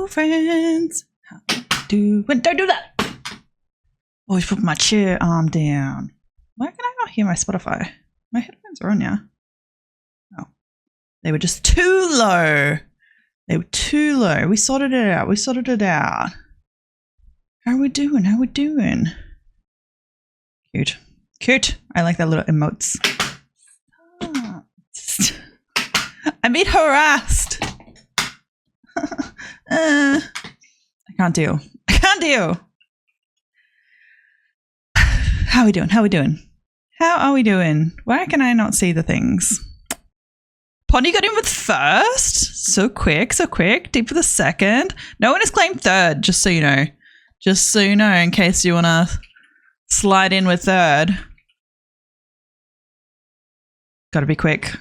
Hello, friends. How do? Don't do that. Always put my chair arm down. Why can I not hear my Spotify? My headphones are on, yeah. Oh, they were just too low. They were too low. We sorted it out. How are we doing? Cute. I like that little emotes. I'm being harassed. I can't deal. How are we doing? Why can I not see the things? Pondy got in with first. So quick. Deep for the second. No one has claimed third, just so you know. In case you want to slide in with third. Gotta be quick.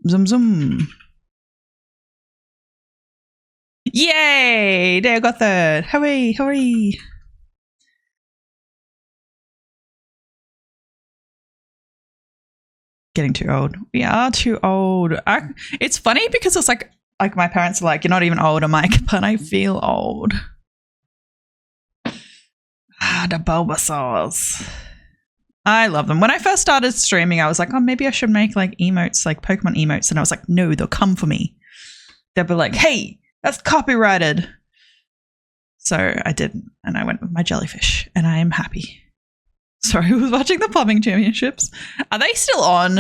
Zoom. Yay! There, I got third. Hurry. Getting too old. We are too old. It's funny because it's like my parents are like, you're not even old. I'm like, but I feel old. The Bulbasaurs. I love them. When I first started streaming, I was like, oh, maybe I should make like emotes, like Pokemon emotes. And I was like, no, they'll come for me. They'll be like, hey, that's copyrighted. So I didn't. And I went with my jellyfish. And I am happy. Sorry, I was watching the plumbing championships. Are they still on?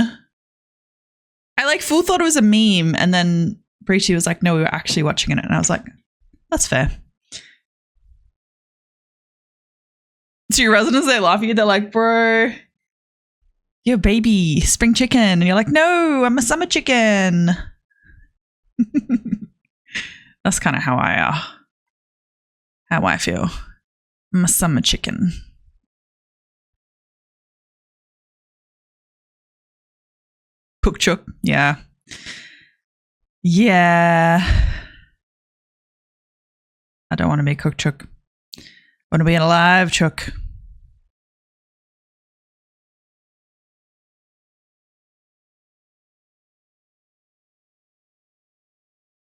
I like full thought it was a meme. And then Breachy was like, no, we were actually watching it. And I was like, that's fair. So your residents, they laugh at you. They're like, bro, you're a baby spring chicken. And you're like, no, I'm a summer chicken. That's kind of how I feel. I'm a summer chicken. Cook chook. Yeah. I don't want to be cook chook. I want to be an alive chook.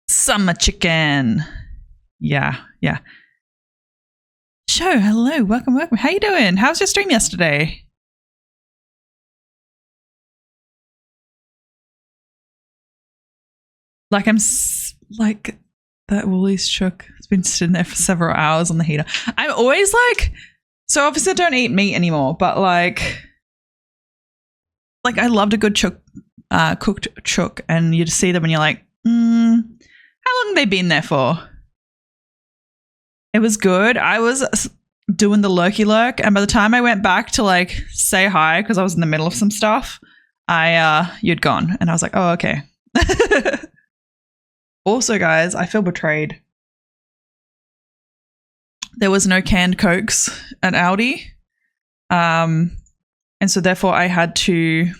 Summer chicken. Yeah. Show, hello, welcome. How you doing? How's your stream yesterday? Like like that Woolies chook. It's been sitting there for several hours on the heater. I'm always like, so obviously I don't eat meat anymore, but like I loved a good chook, cooked chook, and you just see them and you're like, how long have they been there for? It was good. I was doing the lurky lurk, and by the time I went back to like say hi, because I was in the middle of some stuff, you'd gone, and I was like, oh, okay. Also, guys, I feel betrayed. There was no canned Cokes at Aldi. And so therefore I had to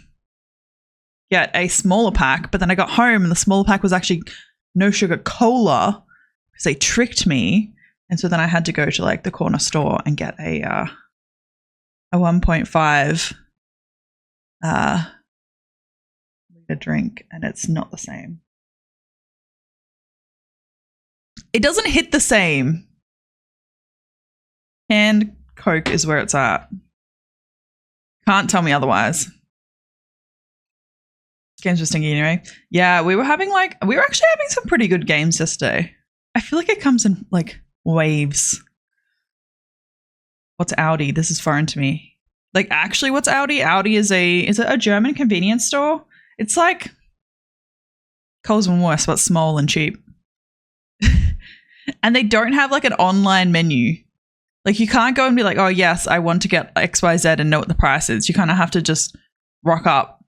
get a smaller pack, but then I got home and the smaller pack was actually no sugar cola because they tricked me. And so then I had to go to like the corner store and get a 1.5 liter drink, and it's not the same. It doesn't hit the same. Canned Coke is where it's at. Can't tell me otherwise. Games were stinky anyway. Yeah, we were actually having some pretty good games yesterday. I feel like it comes in like waves. What's Aldi? This is foreign to me. Like, actually, what's Aldi? Aldi is it a German convenience store? It's like Coles and Wurst, but small and cheap. And they don't have like an online menu. Like, you can't go and be like, oh yes, I want to get XYZ and know what the price is. You kind of have to just rock up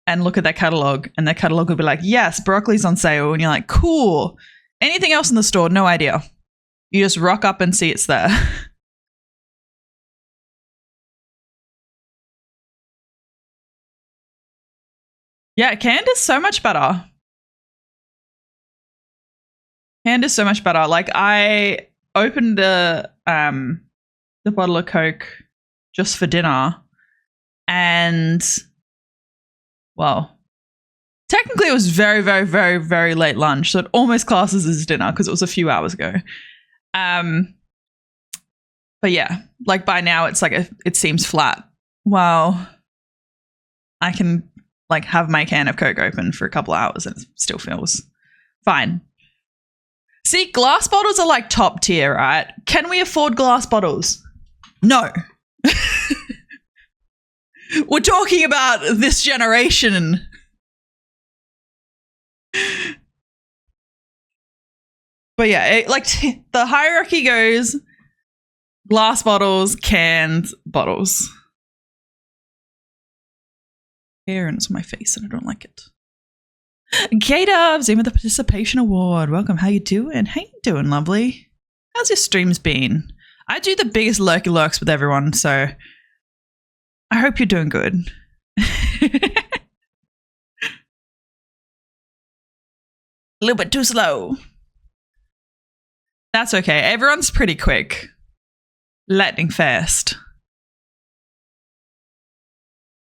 and look at their catalog, and their catalog will be like, yes, broccoli's on sale. And you're like, cool. Anything else in the store? No idea. You just rock up and see it's there. Yeah, canned is so much better. Like, I opened the bottle of Coke just for dinner, and well, technically it was very, very, very, very late lunch, so it almost classes as dinner because it was a few hours ago. But yeah, like by now it's like it seems flat. While I can like have my can of Coke open for a couple hours and it still feels fine. See, glass bottles are like top tier, right? Can we afford glass bottles? No. We're talking about this generation. But yeah, the hierarchy goes glass bottles, cans, bottles. Hair and it's on my face and I don't like it. K-Dubs, aim with the participation award. Welcome. How you doing? How you doing, lovely? How's your streams been? I do the biggest lurky lurks with everyone, so I hope you're doing good. A little bit too slow. That's okay. Everyone's pretty quick. Lightning fast.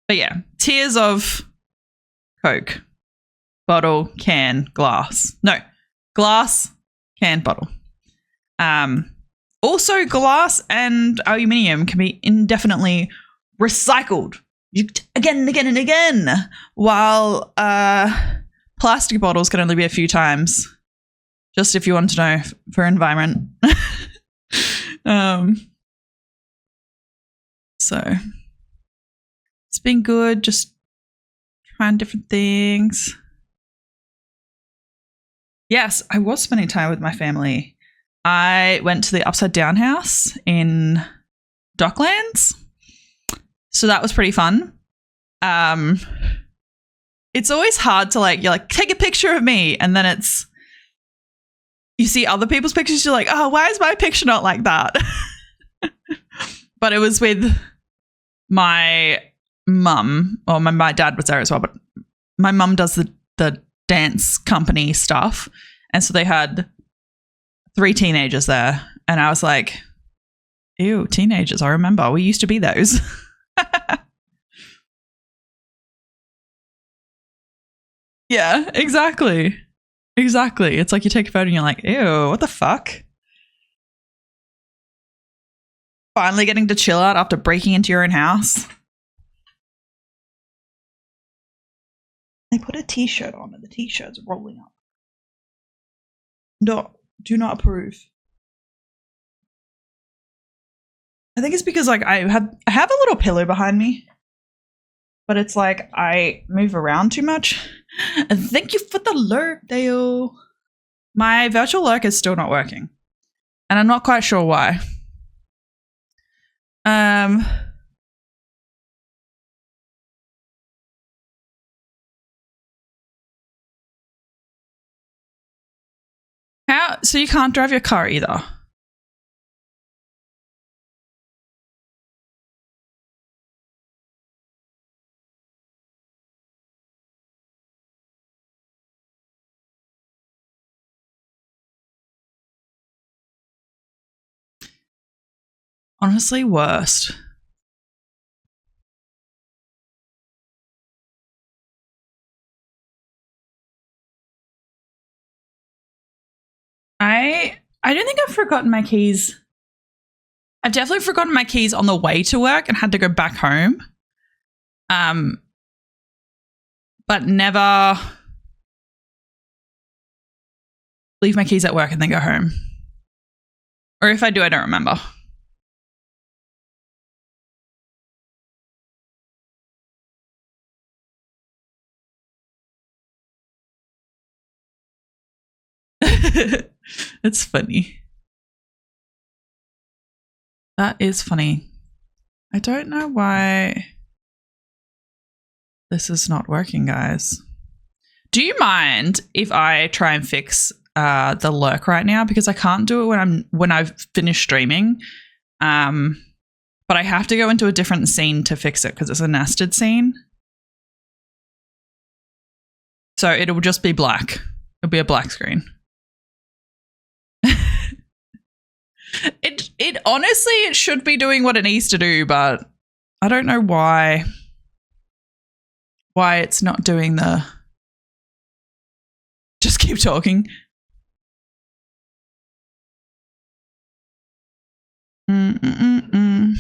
But yeah, tiers of Coke. Bottle, can, glass. No, glass, can, bottle. Also, glass and aluminium can be indefinitely recycled again and again and again, while plastic bottles can only be a few times. Just if you want to know for environment. So it's been good, just trying different things. Yes, I was spending time with my family. I went to the Upside Down house in Docklands. So that was pretty fun. It's always hard to you're like, take a picture of me. And then you see other people's pictures. You're like, oh, why is my picture not like that? But it was with my mum, or my dad was there as well. But my mum does the dance company stuff. And so they had 3 teenagers there. And I was like, ew, teenagers. I remember. We used to be those. Yeah, exactly. Exactly. It's like you take a photo and you're like, ew, what the fuck? Finally getting to chill out after breaking into your own house. They put a t-shirt on and the t-shirt's rolling up. No, do not approve. I think it's because I have a little pillow behind me, but it's like I move around too much. And thank you for the lurk, Dale. My virtual lurk is still not working, and I'm not quite sure why. So you can't drive your car either? Honestly, worst. I don't think I've forgotten my keys. I've definitely forgotten my keys on the way to work and had to go back home. But never leave my keys at work and then go home. Or if I do, I don't remember. It's funny. That is funny. I don't know why this is not working, guys. Do you mind if I try and fix the lurk right now? Because I can't do it when I've finished streaming. But I have to go into a different scene to fix it because it's a nested scene. So it'll just be black. It'll be a black screen. It honestly, it should be doing what it needs to do, but I don't know why it's not doing the... Just keep talking. Mm-mm-mm-mm.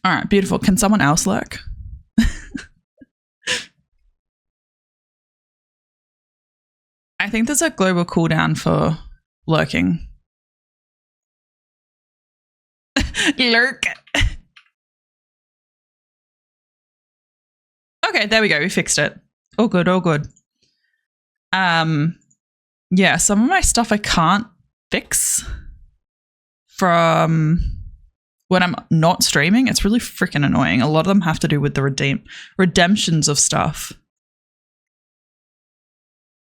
All right, beautiful. Can someone else lurk? I think there's a global cooldown for lurking. Lurk. Okay, there we go. We fixed it. All good, all good. Yeah, some of my stuff I can't fix from when I'm not streaming. It's really freaking annoying. A lot of them have to do with the redemptions of stuff.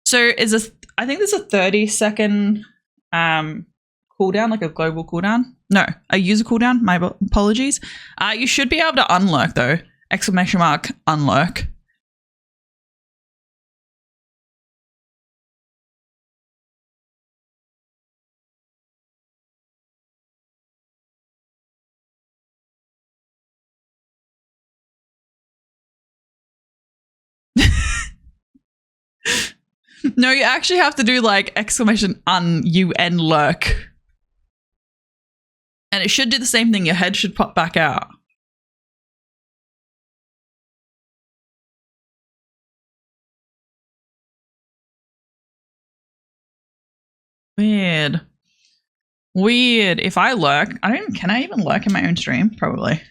So I think there's a 30-second cooldown, like a global cooldown. No, a user cooldown. My apologies. You should be able to unlurk though. ! Unlurk. No, you actually have to do like ! UN lurk. And it should do the same thing. Your head should pop back out. Weird. If I lurk, can I even lurk in my own stream? Probably.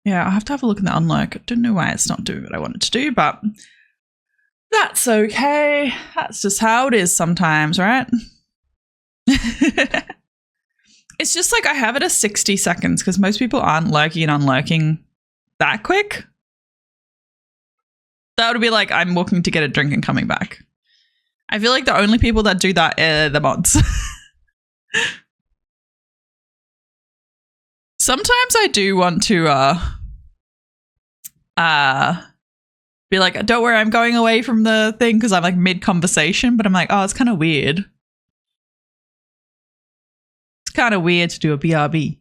Yeah, I'll have to have a look in the unlurk. I don't know why it's not doing what I wanted to do, but that's okay. That's just how it is sometimes, right? It's just like I have it at 60 seconds because most people aren't lurking and unlurking that quick. That would be like I'm walking to get a drink and coming back. I feel like the only people that do that are the mods. Sometimes I do want to be like, don't worry, I'm going away from the thing because I'm like mid-conversation, but I'm like, oh, it's kind of weird. It's kind of weird to do a BRB.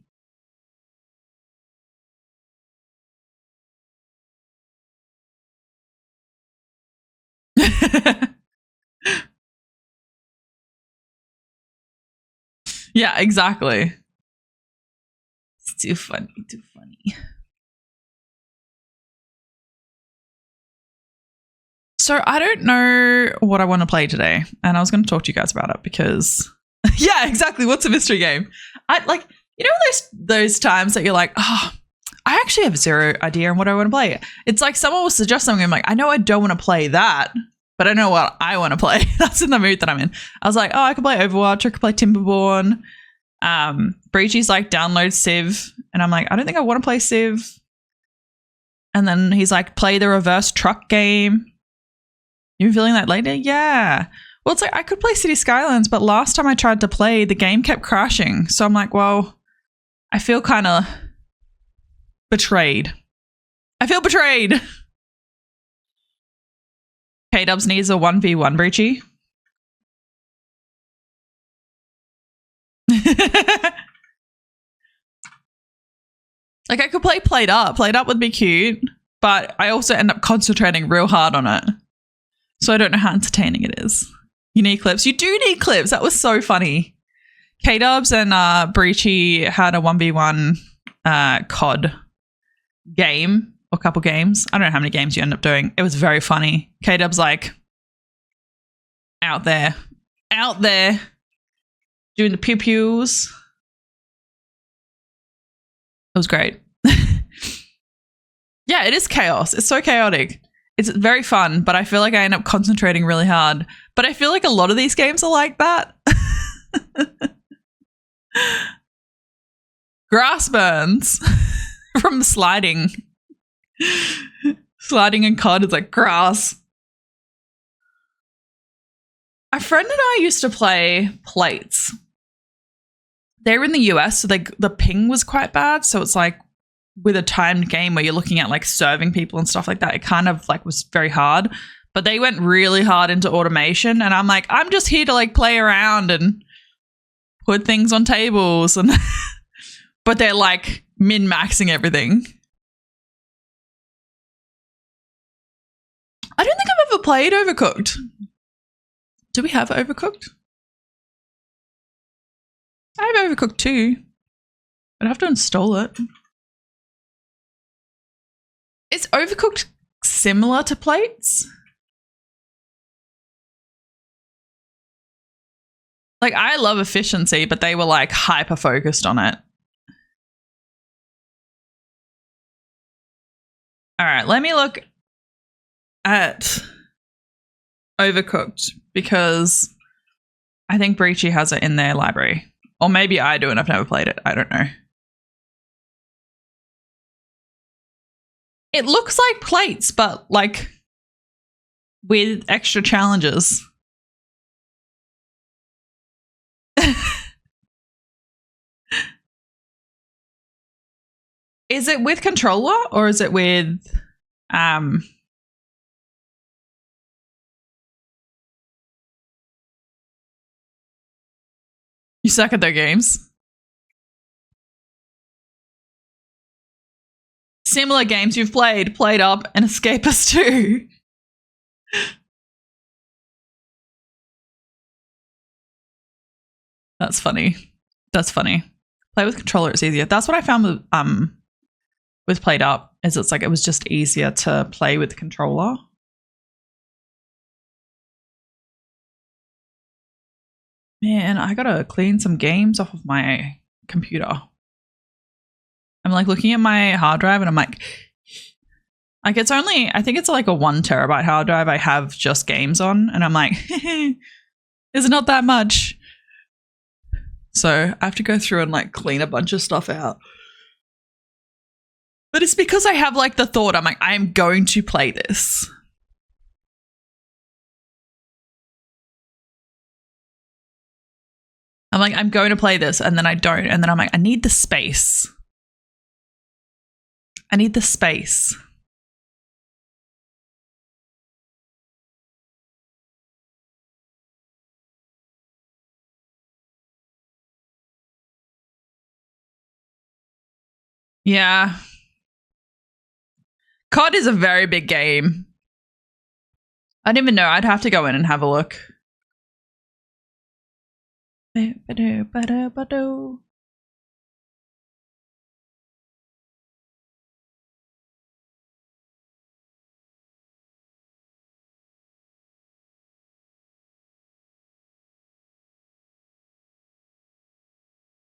Yeah, exactly. It's too funny, too funny. So I don't know what I want to play today, and I was going to talk to you guys about it because, yeah, exactly. What's a mystery game? I like, you know, those times that you're like, oh, I actually have zero idea on what I want to play. It's like someone will suggest something. I'm like, I know I don't want to play that, but I know what I want to play. That's in the mood that I'm in. I was like, oh, I could play Overwatch. I could play Timberborn. Breachy's like, download Civ, and I'm like, I don't think I want to play Civ. And then he's like, play the reverse truck game. You feeling that later? Yeah. Well, it's like I could play City Skylines, but last time I tried to play, the game kept crashing. So I'm like, well, I feel kind of betrayed. I feel betrayed. K-Dubs needs a 1v1 Breachy. Like I could play Played Up. Played Up would be cute, but I also end up concentrating real hard on it. So I don't know how entertaining it is. You need clips. You do need clips. That was so funny. K-Dubs and Breachy had a 1v1 COD game or couple games. I don't know how many games you end up doing. It was very funny. K-Dubs like out there doing the pew-pews. It was great. Yeah, it is chaos. It's so chaotic. It's very fun, but I feel like I end up concentrating really hard. But I feel like a lot of these games are like that. Grass burns from sliding. Sliding in COD is like grass. A friend and I used to play Plates. They were in the US, so the ping was quite bad. So it's like with a timed game where you're looking at like serving people and stuff like that, it kind of like was very hard. But they went really hard into automation, and I'm like, I'm just here to like play around and put things on tables, and but they're like min-maxing everything. I don't think I've ever played Overcooked. Do we have Overcooked? I have Overcooked too. I'd have to install it. Is Overcooked similar to Plates? Like, I love efficiency, but they were like hyper focused on it. All right, let me look at Overcooked because I think Breachy has it in their library. Or maybe I do and I've never played it. I don't know. It looks like Plates, but like with extra challenges. Is it with controller or is it with you suck at their games? Similar games you've played Up and Escapist 2. That's funny. That's funny. Play with controller, it's easier. That's what I found with Played Up, is it's like it was just easier to play with controller. Man, I gotta clean some games off of my computer. I'm like looking at my hard drive and I'm like it's only, I think it's like a 1 terabyte hard drive I have just games on, and I'm like, it's not that much. So I have to go through and like clean a bunch of stuff out. But it's because I have like the thought, I'm like, I'm going to play this. I'm like, I'm going to play this, and then I don't. And then I'm like, I need the space. I need the space. Yeah. COD is a very big game. I don't even know. I'd have to go in and have a look.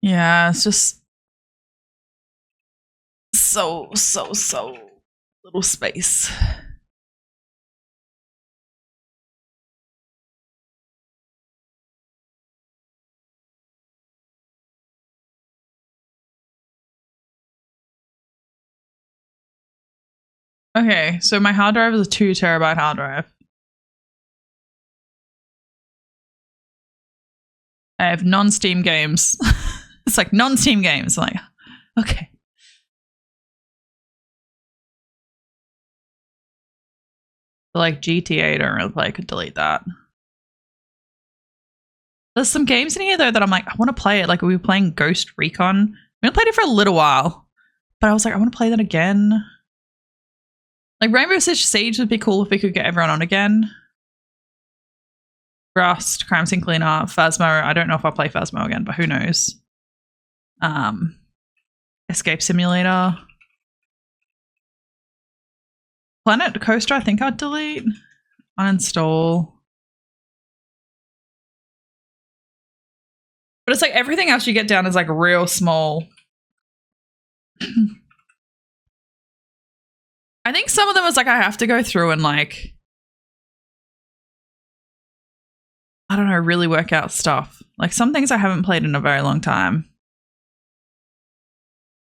Yeah, it's just so little space. Okay, so my hard drive is a 2 terabyte hard drive. I have non-Steam games. It's like non-Steam games. I'm like, okay. But like GTA, I don't really play. I could delete that. There's some games in here though that I'm like, I want to play it. Like we were playing Ghost Recon. We only played it for a little while, but I was like, I want to play that again. Like Rainbow Six Siege would be cool if we could get everyone on again. Rust, Crime Scene Cleaner, Phasmo. I don't know if I'll play Phasmo again, but who knows? Escape Simulator. Planet Coaster, I think I'd delete. Uninstall. But it's like everything else you get down is like real small. I think some of them was like I have to go through and like, I don't know, really work out stuff. Like some things I haven't played in a very long time.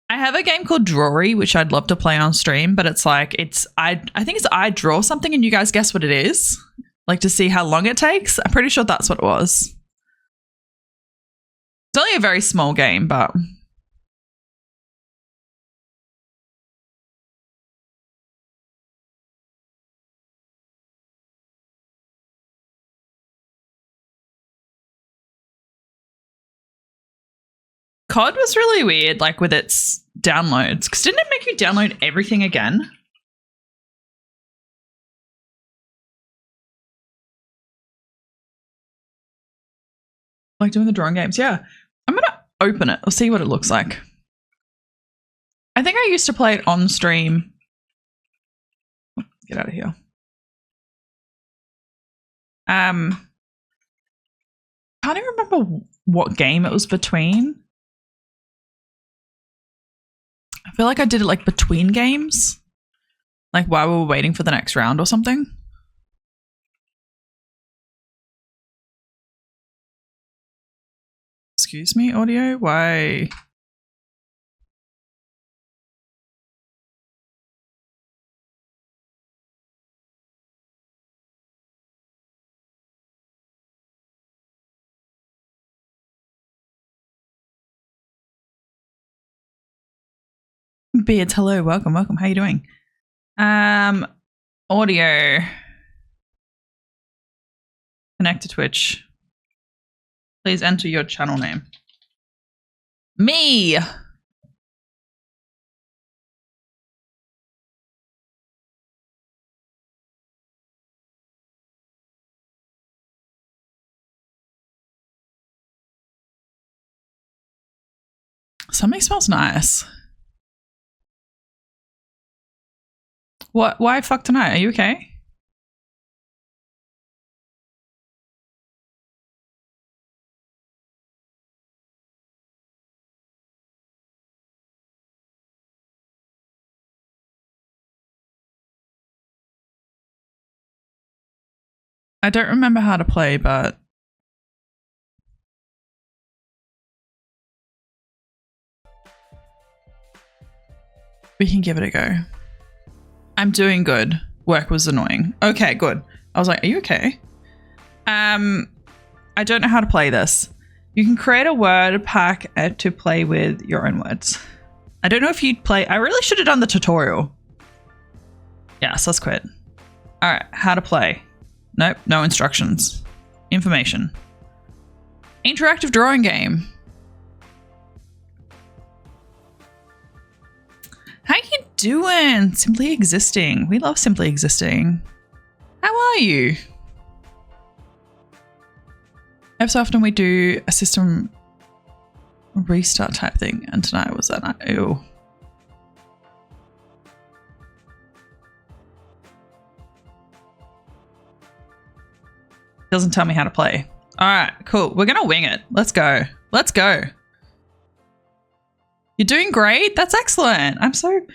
I have a game called Drawery, which I'd love to play on stream, but it's like I think it's I draw something and you guys guess what it is. Like to see how long it takes. I'm pretty sure that's what it was. It's only a very small game, but COD was really weird, like with its downloads. Because didn't it make you download everything again? Like doing the drawing games, yeah. I'm gonna open it. I'll see what it looks like. I think I used to play it on stream. Get out of here. Can't even remember what game it was between. I feel like I did it like between games. Like while we were waiting for the next round or something. Excuse me, audio? Why? Beards, hello, welcome. How you doing? Audio. Connect to Twitch. Please enter your channel name. Me. Something smells nice. What? Why fuck tonight? Are you okay? I don't remember how to play, but we can give it a go. I'm doing good. Work was annoying. Okay, good. I was like, are you okay? I don't know how to play this. You can create a word pack to play with your own words. I don't know if you'd play. I really should have done the tutorial. Yeah, so let's quit. All right, how to play. Nope, no instructions. Information. Interactive drawing game. How you doing? Simply existing. We love simply existing. How are you? Every so often we do a system restart type thing, and tonight was that night. Ew. Doesn't tell me how to play. All right, cool. We're gonna wing it. Let's go. Let's go. You're doing great. That's excellent. I'm so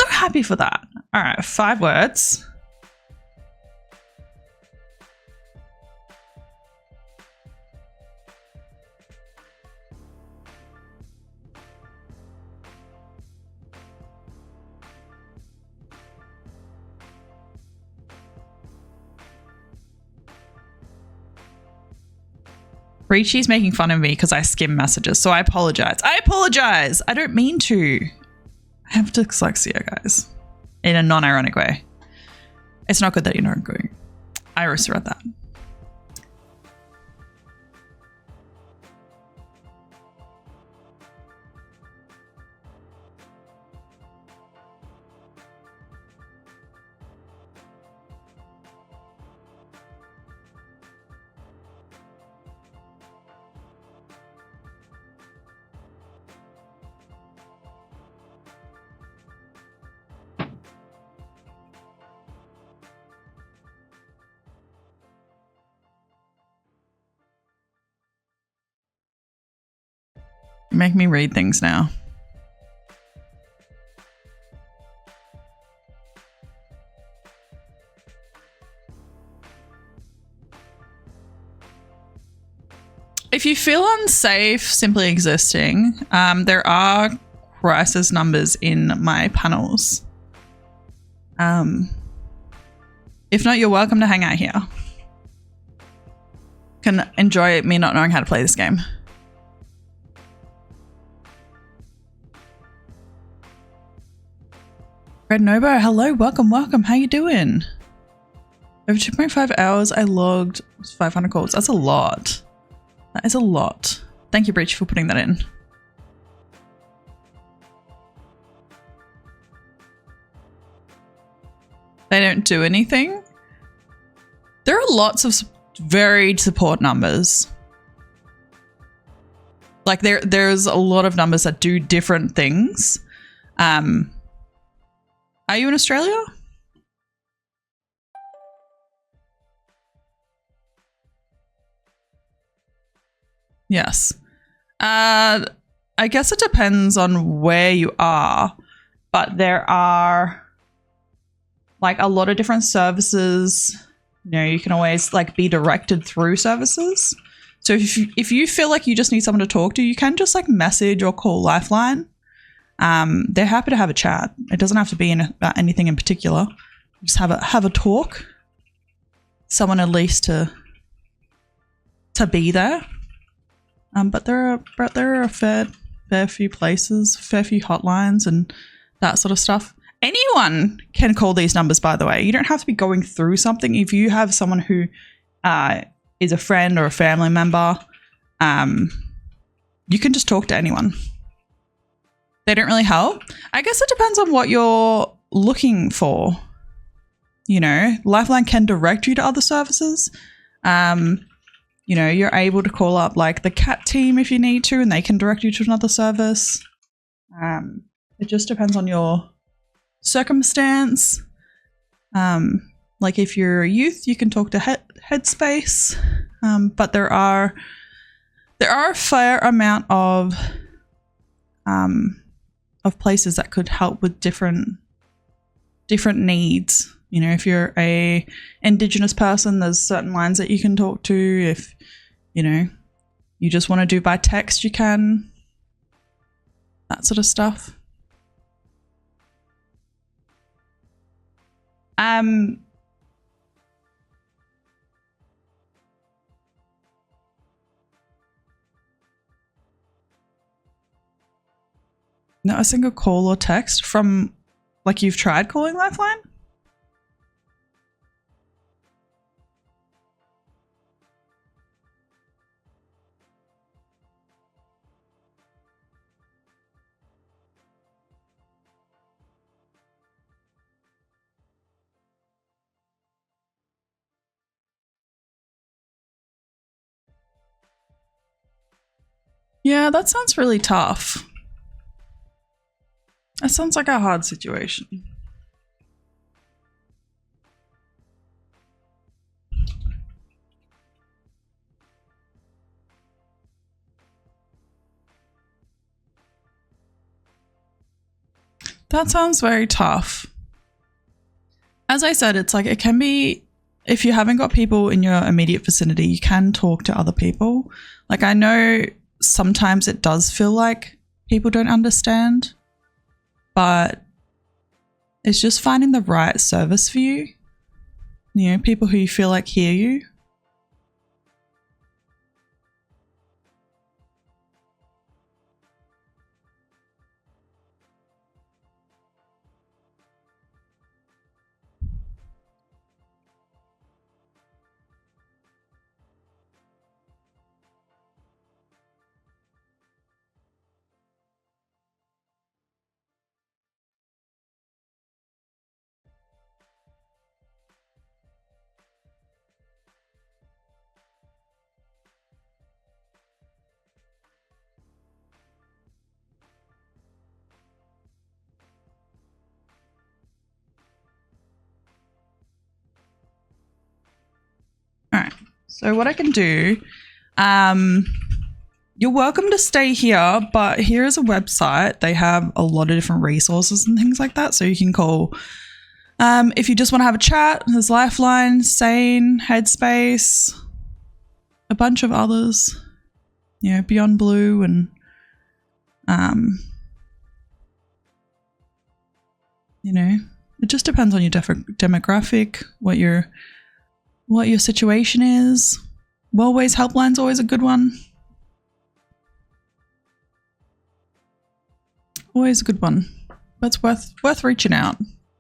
happy for that. All right, 5 words. Richie's making fun of me because I skim messages, so I apologize. I apologize. I don't mean to. I have dyslexia, guys, in a non-ironic way. It's not good that you're not going. I read that. Make me read things now. if you feel unsafe simply existing, there are crisis numbers in my panels. If not, you're welcome to hang out here. Can enjoy me not knowing how to play this game. Red Nobo, hello, welcome. How you doing? Over 2.5 hours, I logged 500 calls. That's a lot. That is a lot. Thank you, Breach, for putting that in. They don't do anything. There are lots of varied support numbers. Like there's a lot of numbers that do different things. Are you in Australia? Yes. I guess it depends on where you are, but there are like a lot of different services. You know, you can always like be directed through services. So if you feel like you just need someone to talk to, you can just like message or call Lifeline. They're happy to have a chat. It doesn't have to be about anything in particular. Just have a talk. Someone at least to be there. But there are a fair few places, fair few hotlines and that sort of stuff. Anyone can call these numbers, by the way. You don't have to be going through something. If you have someone who is a friend or a family member, you can just talk to anyone. They don't really help. I guess it depends on what you're looking for. You know, Lifeline can direct you to other services. You know, you're able to call up like the cat team if you need to, and they can direct you to another service. It just depends on your circumstance. Like if you're a youth, you can talk to Headspace. But there are a fair amount of places that could help with different needs. You know, if you're a Indigenous person, there's certain lines that you can talk to. If, you know, you just want to do by text, you can. That sort of stuff. Not a single call or text from, like, you've tried calling Lifeline? Yeah, that sounds really tough. That sounds like a hard situation. That sounds very tough. As I said, it's like it can be, if you haven't got people in your immediate vicinity, you can talk to other people. Like I know sometimes it does feel like people don't understand, but it's just finding the right service for you. You know, people who you feel like hear you. So what I can do, you're welcome to stay here, but here is a website. They have a lot of different resources and things like that. So you can call, if you just want to have a chat, there's Lifeline, Sane, Headspace, a bunch of others. you know, beyond blue and you know, it just depends on your demographic, what your situation is. Wellways helpline's always a good one. Always a good one. But it's worth reaching out.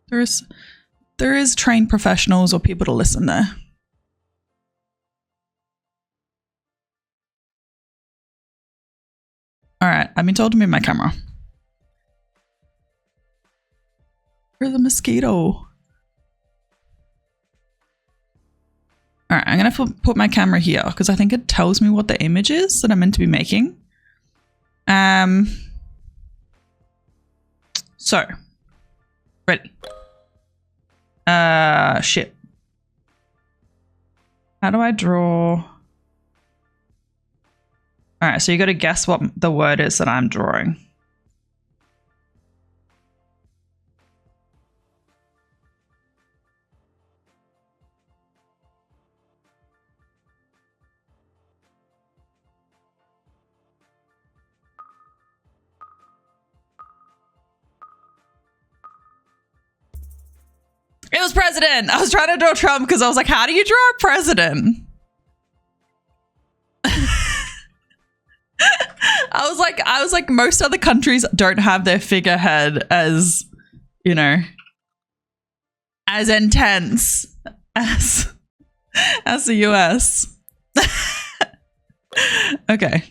There is trained professionals or people to listen there. All right, I've been told to move my camera. Where's the mosquito? All right, I'm gonna put my camera here because I think it tells me what the image is that I'm meant to be making. So, ready. Shit. How do I draw? All right, so you got to guess what the word is that I'm drawing. It was president. I was trying to draw Trump because I was like, how do you draw a president? I was like, most other countries don't have their figurehead as, you know, as intense as the US. Okay.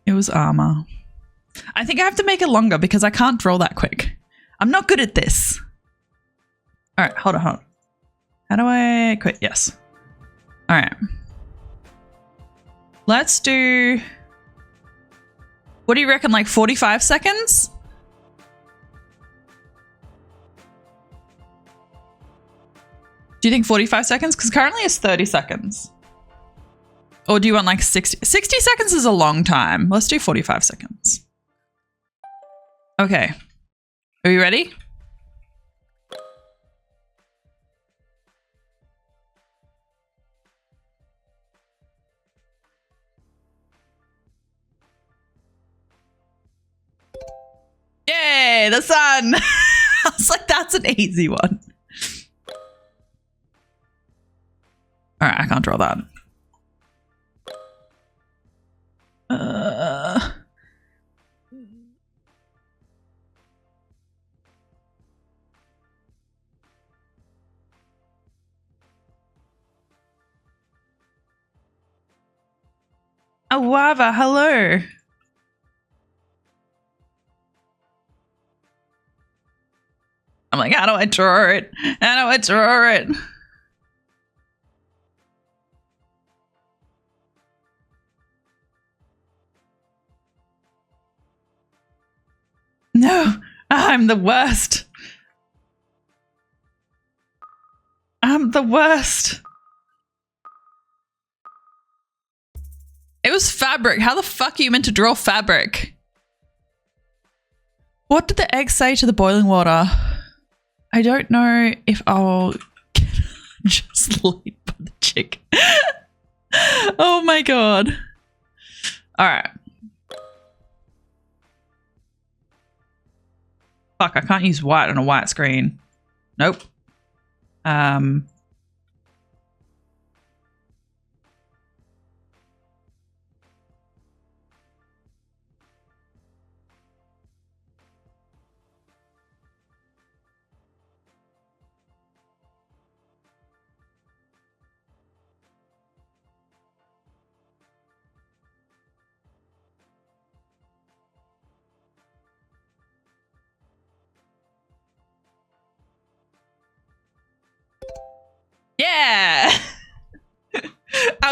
It was armor. I think I have to make it longer because I can't draw that quick. I'm not good at this. All right, hold on. How do I quit? Yes. All right. Let's do... What do you reckon, like 45 seconds? Do you think 45 seconds? Because currently it's 30 seconds. Or do you want like 60? 60 seconds is a long time. Let's do 45 seconds. Okay. Are you ready? Yay, the sun. I was like, that's an easy one. All right, I can't draw that. Awava, hello. I'm like, how do I draw it? How do I draw it? No, I'm the worst. I'm the worst. It was fabric. How the fuck are you meant to draw fabric? What did the egg say to the boiling water? I don't know if I'll just leave by the chick. Oh my god. All right. Fuck, I can't use white on a white screen. Nope.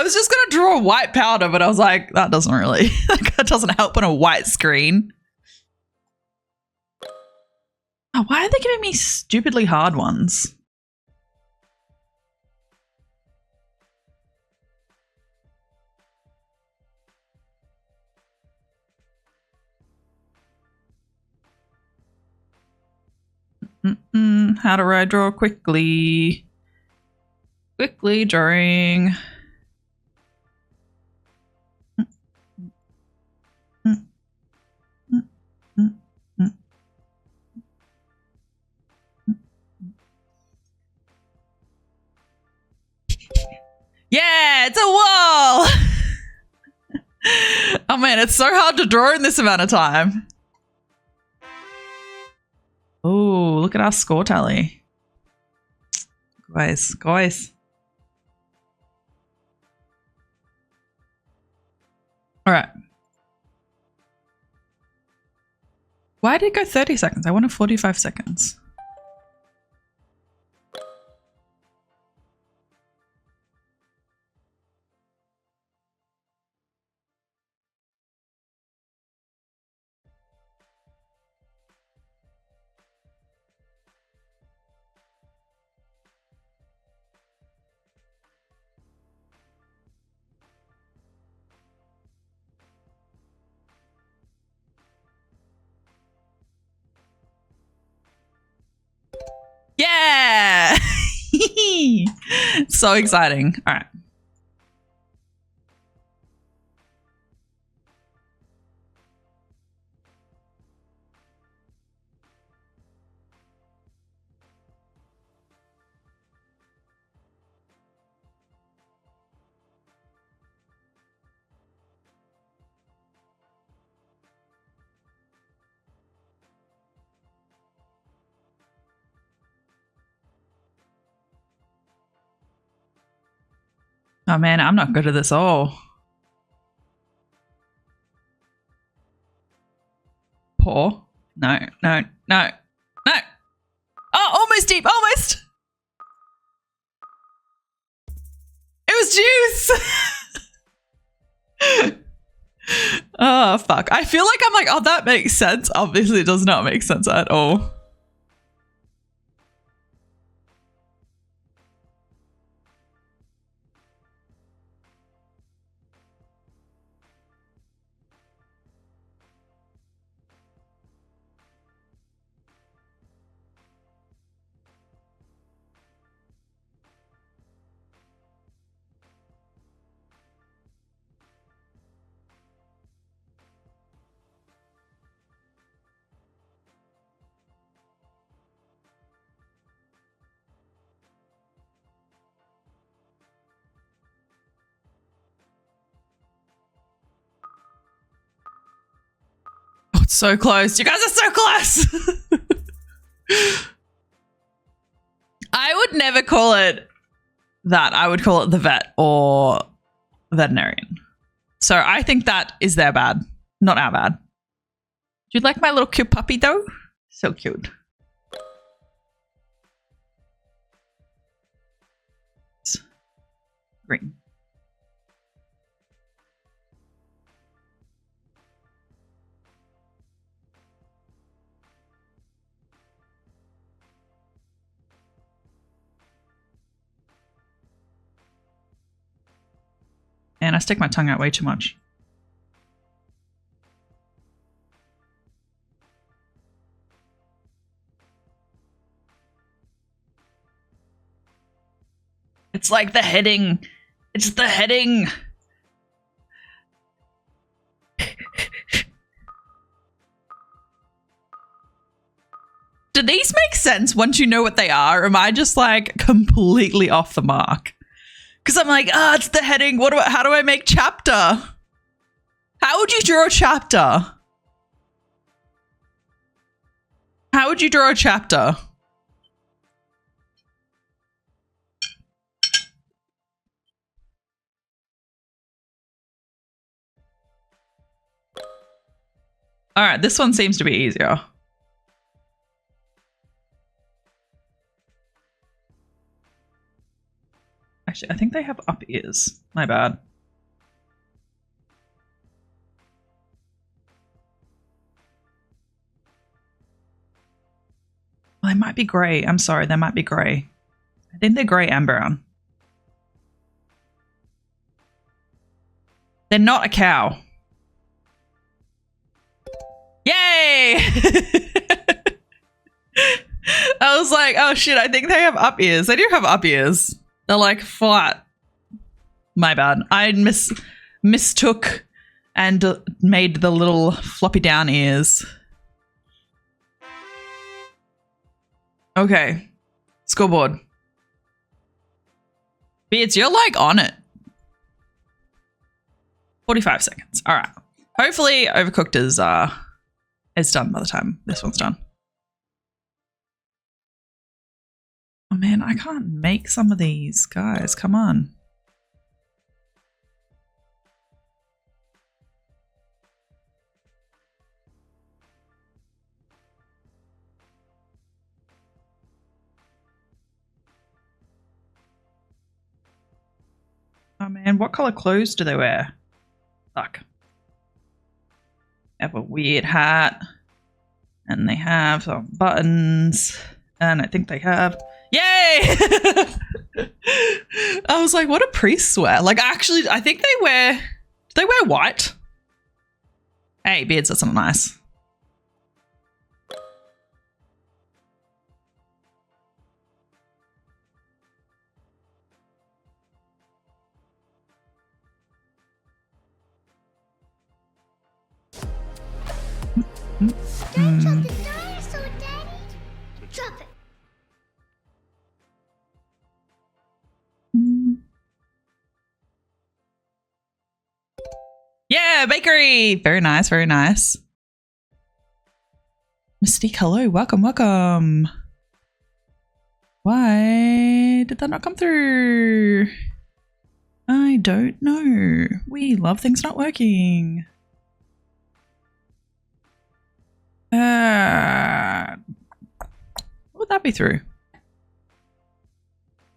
was just going to draw a white powder, but I was like, that doesn't really, that doesn't help on a white screen. Oh, why are they giving me stupidly hard ones? How do I draw quickly? Quickly drawing. Yeah, it's a wall! Oh man, it's so hard to draw in this amount of time. Oh, look at our score tally. Guys. All right. Why did it go 30 seconds? I wanted 45 seconds. Yeah! So exciting. All right. Oh man, I'm not good at this all. Pour. No. Oh, almost deep, almost. It was juice. Oh, fuck. I feel like I'm like, oh, that makes sense. Obviously, it does not make sense at all. Oh, it's so close. You guys are so close. I would never call it that. I would call it the vet or veterinarian. So I think that is their bad, not our bad. Do you like my little cute puppy though? So cute. Green. And I stick my tongue out way too much. It's like the heading. It's the heading. Do these make sense once you know what they are? Or am I just like completely off the mark? Because I'm like, it's the heading. How do I make chapter? How would you draw a chapter? How would you draw a chapter? All right, this one seems to be easier. Actually, I think they have up ears. My bad. Well, they might be grey. I'm sorry, they might be grey. I think they're grey and brown. They're not a cow. Yay! I was like, oh shit, I think they have up ears. They do have up ears. They're like flat. My bad. I mistook and made the little floppy down ears. Okay. Scoreboard. Beards, you're like on it. 45 seconds. All right. Hopefully Overcooked is done by the time this one's done. Oh man, I can't make some of these, guys. Come on. Oh man, what color clothes do they wear? Fuck. They have a weird hat. And they have some buttons. And I think they have... Yay! I was like, what do priests wear? Like, actually, I think they wear... Do they wear white? Hey, beards, that's not nice. Don't drop the dinosaur, Daddy. Drop it. Yeah, bakery. Very nice, very nice. Mystique, hello. Welcome, welcome. Why did that not come through? I don't know. We love things not working. What would that be through?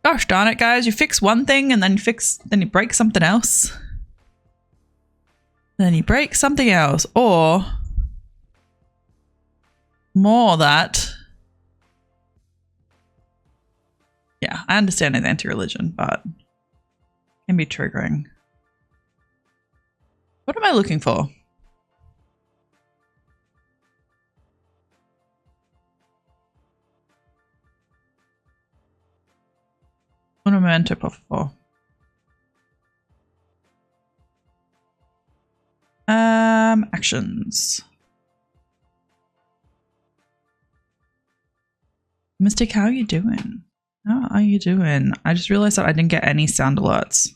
Gosh darn it, guys. You fix one thing and then you break something else. Then you break something else, or more that. Yeah, I understand it's anti-religion, but it can be triggering. What am I looking for? What am I meant to pop for? Actions. Mystic, how are you doing? How are you doing? I just realized that I didn't get any sound alerts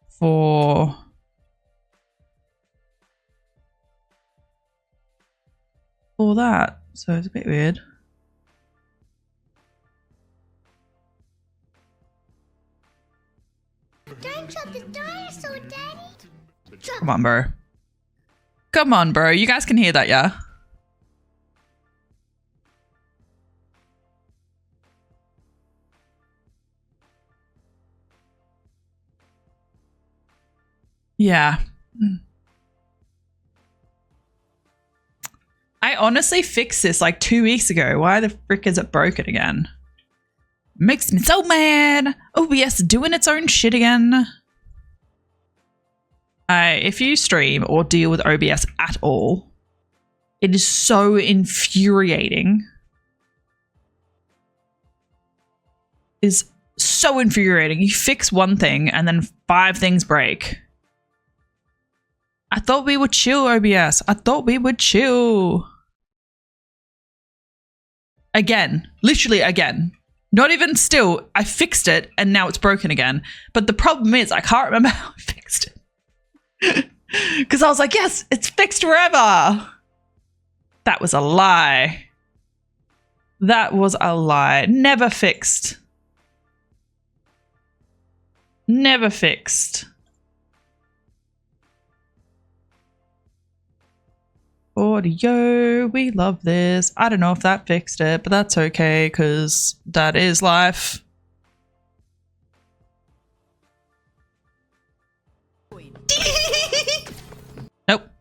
for that, so it's a bit weird. Don't drop the dinosaur, Daddy. Drop Come on, bro. Come on, bro. You guys can hear that, yeah? Yeah. I honestly fixed this like 2 weeks ago. Why the frick is it broken again? Makes me so mad. OBS doing its own shit again. If you stream or deal with OBS at all, it is so infuriating. It is so infuriating. You fix one thing and then 5 things break. I thought we would chill, OBS. I thought we would chill. Again. Literally again. Not even still. I fixed it and now it's broken again. But the problem is I can't remember how I fixed it. Because I was like, yes, it's fixed forever. That was a lie. That was a lie. Never fixed. Never fixed. Audio, we love this. I don't know if that fixed it, but that's okay because that is life.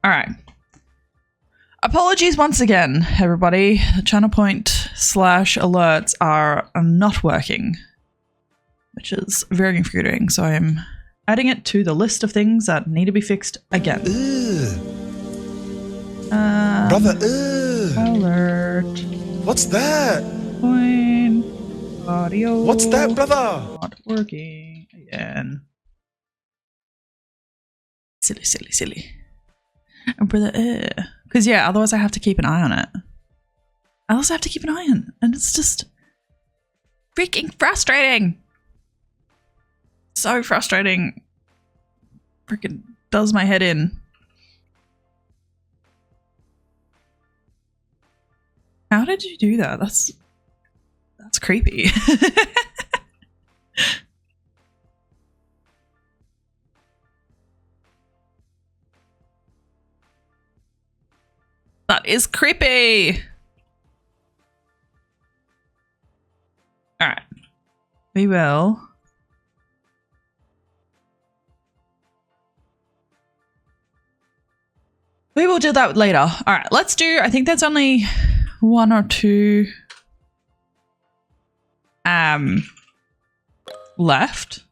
All right. Apologies once again, everybody. The channel point / alerts are not working, which is very infuriating. So I'm adding it to the list of things that need to be fixed again. Brother, Alert. what's that? Point. Audio. What's that, brother? Not working again. Silly. Brother, because yeah, otherwise I have to keep an eye on it. I also have to keep an eye on it, and it's just freaking frustrating. So frustrating. Freaking does my head in. How did you do that? That's creepy. That is creepy. All right. We will. We will do that later. All right. Let's do, I think there's only 1 or 2 left.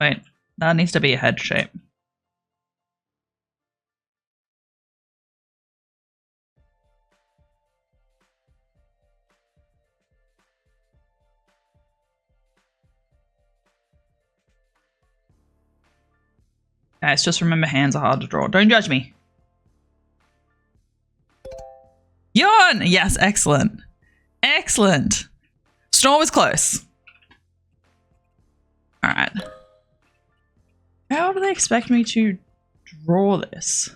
Wait. That needs to be a head shape. Guys, just remember hands are hard to draw. Don't judge me. Yawn! Yes, excellent. Excellent. Snore was close. All right. How do they expect me to draw this?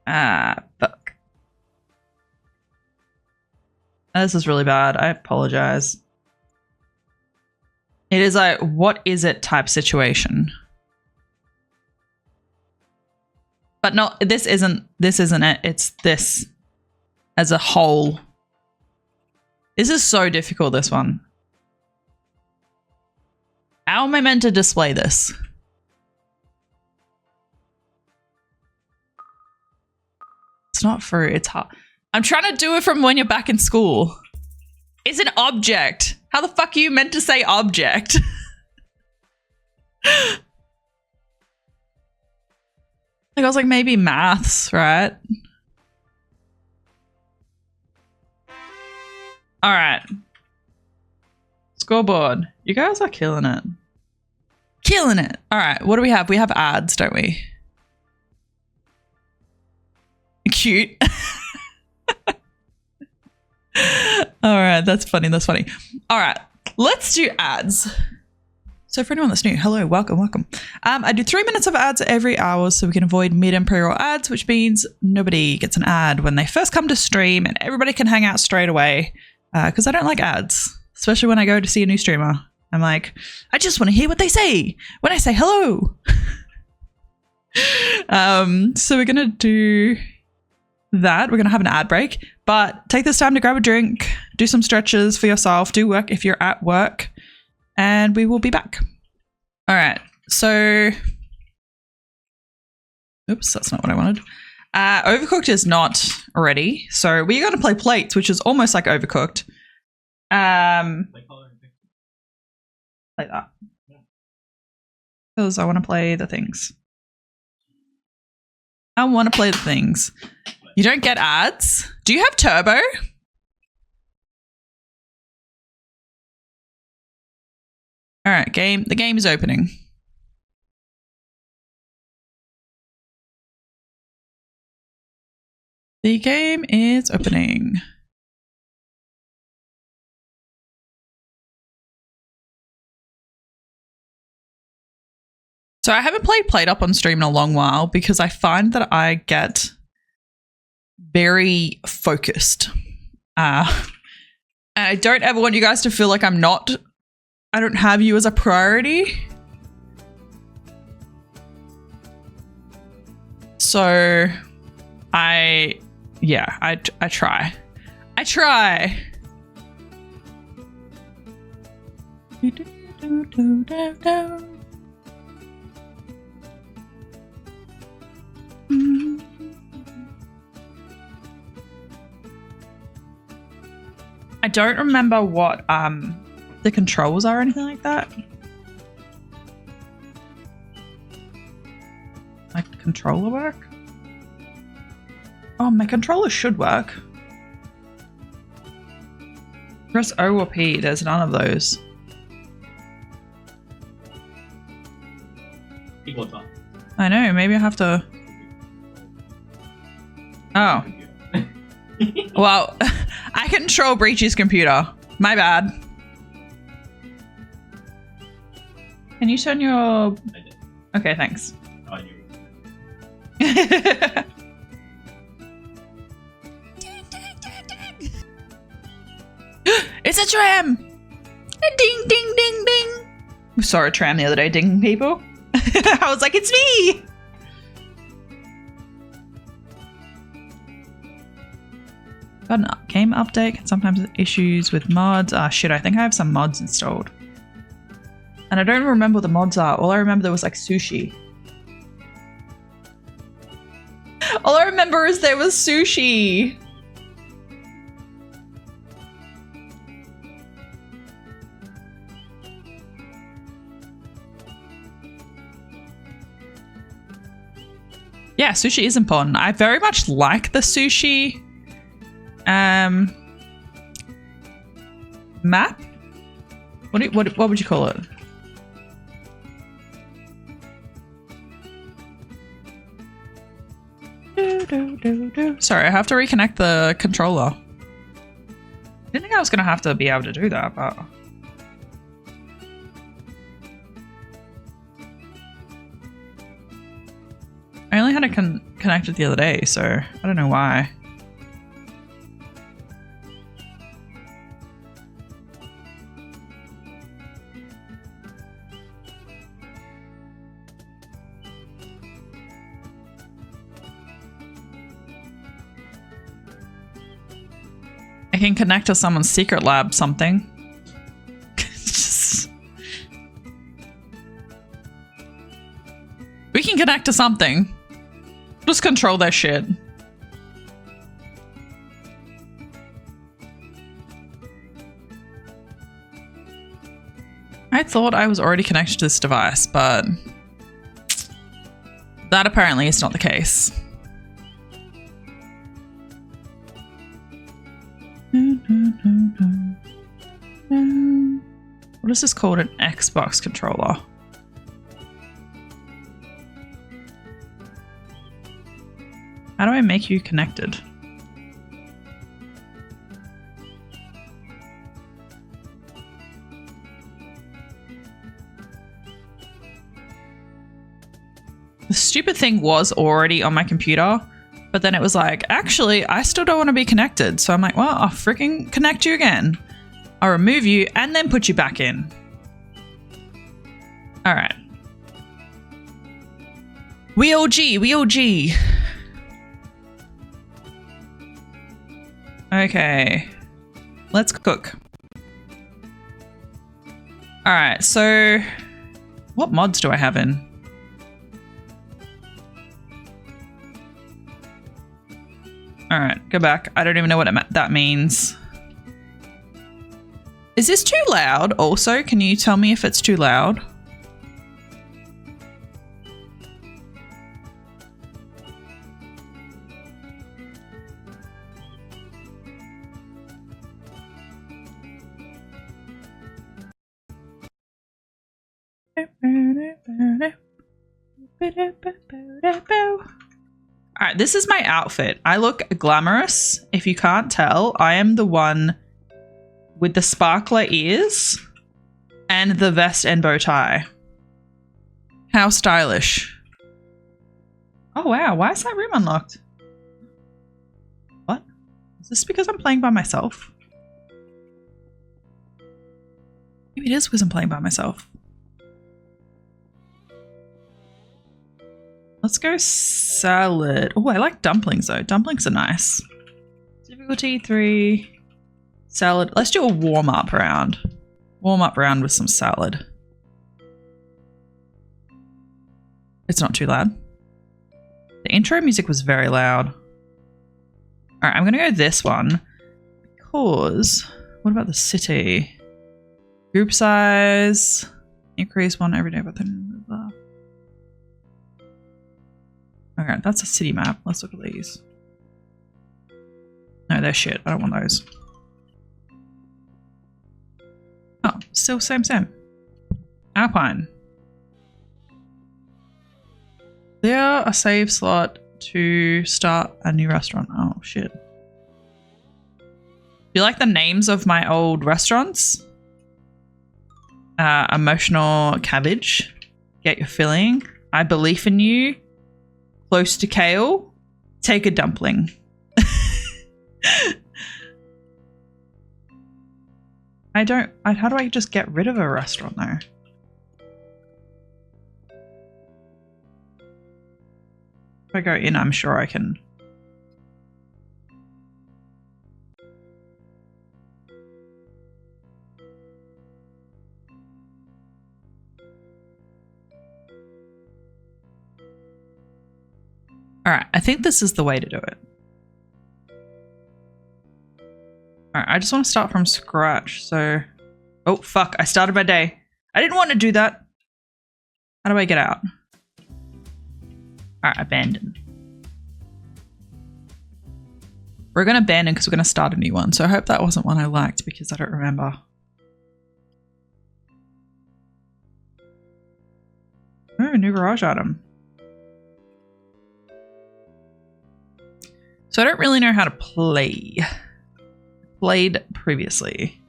Fuck. This is really bad. I apologize. It is a what is it type situation. But no, this isn't it. It's this as a whole. This is so difficult, this one. How am I meant to display this? It's not free, it's hard. I'm trying to do it from when you're back in school. It's an object. How the fuck are you meant to say object? Like I was like, maybe maths, right? All right. Scoreboard. You guys are killing it. Killing it. All right. What do we have? We have ads, don't we? Cute. All right. That's funny. That's funny. All right. Let's do ads. So for anyone that's new, hello, welcome. I do 3 minutes of ads every hour so we can avoid mid-imperial ads, which means nobody gets an ad when they first come to stream and everybody can hang out straight away. Because I don't like ads, especially when I go to see a new streamer. I'm like, I just want to hear what they say when I say hello. So we're going to do that. We're going to have an ad break, but take this time to grab a drink, do some stretches for yourself, do work if you're at work, and we will be back. All right. So, oops, that's not what I wanted. Overcooked is not ready, so we're going to play plates, which is almost like Overcooked. Like that. Because I want to play the things. I want to play the things. You don't get ads? Do you have Turbo? All right, game. The game is opening. The game is opening. So I haven't played Plate Up on stream in a long while because I find that I get very focused. And I don't ever want you guys to feel like I don't have you as a priority. So I try. I try. I don't remember what the controls are or anything like that. My controller work? Oh, my controller should work. Press O or P, there's none of those. I know, maybe I have to... Oh. Well, I control Breachy's computer. My bad. Can you turn your... Okay, thanks. It's a tram! Ding, ding, ding, ding! We saw a tram the other day dinging people. I was like, it's me! Got an game update. Can sometimes issues with mods. Ah, shit, I think I have some mods installed. And I don't remember what the mods are. All I remember there was like sushi. All I remember is there was sushi. Yeah, sushi is important. I very much like the sushi map. What would you call it? Sorry, I have to reconnect the controller. I didn't think I was gonna have to be able to do that, but I only had it connected the other day, so I don't know why. I can connect to someone's secret lab something. We can connect to something. Just control their shit. I thought I was already connected to this device, but that apparently is not the case. What is this called? An Xbox controller. How do I make you connected? The stupid thing was already on my computer, but then it was like, actually, I still don't want to be connected. So I'm like, well, I'll freaking connect you again. I'll remove you and then put you back in. All right. Wheel G. Okay, let's cook. All right, so what mods do I have in? All right, go back. I don't even know what that means. Is this too loud? Also, can you tell me if it's too loud? Alright, this is my outfit. I look glamorous. If you can't tell, I am the one with the sparkler ears and the vest and bow tie. How stylish. Oh wow, why is that room unlocked? What? Is this because I'm playing by myself? Maybe it is because I'm playing by myself. Let's go salad. Oh, I like dumplings though. Dumplings are nice. Difficulty 3. Salad. Let's do a warm-up round. Warm-up round with some salad. It's not too loud. The intro music was very loud. Alright, I'm gonna go this one. Because... What about the city? Group size. Increase one every day. But then... Okay, that's a city map. Let's look at these. No, they're shit. I don't want those. Oh, still same. Alpine. Clear a save slot to start a new restaurant. Oh, shit. Do you like the names of my old restaurants? Emotional Cabbage. Get your filling. I believe in you. Close to kale. Take a dumpling. How do I just get rid of a restaurant though? If I go in, I'm sure I can. Alright, I think this is the way to do it. Alright, I just want to start from scratch, so... Oh, fuck, I started my day. I didn't want to do that. How do I get out? Alright, abandon. We're going to abandon because we're going to start a new one, so I hope that wasn't one I liked because I don't remember. Oh, new garage item. So I don't really know how to play. Played previously.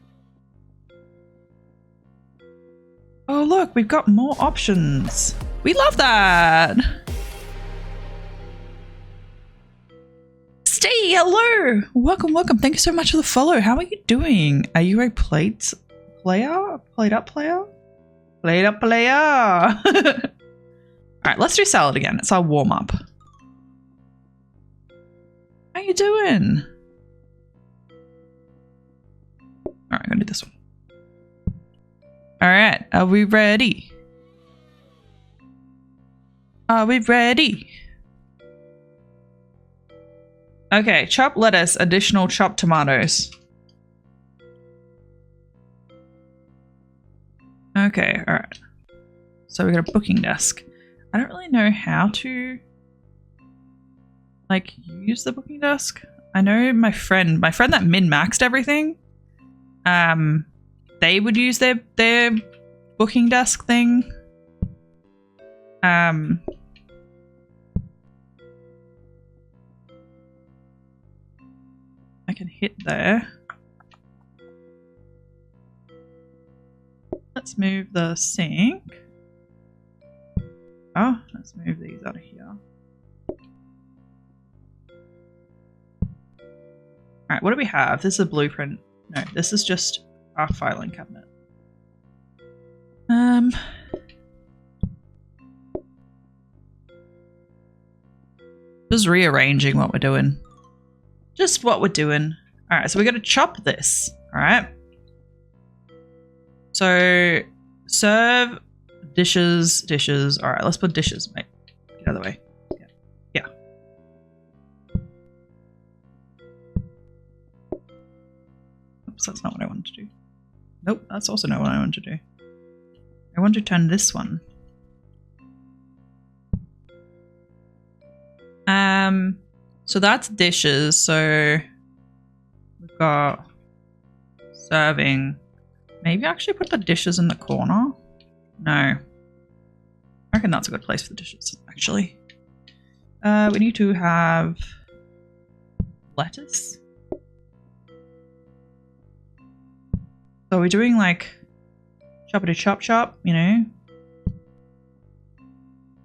Oh look, we've got more options. We love that. Stay, hello. Welcome. Thank you so much for the follow. How are you doing? Are you a plate player? Played up player? Played up player. Alright, let's do salad again. It's our warm up. How you doing? Alright, I'm gonna do this one. Alright, are we ready? Are we ready? Okay, chopped lettuce, additional chopped tomatoes. Okay, alright. So we got a booking desk. I don't really know how to like use the booking desk. I know my friend that min-maxed everything. They would use their booking desk thing. I can hit there. Let's move the sink. Oh, let's move these out of here. Alright, what do we have? This is a blueprint. No, this is just our filing cabinet. Just rearranging what we're doing. Just what we're doing. Alright, so we're going to chop this. Alright. So, serve, dishes. Alright, let's put dishes, mate. Get out of the way. Yeah. Oops, that's not what I wanted to do. Nope, that's also not what I wanted to do. I want to turn this one. So that's dishes, so we've got serving. Maybe actually put the dishes in the corner? No. I reckon that's a good place for the dishes, actually. We need to have lettuce. So we're doing like choppity chop, you know.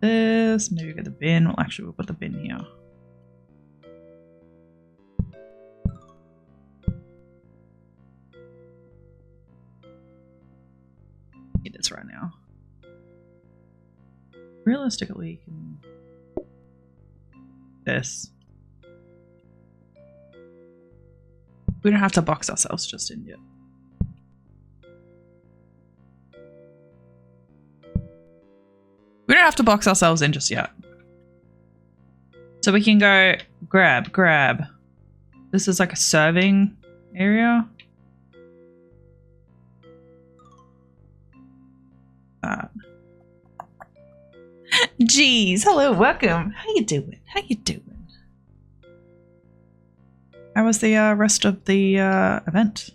This, maybe get the bin. Well, actually, we'll put the bin here. Need this right now. Realistically, can this. We don't have to box ourselves just in yet. We don't have to box ourselves in just yet. So we can go grab. This is like a serving area. Jeez, hello, welcome. How you doing? How you doing? How was the rest of the event?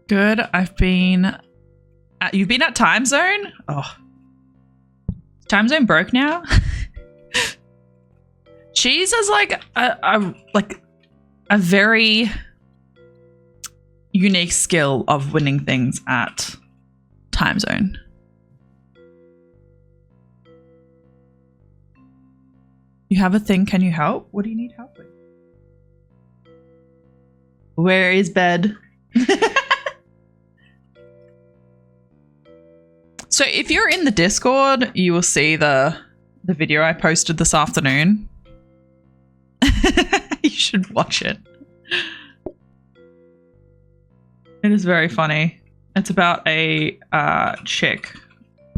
Good. You've been at Time Zone? Oh. Time Zone broke now? Cheese is like a very unique skill of winning things at Time Zone. You have a thing, can you help? What do you need help with? Where is bed? So if you're in the Discord, you will see the video I posted this afternoon. You should watch it. It is very funny. It's about a chick,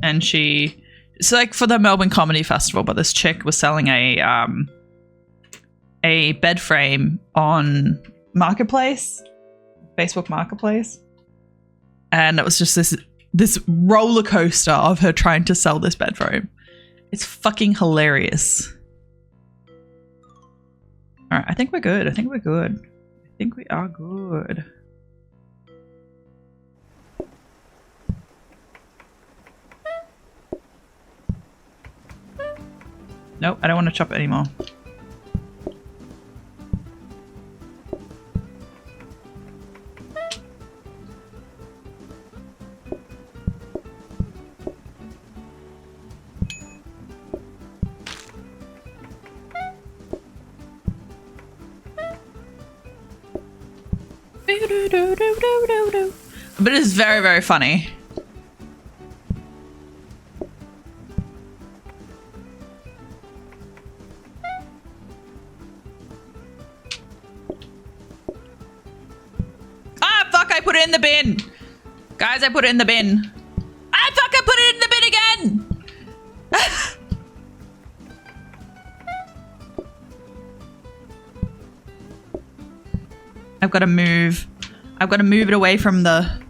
and it's like for the Melbourne Comedy Festival, but this chick was selling a bed frame on Marketplace, Facebook Marketplace, and it was just this roller coaster of her trying to sell this bed frame. It's fucking hilarious. All right, I think we're good. I think we are good. Nope, I don't want to chop it anymore. But it's very, very funny. Ah, fuck, I put it in the bin. Guys, I put it in the bin. Ah, fuck, I put it in the bin again. I've got to move it away from the...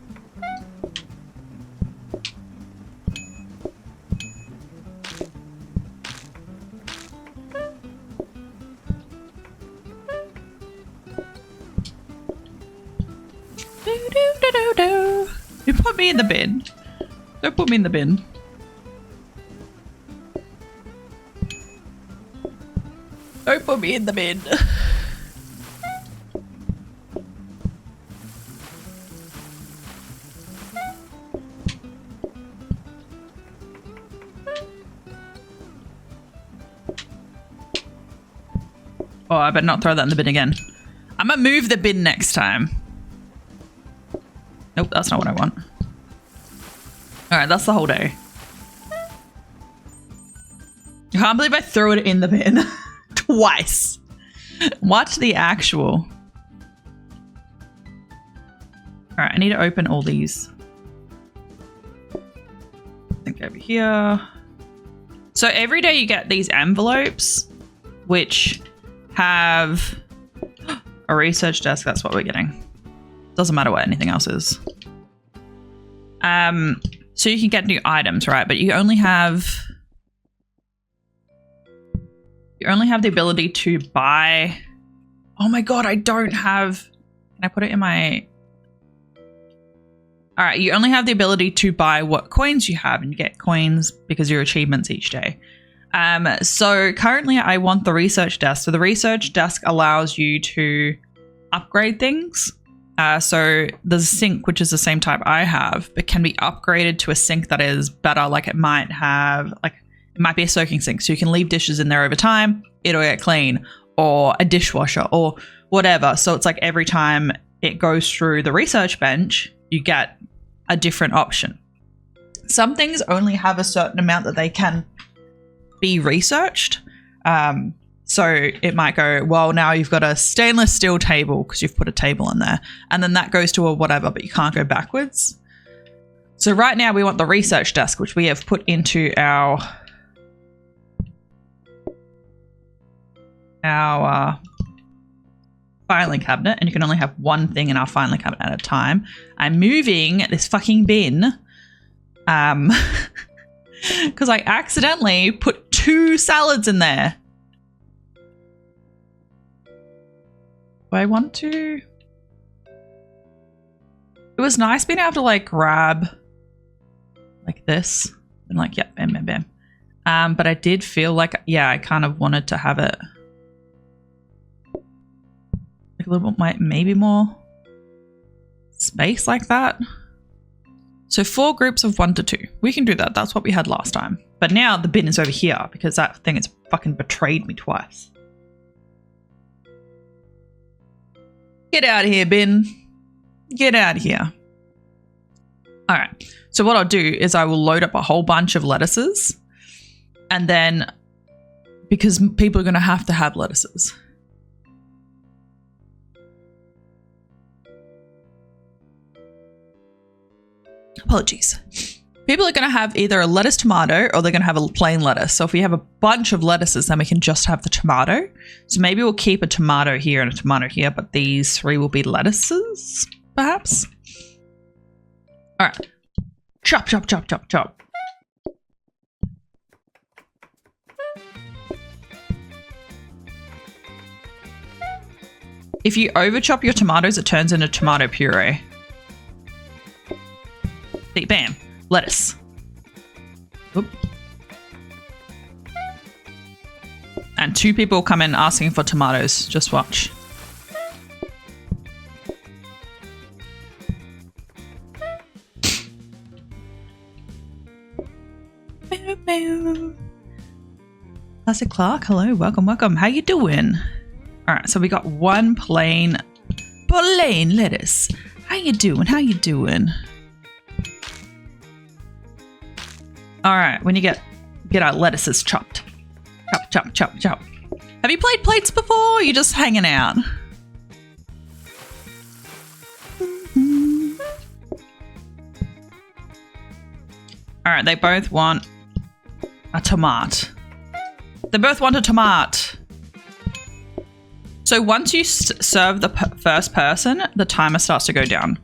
You put me in the bin. Don't put me in the bin. Don't put me in the bin. Oh, I better not throw that in the bin again. I'm gonna move the bin next time. Nope, that's not what I want. Alright, that's the whole day. I can't believe I threw it in the bin. Twice. What the actual? Alright, I need to open all these. I think over here. So every day you get these envelopes, which have a research desk. That's what we're getting. Doesn't matter what anything else is. So you can get new items, right? But you only have the ability to buy. Oh my god, I don't have. Can I put it in my? All right, you only have the ability to buy what coins you have, and you get coins because of your achievements each day. So currently I want the research desk. So the research desk allows you to upgrade things. So there's a sink, which is the same type I have, but can be upgraded to a sink that is better. Like it might be a soaking sink. So you can leave dishes in there over time. It'll get clean, or a dishwasher or whatever. So it's like every time it goes through the research bench, you get a different option. Some things only have a certain amount that they can be researched. So it might go, well, now you've got a stainless steel table because you've put a table in there. And then that goes to a whatever, but you can't go backwards. So right now we want the research desk, which we have put into our filing cabinet, and you can only have one thing in our filing cabinet at a time. I'm moving this fucking bin because I accidentally put 2 salads in there. Do I want to? It was nice being able to like grab like this and like, yeah, bam, bam, bam. But I did feel like, yeah, I kind of wanted to have it like a little bit, maybe more space like that. So 4 groups of 1 to 2. We can do that. That's what we had last time. But now the bin is over here because that thing has fucking betrayed me twice. Get out of here, bin. Get out of here. All right. So what I'll do is I will load up a whole bunch of lettuces. And then, because people are going to have lettuces. Apologies. People are going to have either a lettuce tomato or they're going to have a plain lettuce. So if we have a bunch of lettuces, then we can just have the tomato. So maybe we'll keep a tomato here and a tomato here, but these 3 will be lettuces, perhaps. All right. Chop, chop, chop, chop, chop. If you over chop your tomatoes, it turns into tomato puree. See, bam. Lettuce. Oop. And 2 people come in asking for tomatoes. Just watch. Classic Clark, hello, welcome, welcome. How you doing? All right, so we got 1 plain lettuce. How you doing? How you doing? All right, when you get our lettuces chopped. Chop, chop, chop, chop. Have you played plates before? Or are you just hanging out? All right, they both want a tomato. They both want a tomato. So once you serve the first person, the timer starts to go down.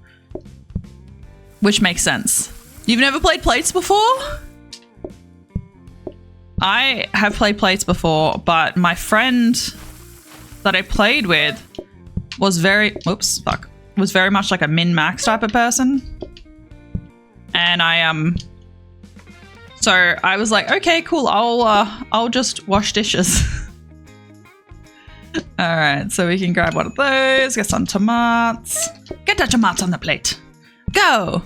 Which makes sense. You've never played plates before? I have played plates before, but my friend that I played with was very much like a min-max type of person. And so I was like, okay, cool, I'll just wash dishes. All right, so we can grab one of those, get some tomatoes. Get the tomatoes on the plate. Go.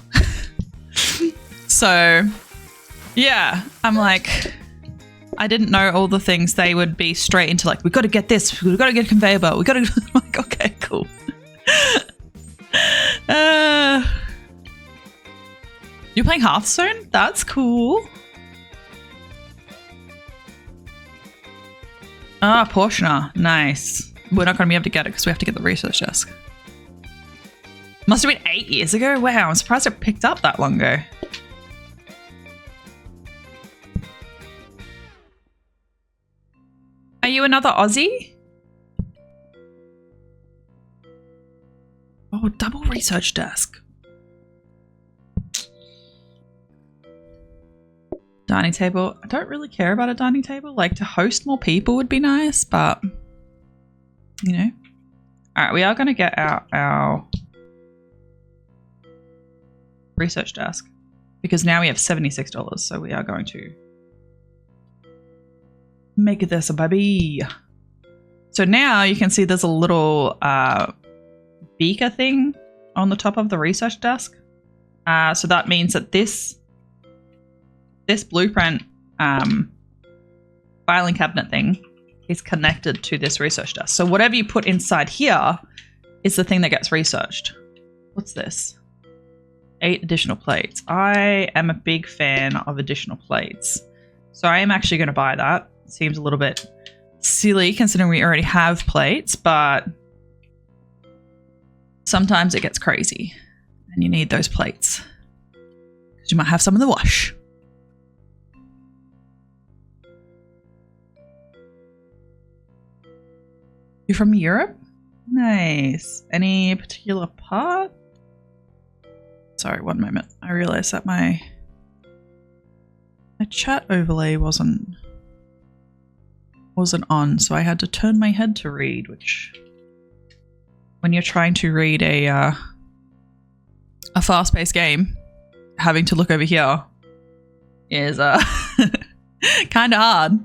So, yeah, I'm like, I didn't know all the things. They would be straight into like, we've got to get this, we've got to get a conveyor belt, we've got to, I'm like, okay, cool. You're playing Hearthstone? That's cool. Ah, Portioner. Nice. We're not going to be able to get it because we have to get the research desk. Must have been 8 years ago? Wow, I'm surprised it picked up that long ago. Are you another Aussie? Oh, double research desk. Dining table. I don't really care about a dining table. Like, to host more people would be nice, but you know. All right, we are going to get out our research desk because now we have $76. So we are going to make this a baby. So now you can see there's a little beaker thing on the top of the research desk. So that means that this blueprint filing cabinet thing is connected to this research desk. So whatever you put inside here is the thing that gets researched. What's this? 8 additional plates. I am a big fan of additional plates. So I am actually going to buy that. Seems a little bit silly considering we already have plates, but sometimes it gets crazy and you need those plates because you might have some in the wash. You're from Europe? Nice. Any particular part? Sorry, one moment. I realized that my chat overlay wasn't on, so I had to turn my head to read, which when you're trying to read a fast-paced game, having to look over here is kind of hard.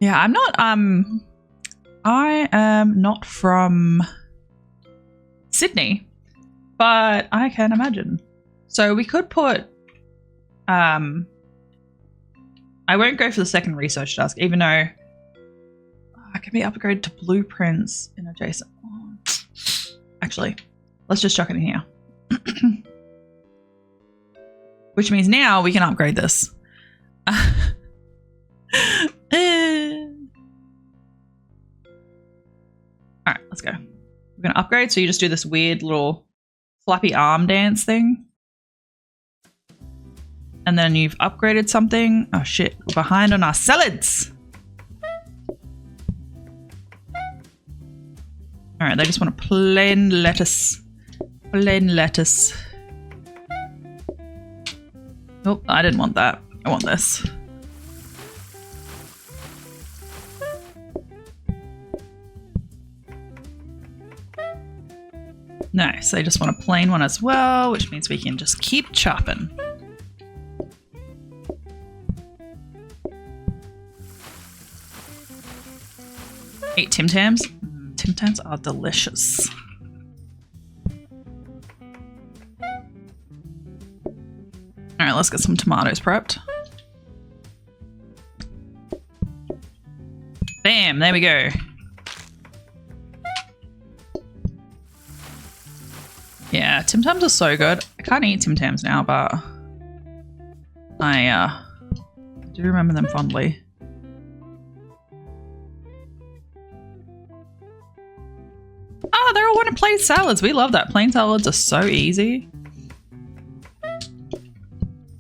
Yeah, I am not from Sydney, but I can imagine. So we could put, I won't go for the second research task, even though I can be upgraded to blueprints in adjacent. Actually, let's just chuck it in here. Which means now we can upgrade this. Alright, let's go. We're going to upgrade, so you just do this weird little flappy arm dance thing. And then you've upgraded something. Oh shit, we're behind on our salads! Alright, they just want a plain lettuce. Plain lettuce. Oh, I didn't want that. I want this. Nice, they just want a plain one as well, which means we can just keep chopping. Eat Tim Tams. Tim Tams are delicious. Alright, let's get some tomatoes prepped. Bam, there we go. Yeah, Tim Tams are so good. I can't eat Tim Tams now, but I do remember them fondly. Oh, they're all wanting plain salads. We love that. Plain salads are so easy. I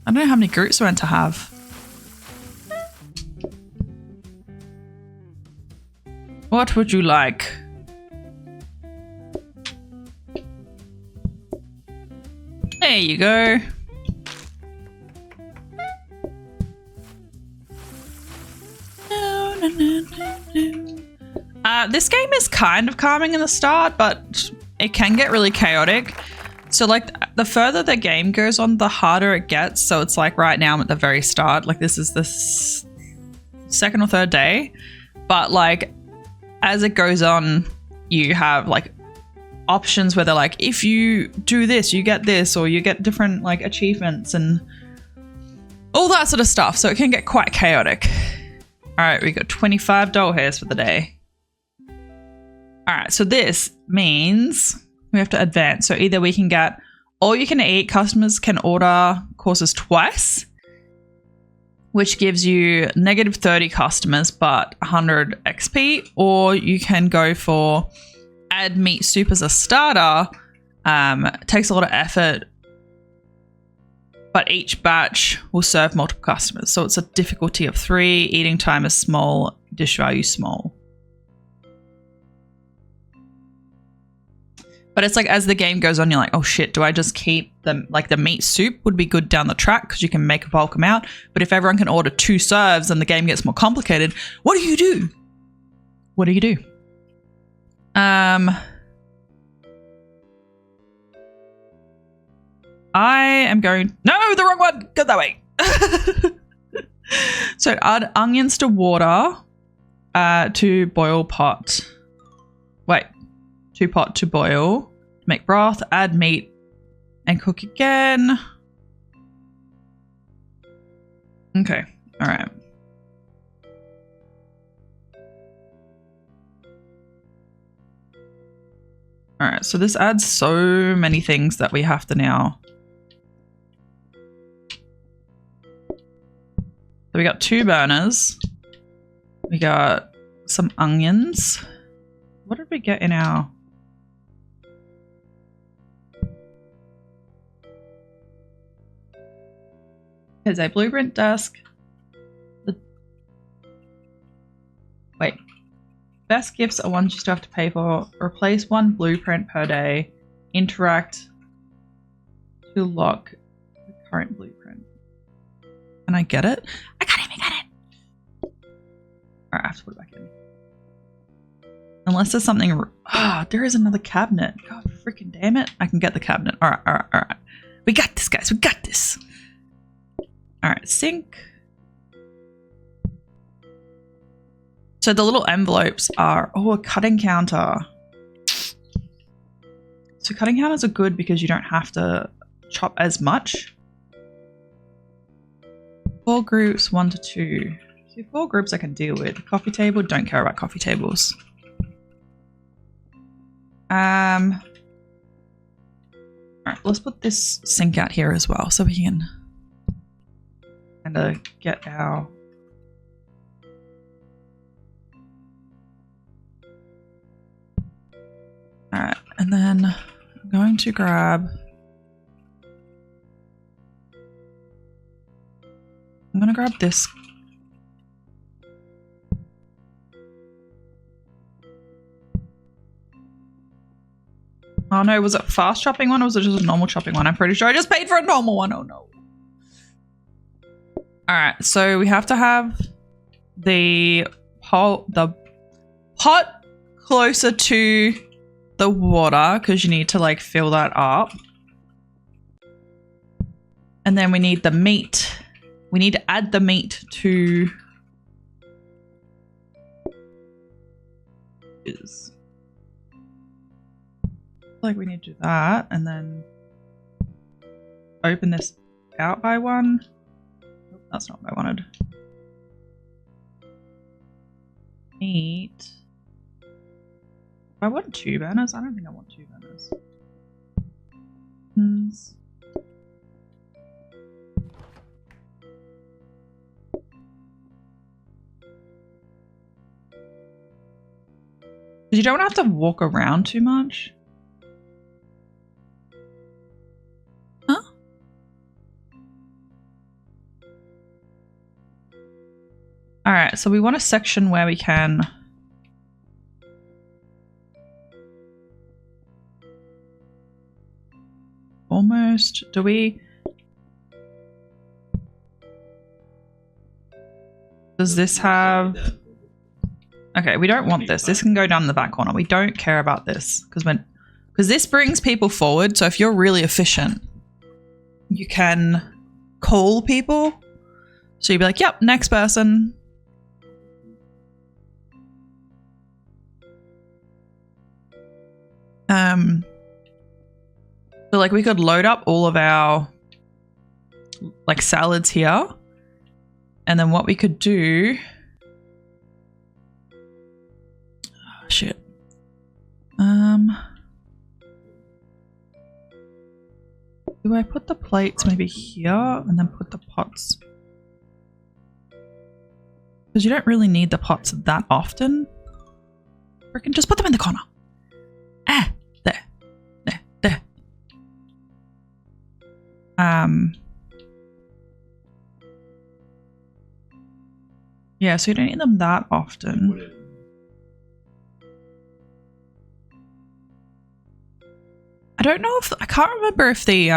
don't know how many groups we're meant to have. What would you like? There you go. This game is kind of calming in the start, but it can get really chaotic. So like the further the game goes on, the harder it gets. So it's like right now I'm at the very start. Like this is the second or third day. But like as it goes on, you have like options where they're like, if you do this, you get this, or you get different like achievements and all that sort of stuff. So it can get quite chaotic. All right, we got 25 doll hairs for the day. All right, so this means we have to advance. So either we can get all you can eat, customers can order courses twice, which gives you negative 30 customers, but 100 XP, or you can go for add meat soup as a starter. It takes a lot of effort, but each batch will serve multiple customers. So it's a difficulty of 3, eating time is small, dish value small. But it's like as the game goes on, you're like, oh shit, do I just keep them? Like the meat soup would be good down the track because you can make a bulk amount. But if everyone can order 2 serves and the game gets more complicated, what do you do? What do you do? I am going, no, the wrong one. Go that way. So add onions to water, to boil pot. Wait. To pot to boil, make broth, add meat, and cook again. Okay, all right. All right, so this adds so many things that we have to now. So we got 2 burners. We got some onions. What did we get in our... There's a blueprint desk. Wait. Best gifts are ones you still have to pay for. Replace 1 blueprint per day. Interact to lock the current blueprint. Can I get it? I can't even get it! Alright, I have to put it back in. Unless there's something... there is another cabinet. God freaking damn it. I can get the cabinet. Alright. We got this, guys. We got this. Alright, sink. So the little envelopes are... Oh, a cutting counter. So cutting counters are good because you don't have to chop as much. 4 groups, 1 to 2. So 4 groups I can deal with. Coffee table, don't care about coffee tables. Alright, let's put this sink out here as well so we can kind of get our... Alright, and then I'm going to grab... I'm going to grab this. Oh no, was it fast chopping one or was it just a normal chopping one? I'm pretty sure I just paid for a normal one. Oh no. Alright, so we have to have the pot closer to the water because you need to like fill that up. And then we need the meat. We need to add the meat to... Like we need to do that and then open this out by 1. Nope, that's not what I wanted. Meat. I want 2 burners. I don't think I want 2 burners. You don't have to walk around too much. Huh? Alright, so we want a section where we can... Almost. Do we... Does this have... Okay, we don't want this. This can go down in the back corner. We don't care about this because this brings people forward. So if you're really efficient, you can call people. So you'd be like, yep, next person. So like we could load up all of our like salads here. And then what we could do... Shit. Do I put the plates maybe here and then put the pots? Because you don't really need the pots that often. Freaking just put them in the corner. There. Yeah, so you don't need them that often. I don't know if I can't remember if the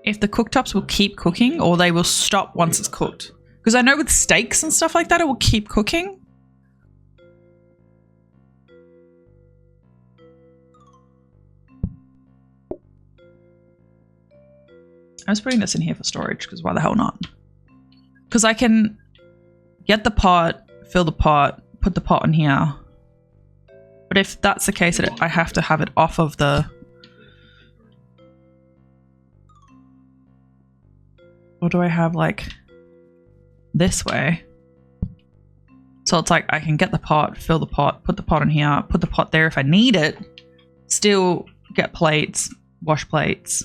cooktops will keep cooking or they will stop once it's cooked. Because I know with steaks and stuff like that, it will keep cooking. I was putting this in here for storage because why the hell not? Because I can get the pot, fill the pot, put the pot in here. But if that's the case, I have to have it off of the... Or do I have like this way? So it's like I can get the pot, fill the pot, put the pot in here, put the pot there if I need it, still get plates, wash plates.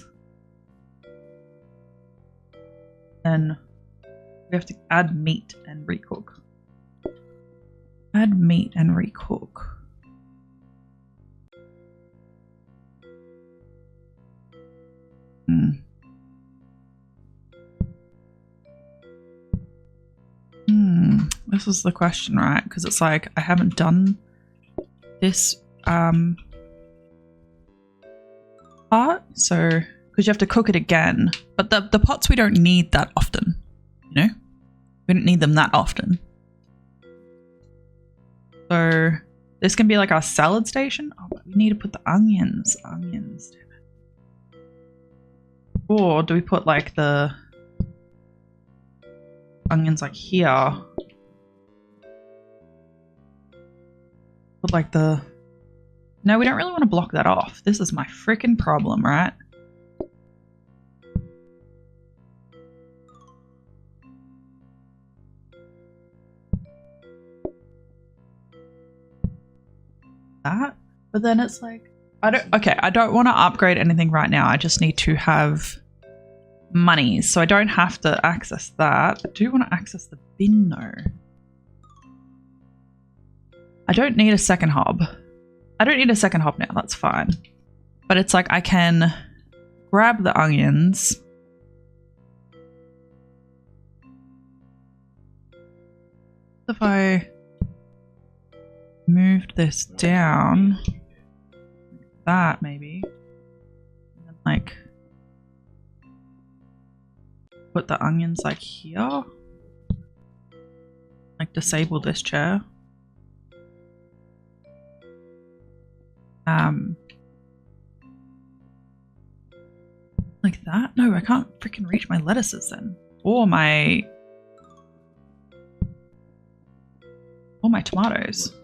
Then we have to add meat and recook. Add meat and recook. This is the question, right? Because it's like I haven't done this part, so because you have to cook it again. But the pots we don't need that often, you know? We don't need them that often. So this can be like our salad station. Oh, but we need to put the onions. Onions. Or do we put like the onions like here? Put like the... No, we don't really want to block that off. This is my freaking problem, right? That, but then it's like I don't want to upgrade anything right now. I just need to have money, so I don't have to access that. I do want to access the bin though. I don't need a second hob. I don't need a second hob now, that's fine. But it's like I can grab the onions. If I moved this down, like that maybe, and then like put the onions like here, like disable this chair. Like that? No, I can't freaking reach my lettuces then, or my tomatoes.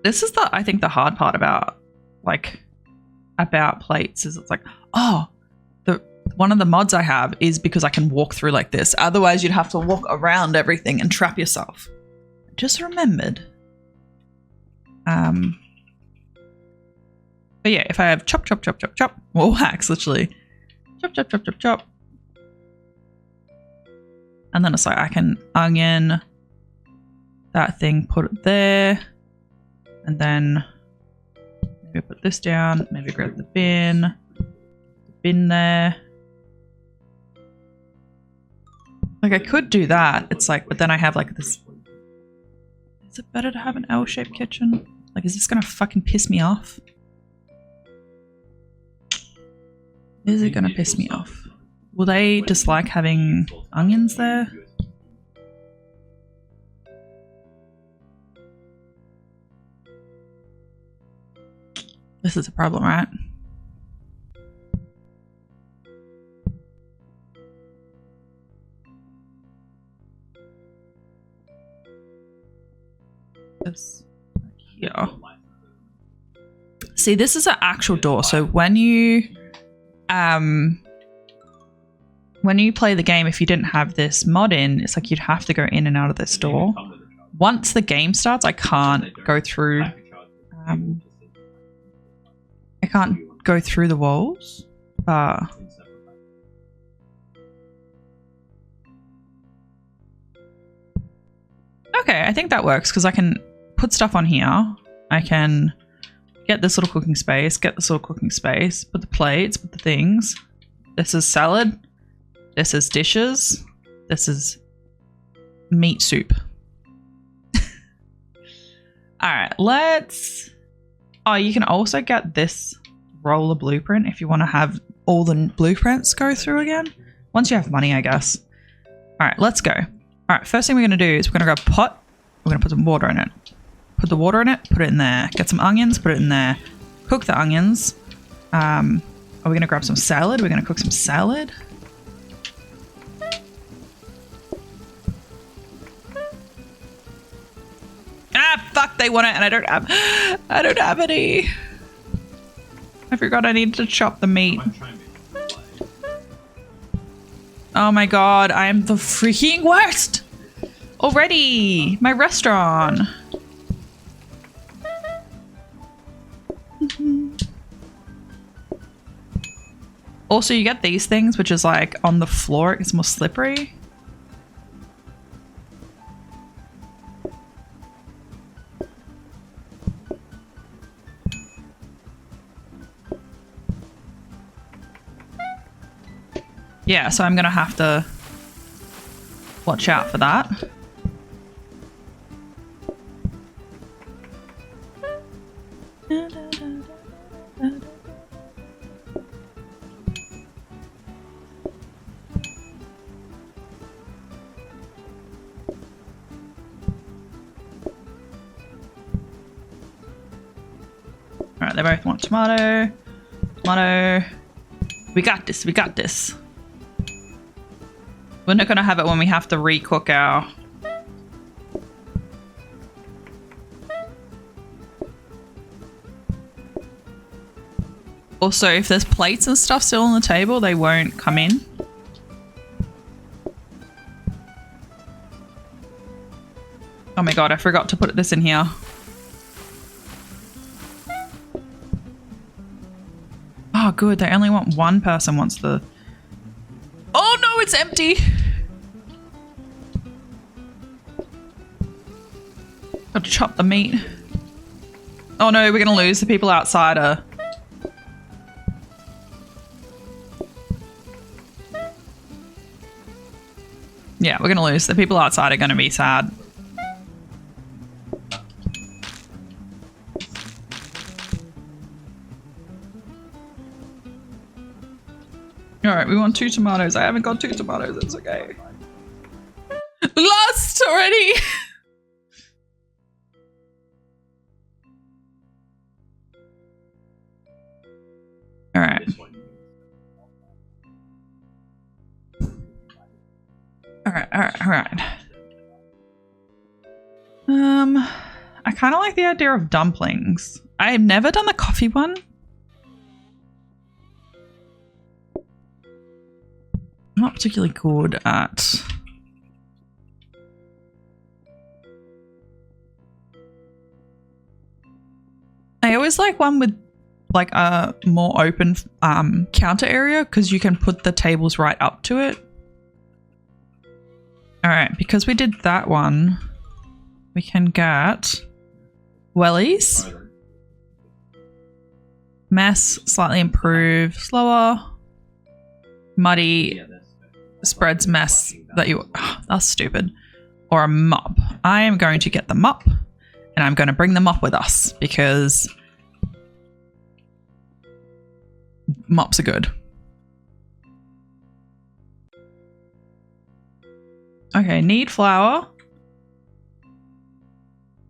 This is I think the hard part about plates is it's like, oh, one of the mods I have is because I can walk through like this. Otherwise you'd have to walk around everything and trap yourself. Just remembered. But yeah, if I have chop, chop, chop, chop, chop, well, hacks literally. Chop, chop, chop, chop, chop. And then it's like I can onion that thing, put it there. And then maybe put this down, maybe grab the bin there. Like I could do that. It's like, but then I have like this. Is it better to have an L-shaped kitchen? Like, is this gonna fucking piss me off? Is it gonna piss me off? Will they dislike having onions there? This is a problem, right? This here. See, this is an actual door. So when you play the game, if you didn't have this mod in, it's like you'd have to go in and out of this door. Once the game starts, I can't go through. I can't go through the walls. Okay, I think that works because I can put stuff on here. I can get this little cooking space, get this little cooking space, put the plates, put the things. This is salad. This is dishes. This is meat soup. All right, let's... Oh, you can also get this roller blueprint if you want to have all the blueprints go through again. Once you have money, I guess. All right, let's go. All right, first thing we're going to do is we're going to grab a pot. We're going to put some water in it. Put the water in it, put it in there. Get some onions, put it in there. Cook the onions. Are we going to grab some salad? We're going to cook some salad. Ah, fuck, they want it and I don't have any. I forgot I needed to chop the meat. Oh my god, I am the freaking worst! Already! My restaurant! Also, you get these things, which is like on the floor, it gets more slippery. Yeah, so I'm gonna have to watch out for that. Alright, they both want tomato. Tomato. We got this, we got this. We're not gonna have it when we have to recook our... Also, if there's plates and stuff still on the table, they won't come in. Oh my god, I forgot to put this in here. Oh good, they only want one person wants the... Oh no, it's empty! Got to chop the meat. Oh no, we're gonna lose. The people outside are... Yeah, we're gonna lose. The people outside are gonna be sad. Alright, we want 2 tomatoes. I haven't got 2 tomatoes, it's okay. Lost already! Alright. Alright. I kind of like the idea of dumplings. I have never done the coffee one. I'm not particularly good at... I always like one with like a more open counter area because you can put the tables right up to it. Alright, because we did that one, we can get wellies. Mess, slightly improve, slower. Muddy, spreads mess that you... Oh, that's stupid. Or a mop. I am going to get the mop and I'm going to bring the mop with us because mops are good. Okay, need flour.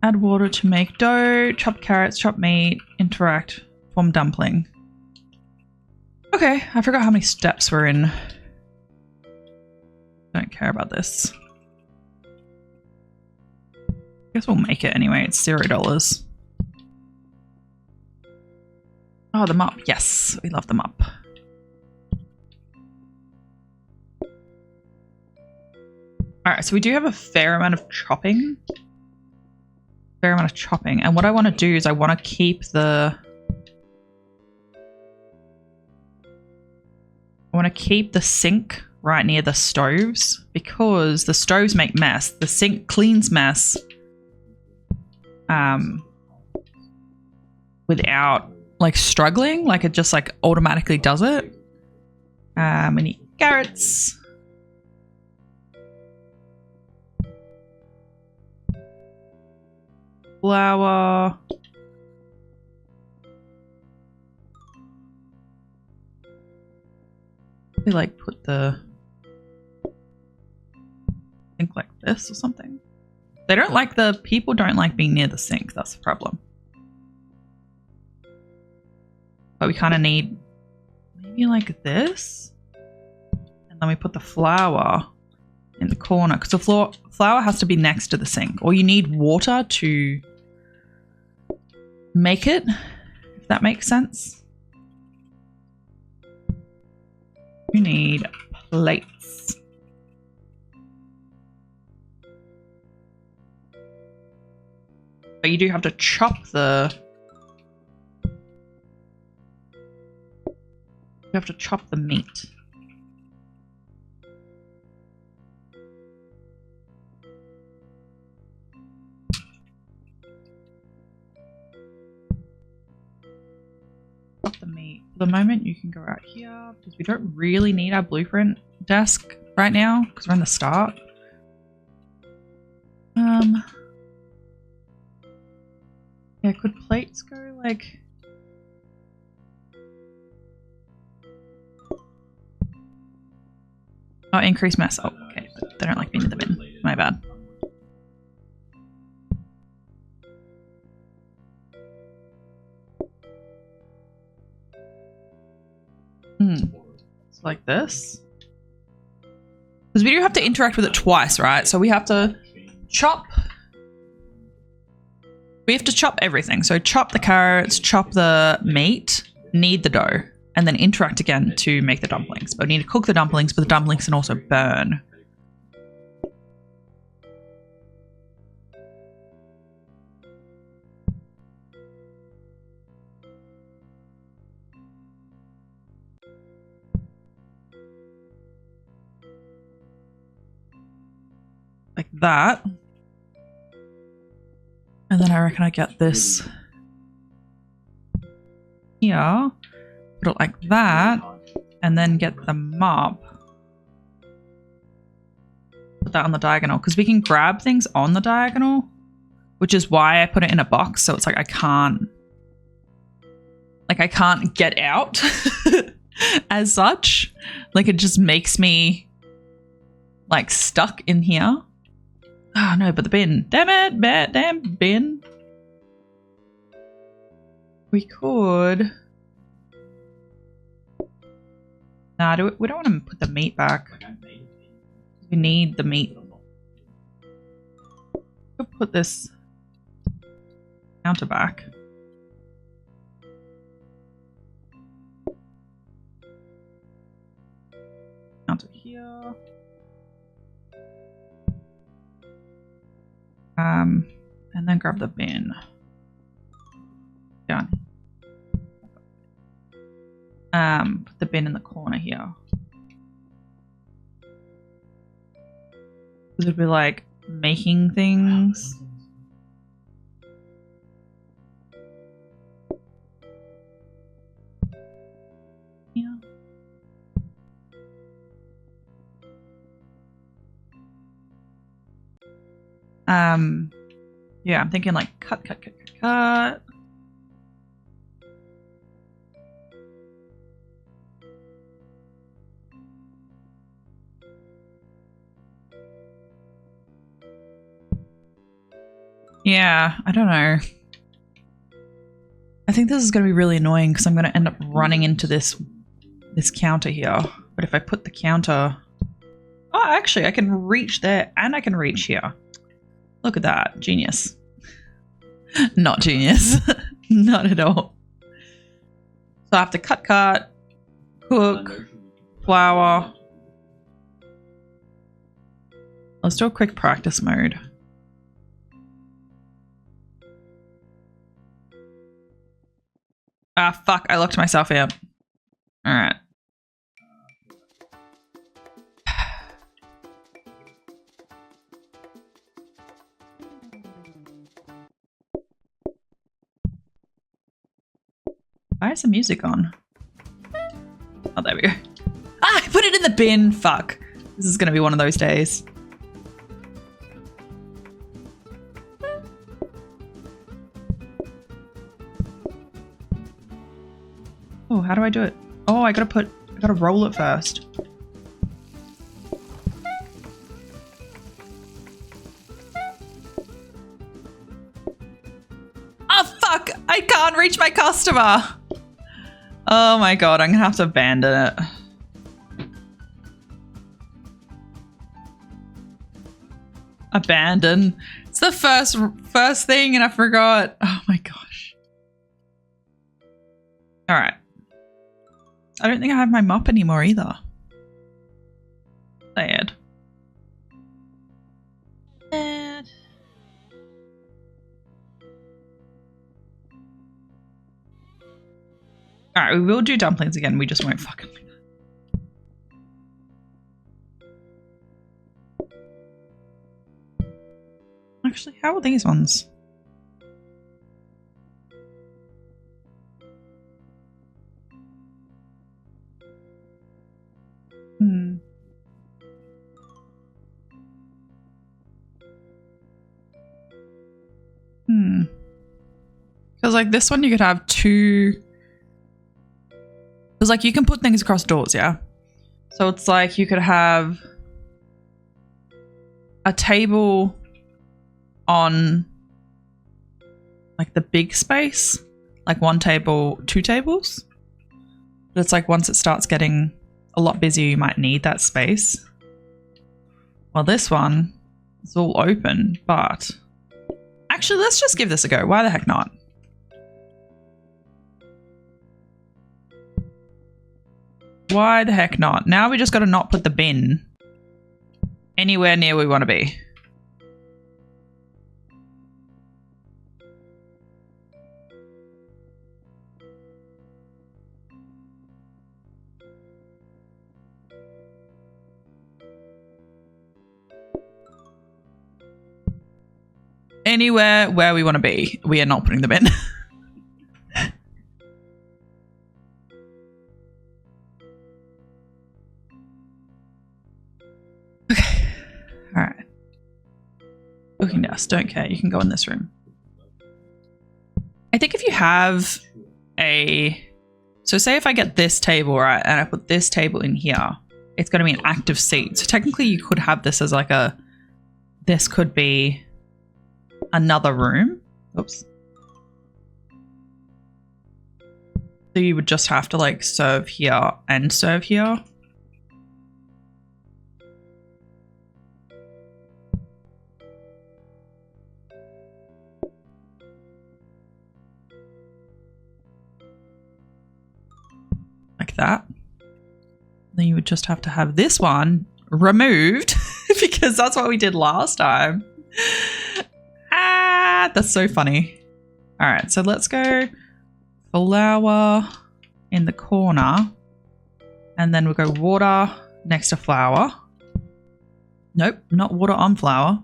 Add water to make dough. Chop carrots, chop meat. Interact. Form dumpling. Okay, I forgot how many steps we're in. Don't care about this. Guess we'll make it anyway. It's $0. Oh, the mop. Yes, we love the mop. Alright, so we do have a fair amount of chopping. And what I want to do is I want to keep the... I want to keep the sink right near the stoves because the stoves make mess. The sink cleans mess without like struggling. Like it just like automatically does it. We need carrots. Flour. We like put the sink like this or something. They don't like people don't like being near the sink. That's the problem. But we kind of need maybe like this. And then we put the flour in the corner because the flour has to be next to the sink, or you need water to make it, if that makes sense. You need plates. But you do have to chop the... You have to chop the meat. Chop the meat. For the moment, you can go out here because we don't really need our blueprint desk right now because we're in the start. Yeah, could plates go like... Oh, increase mess. Oh, okay. But they don't like being in the bin. My bad. It's like this. Because we do have to interact with it twice, right? So we have to chop. We have to chop everything. So chop the carrots, chop the meat, knead the dough, and then interact again to make the dumplings. But we need to cook the dumplings, but the dumplings can also burn. Like that. And then I reckon I get this here. Put it like that. And then get the mop. Put that on the diagonal. Because we can grab things on the diagonal. Which is why I put it in a box. So it's like I can't get out as such. Like it just makes me like stuck in here. Oh no, but the bin. Damn it, damn bin. We could. Nah, we don't want to put the meat back. We need the meat. We'll put this counter back. Counter here. And then grab the bin. Done. Put the bin in the corner here. It'd be like making things. Yeah. Yeah, I'm thinking like cut. Yeah, I don't know. I think this is going to be really annoying because I'm going to end up running into this counter here. But if I put the counter... Oh, actually, I can reach there and I can reach here. Look at that. Genius. Not genius. Not at all. So I have to cut, cook, flour. Let's do a quick practice mode. Ah, fuck. I locked myself out. Alright. Why is the music on? Oh, there we go. Ah, I put it in the bin. Fuck. This is going to be one of those days. Oh, how do I do it? Oh, I gotta roll it first. Oh, fuck. I can't reach my customer. Oh my god, I'm gonna have to abandon it. Abandon. It's the first thing and I forgot. Oh my gosh. Alright. I don't think I have my mop anymore either. Sad. Sad. Alright, we will do dumplings again. We just won't fucking. Actually, how are these ones? Because like this one you could have two. Because like you can put things across doors, yeah? So it's like you could have a table on like the big space, like one table, two tables. But it's like once it starts getting a lot busier, you might need that space. Well, this one is all open, but actually, let's just give this a go. Why the heck not? Why the heck not? Now we just got to not put the bin anywhere near where we want to be. Anywhere where we want to be, we are not putting them in. Okay. All right. Cooking desk. Don't care. You can go in this room. I think if you have a... So say if I get this table, right, and I put this table in here, it's going to be an active seat. So technically you could have this as like a... This could be another room. Oops. So you would just have to like serve here and serve here. Like that. Then you would just have to have this one removed because that's what we did last time. Ah, that's so funny. All right, so let's go flour in the corner and then we'll go water next to flour. Nope, not water on flour.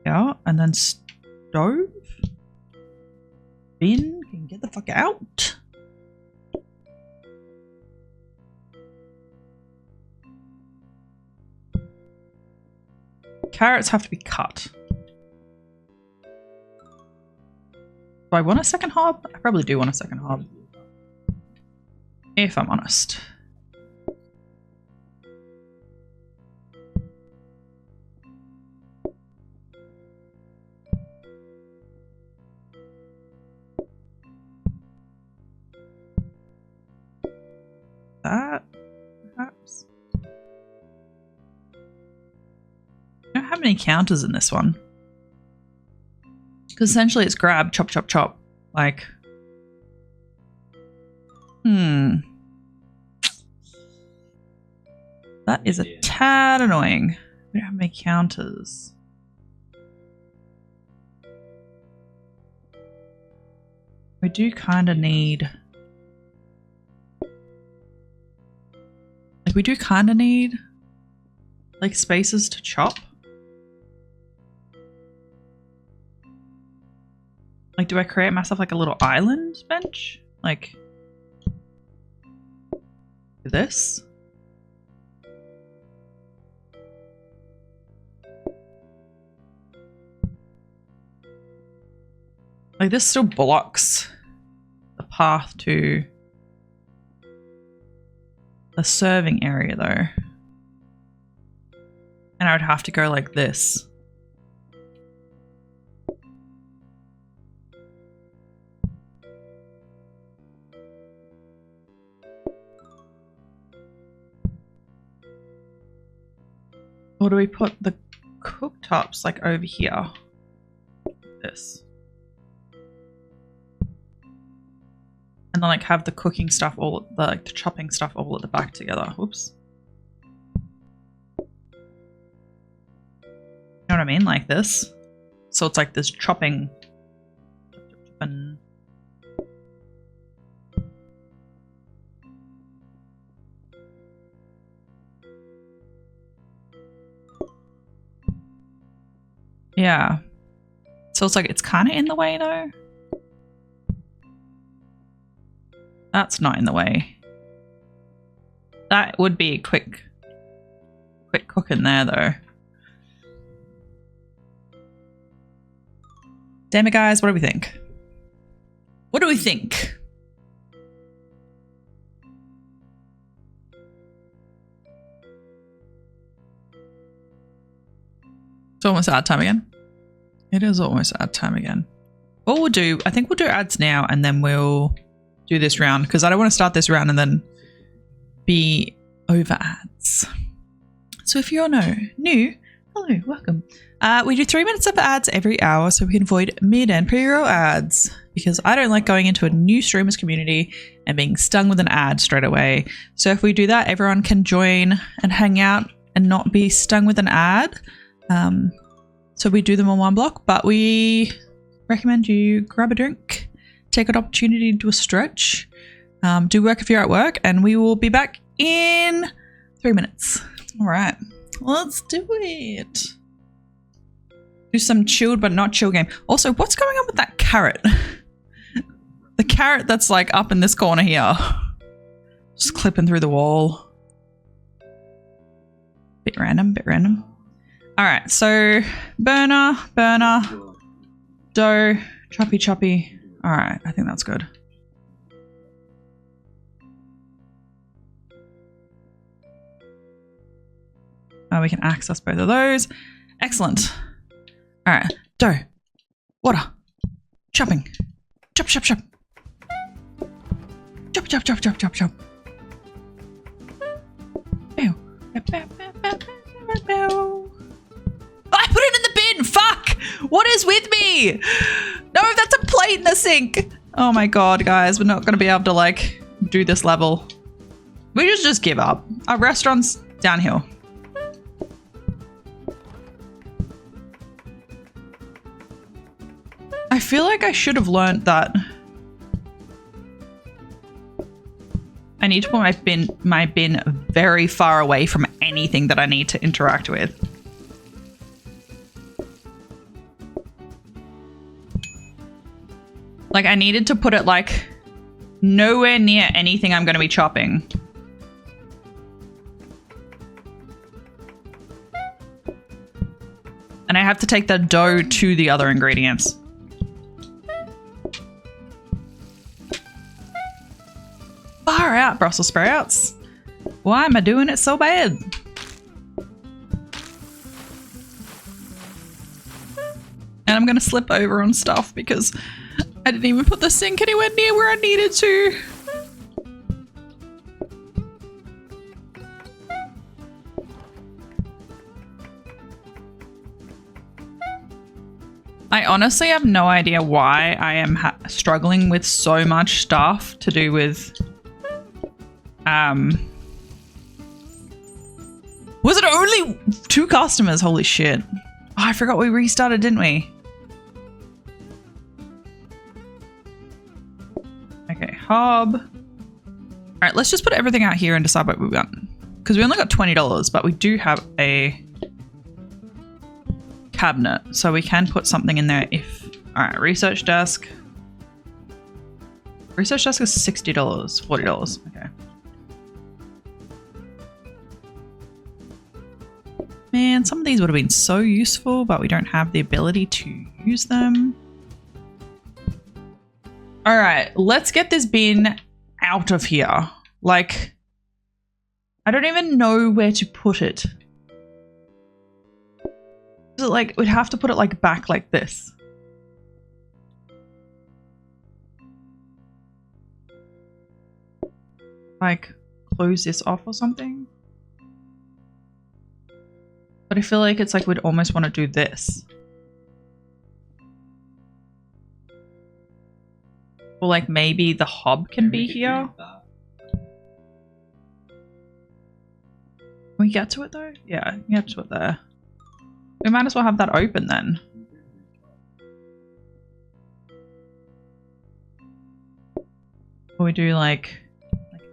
Yeah, and then stove. Bin, can get the fuck out. Carrots have to be cut. Do I want a second hob? I probably do want a second hob. If I'm honest. That, perhaps. I don't have any counters in this one. Because essentially it's grab, chop, chop, chop. Like, that is a tad annoying. We don't have any counters. We do kind of need... Like, we do kind of need, like, spaces to chop. Like, do I create myself, like, a little island bench? Like, this? Like, this still blocks the path to the serving area, though. And I would have to go like this. Or do we put the cooktops like over here? This. And to like have the cooking stuff all the chopping stuff all at the back together. Oops. You know what I mean? Like this. So it's like this chopping. And yeah. So it's like it's kind of in the way though. That's not in the way. That would be quick cooking there though. Damn it, guys, what do we think? What do we think? It's almost ad time again. It is almost ad time again. What we'll do, I think we'll do ads now and then we'll do this round because I don't want to start this round and then be over ads. So if you're new, hello, welcome. We do 3 minutes of ads every hour so we can avoid mid and pre-roll ads because I don't like going into a new streamers community and being stung with an ad straight away. So if we do that, everyone can join and hang out and not be stung with an ad. So we do them on one block, but we recommend you grab a drink, take an opportunity to do a stretch, do work if you're at work, and we will be back in 3 minutes. All right, let's do it. Do some chilled but not chill game. Also, what's going on with that carrot? The carrot that's like up in this corner here. Just clipping through the wall. Bit random. All right, so burner, dough, choppy. All right, I think that's good. We can access both of those. Excellent. All right, dough, water, chopping, chop. Chop. Bow. I put it in the bin. Fuck! What is with me? No, that's a plate in the sink. Oh my god, guys, we're not gonna be able to like do this level. We just give up. Our restaurant's downhill. I feel like I should have learned that. I need to put my bin very far away from anything that I need to interact with. Like I needed to put it like nowhere near anything I'm going to be chopping. And I have to take the dough to the other ingredients. Far out, Brussels sprouts. Why am I doing it so bad? And I'm going to slip over on stuff because I didn't even put the sink anywhere near where I needed to. I honestly have no idea why I am struggling with so much stuff to do with was it only 2 customers? Holy shit. Oh, I forgot we restarted, didn't we? Okay, hob. All right, let's just put everything out here and decide what we want. Because we only got $20, but we do have a cabinet, so we can put something in there if... All right, research desk. Research desk is $60, $40. Okay. Man, some of these would have been so useful, but we don't have the ability to use them. All right, let's get this bin out of here. Like, I don't even know where to put it. So, like, we'd have to put it like back like this. Like, close this off or something. But I feel like it's like we'd almost want to do this. Or like maybe the hob can be here. Can we get to it though? Yeah, get to it there. We might as well have that open then. Or we do like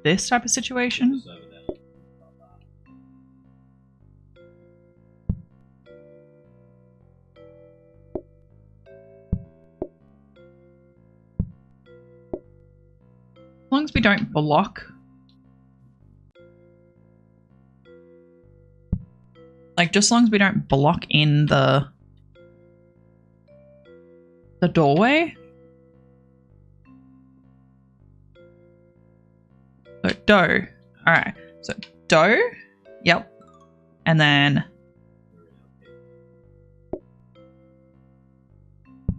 this type of situation. As long as we don't block. Like, just as long as we don't block in the doorway. So, dough. Alright. So, dough. Yep. And then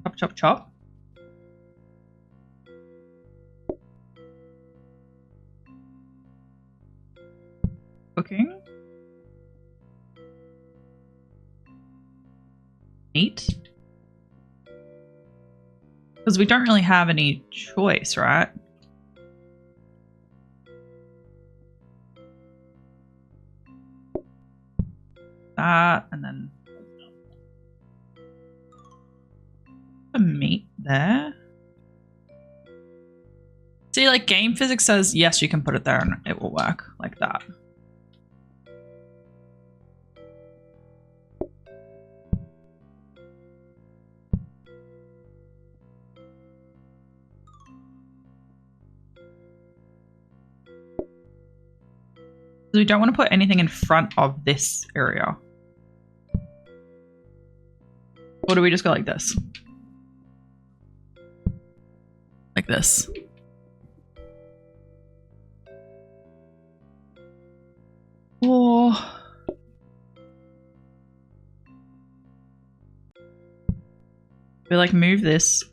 chop, chop, chop. Cooking. Meat. Because we don't really have any choice, right? That, and then the meat there. See, like, game physics says, yes, you can put it there and it will work like that. So we don't want to put anything in front of this area. Or do we just go like this? Like this. Or we like move this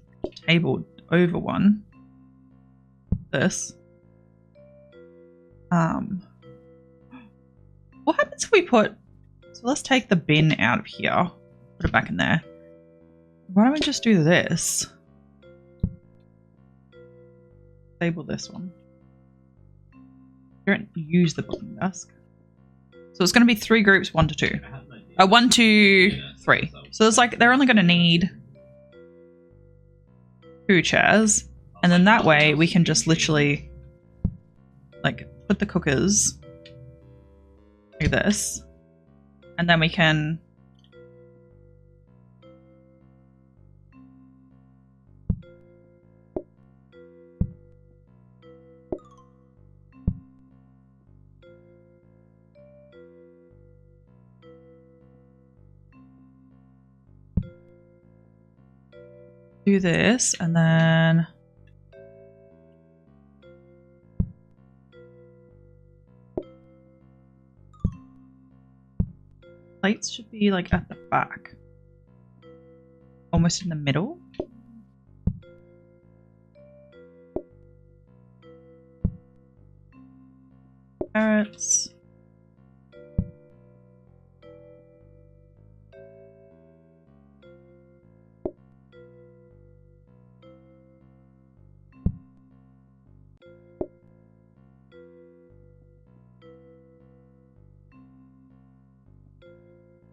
table over one. This. What happens if we put... So let's take the bin out of here. Put it back in there. Why don't we just do this? Disable this one. We don't use the booking desk. So it's going to be 3 groups, 1 to 2. 1, 2, 3. So it's like they're only going to need 2 chairs. And then that way we can just literally like put the cookers like this. And then we can do this, and then plates should be like at the back, almost in the middle. Carrots.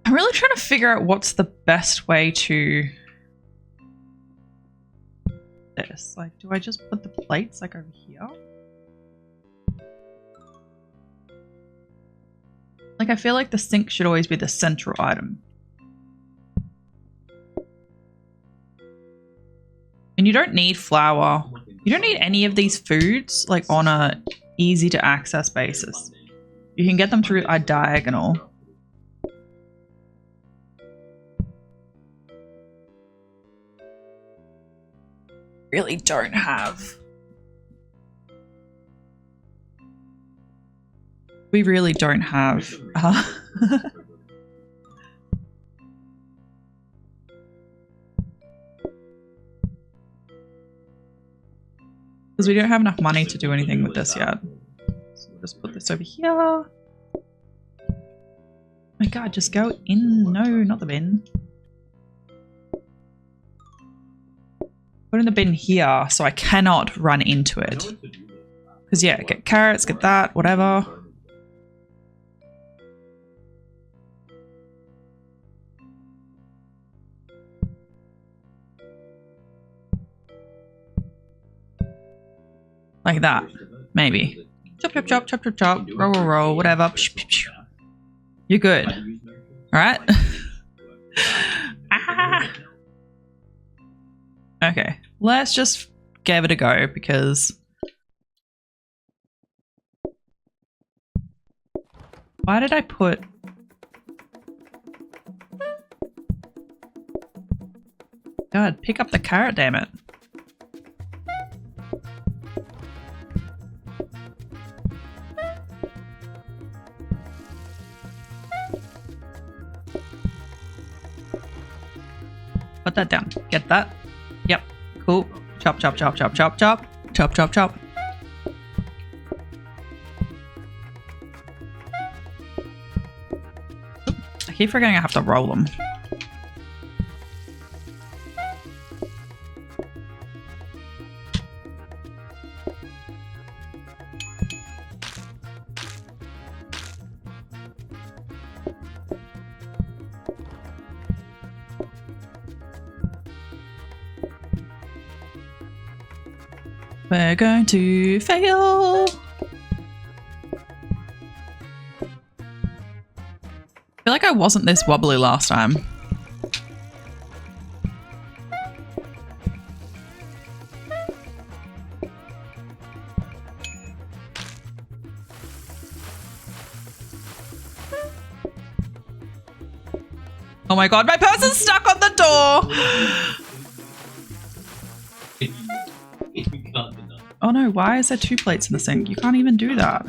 I'm really trying to figure out what's the best way to this. Like, do I just put the plates like over here? Like, I feel like the sink should always be the central item. And you don't need flour. You don't need any of these foods like on a easy to access basis. You can get them through a diagonal. Really don't have. We really don't have. Because we don't have enough money to do anything with this yet. So we'll just put this over here. Oh my god, just go in. No, not the bin. Put in the bin here so I cannot run into it. Because yeah, get carrots, get that, whatever. Like that, maybe. Chop, chop, chop, chop, chop, chop. Roll, roll, roll, whatever. You're good. Alright? Ah. Okay, let's just give it a go because... Why did I put... God, pick up the carrot, damn it. Put that down. Get that. Yep. Cool. Chop, chop, chop, chop, chop, chop. Chop, chop, chop. I keep forgetting I have to roll them. We're going to fail. I feel like I wasn't this wobbly last time. Oh my god, my purse is stuck on the door! Oh no, why is there 2 plates in the sink? You can't even do that.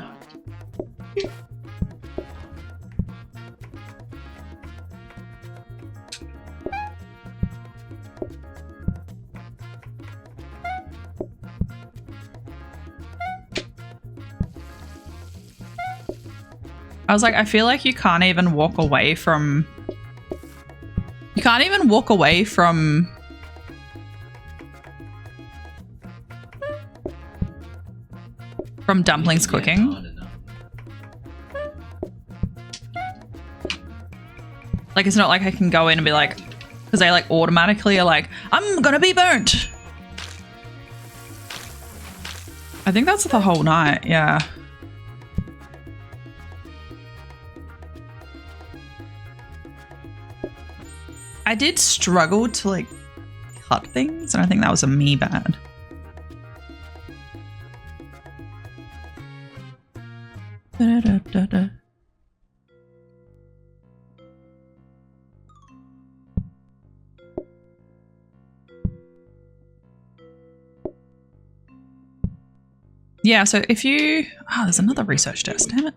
I was like, I feel like you can't even walk away from... You can't even walk away from... From dumplings cooking. Like, it's not like I can go in and be like... Because they like automatically are like, I'm gonna be burnt! I think that's the whole night, yeah. I did struggle to like cut things, and I think that was a me bad. Da, da, da, da. Yeah, so if you... Oh, there's another research desk, damn it.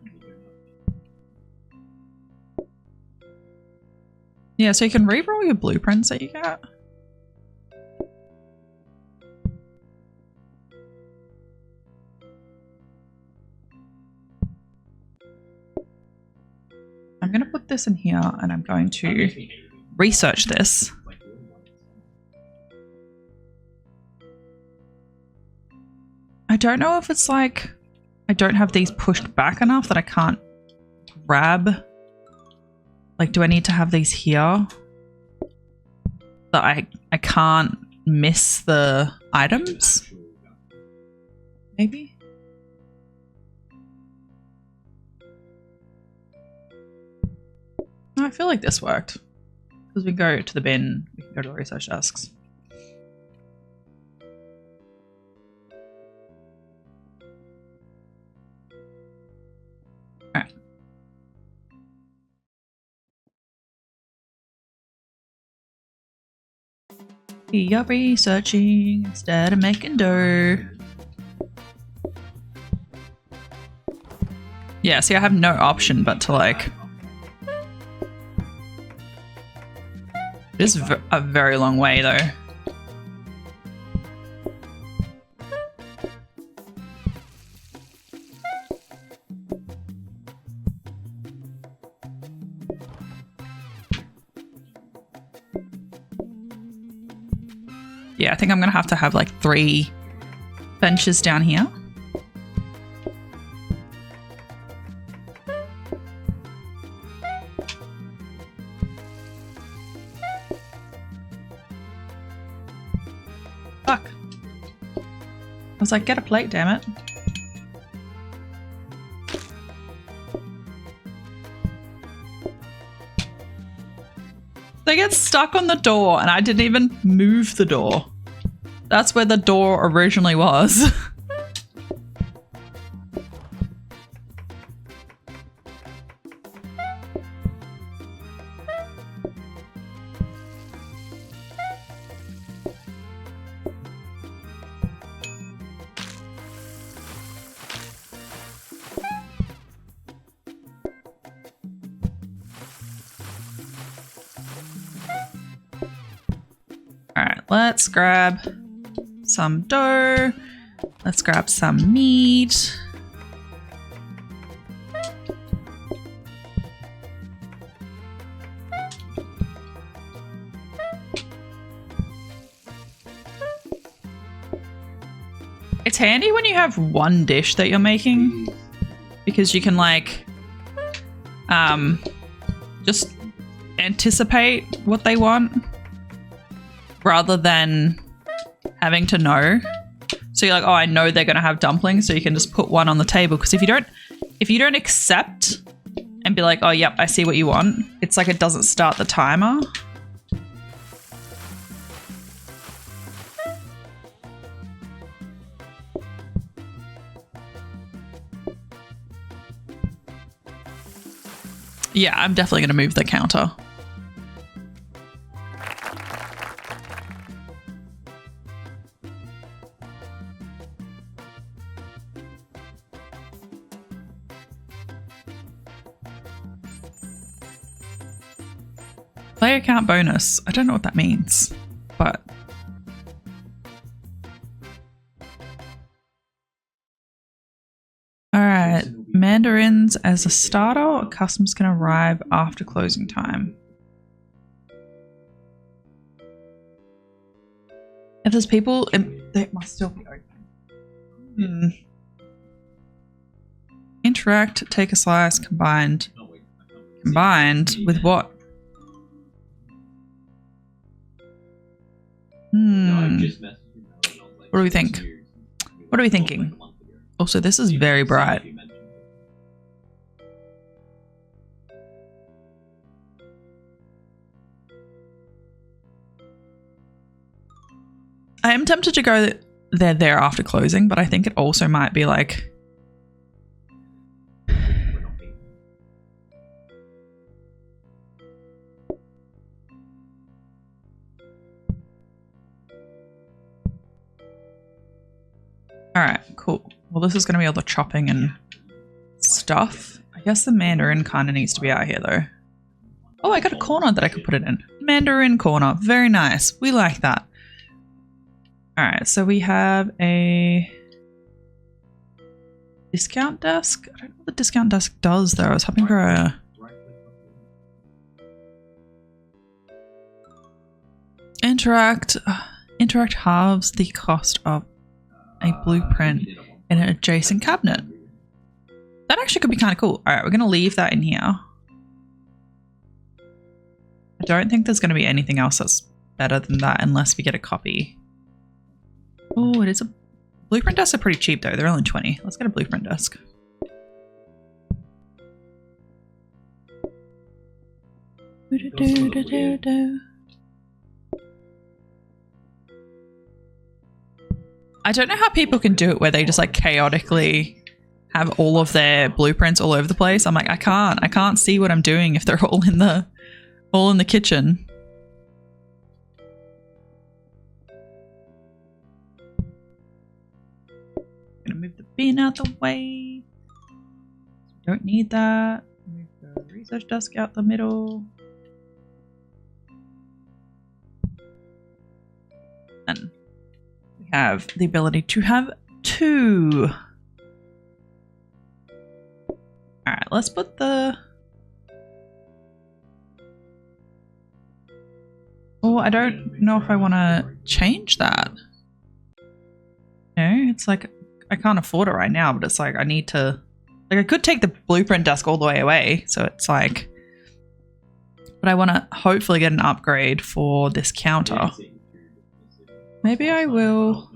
Yeah, so you can re-roll your blueprints that you get. I'm going to put this in here and I'm going to research this. I don't know if it's like I don't have these pushed back enough that I can't grab. Like, do I need to have these here? That I can't miss the items? Maybe? No, I feel like this worked. Because we go to the bin, we can go to the research desks. Alright. You're researching instead of making dough. Yeah, see, I have no option but to like... This is a very long way though. Yeah, I think I'm going to have like 3 benches down here. Fuck. I was like, get a plate, damn it. They get stuck on the door and I didn't even move the door. That's where the door originally was. Alright, let's grab some dough. Let's grab some meat. It's handy when you have one dish that you're making because you can like just anticipate what they want rather than having to know. So you're like, oh, I know they're gonna have dumplings, so you can just put one on the table. Because if you don't accept and be like, oh yep, I see what you want, it's like it doesn't start the timer. Yeah, I'm definitely gonna move the counter. Player count bonus. I don't know what that means, but alright. Mandarins as a starter, customers can arrive after closing time. If there's people, they must still be open. Interact, take a slice, combined. Combined with what? What do we think? What are we thinking? Also, this is very bright. I am tempted to go there after closing, but I think it also might be like... Alright, cool. Well, this is going to be all the chopping and stuff. I guess the Mandarin kind of needs to be out here, though. Oh, I got a corner that I could put it in. Mandarin corner. Very nice. We like that. Alright, so we have a discount desk. I don't know what the discount desk does, though. I was hoping for a... Interact halves the cost of a blueprint in an adjacent cabinet. That actually could be kind of cool. Alright, we're going to leave that in here. I don't think there's going to be anything else that's better than that unless we get a copy. Oh, it is a... Blueprint desks are pretty cheap though. They're only 20. Let's get a blueprint desk. I don't know how people can do it where they just like chaotically have all of their blueprints all over the place. I'm like, I can't see what I'm doing if they're all in the kitchen. Gonna move the bin out the way. Don't need that. Move the research desk out the middle. And we have the ability to have 2. Alright, let's put the... Oh, I don't know if I want to change that? No, it's like I can't afford it right now, but it's like I need to. Like I could take the blueprint desk all the way away, so it's like. But I want to hopefully get an upgrade for this counter. Maybe I will.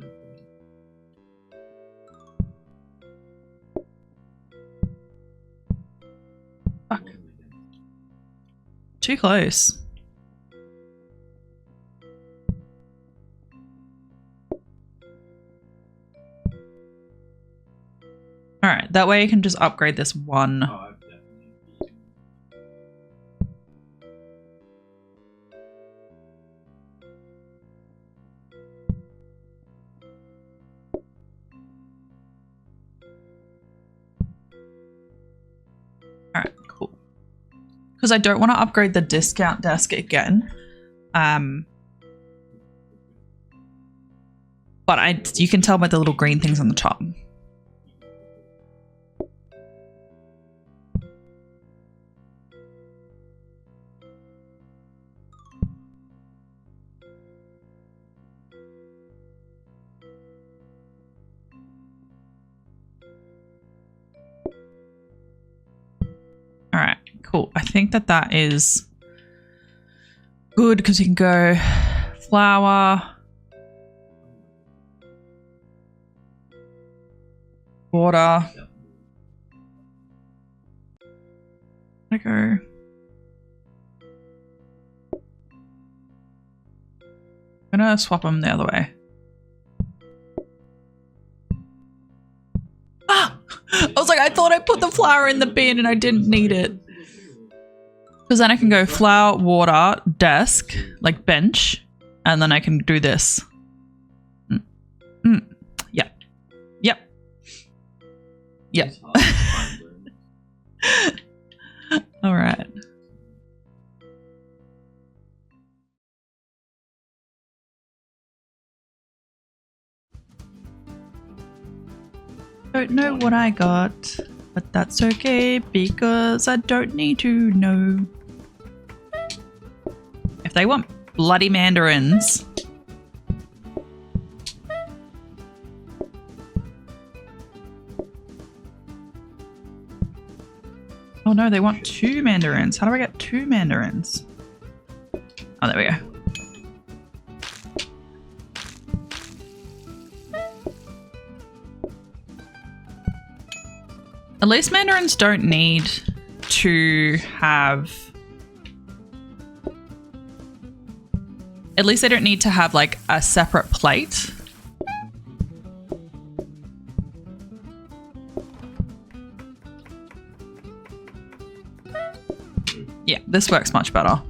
Fuck. Too close. Alright, that way you can just upgrade this one. Alright, cool. Because I don't want to upgrade the discount desk again. But you can tell by the little green things on the top. All right, cool. I think that is good because you can go flour, water. I go. I'm gonna swap them the other way. Ah! I was like, I thought I put the flour in the bin and I didn't need it. Because then I can go flour, water, desk, like bench, and then I can do this. Yep. Yep. Yep. All right. Don't know what I got, but that's okay because I don't need to know. If they want bloody mandarins. Oh no, they want 2 mandarins. How do I get 2 mandarins? Oh, there we go. At least mandarins don't need to have... At least they don't need to have like a separate plate. Yeah, this works much better.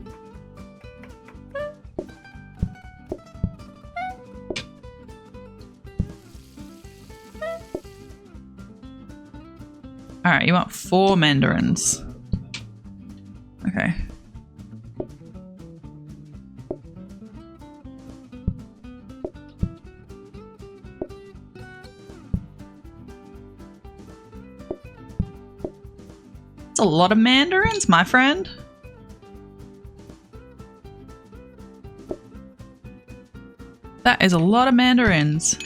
All right, you want 4 mandarins. Okay. That's a lot of mandarins, my friend. That is a lot of mandarins.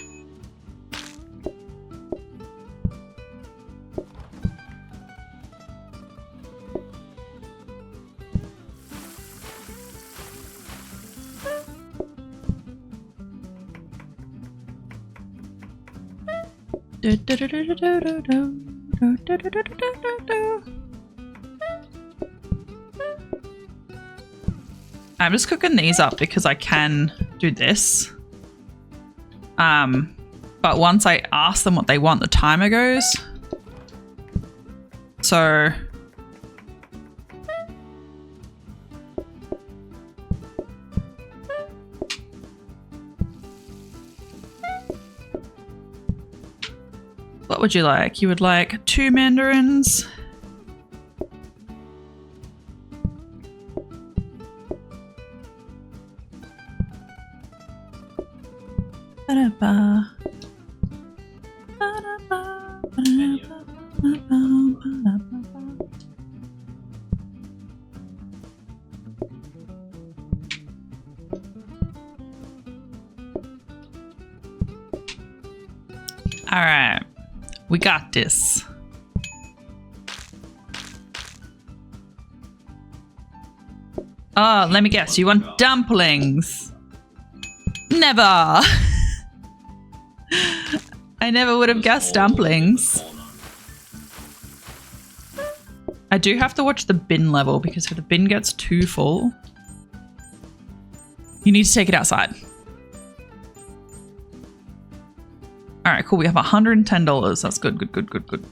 I'm just cooking these up because I can do this. But once I ask them what they want, the timer goes. So what would you like? You would like 2 mandarins. All right. We got this. Oh, let me guess. You want dumplings? Never. I never would have guessed dumplings. I do have to watch the bin level because if the bin gets too full, you need to take it outside. All right, cool. We have $110. That's good, good, good, good, good.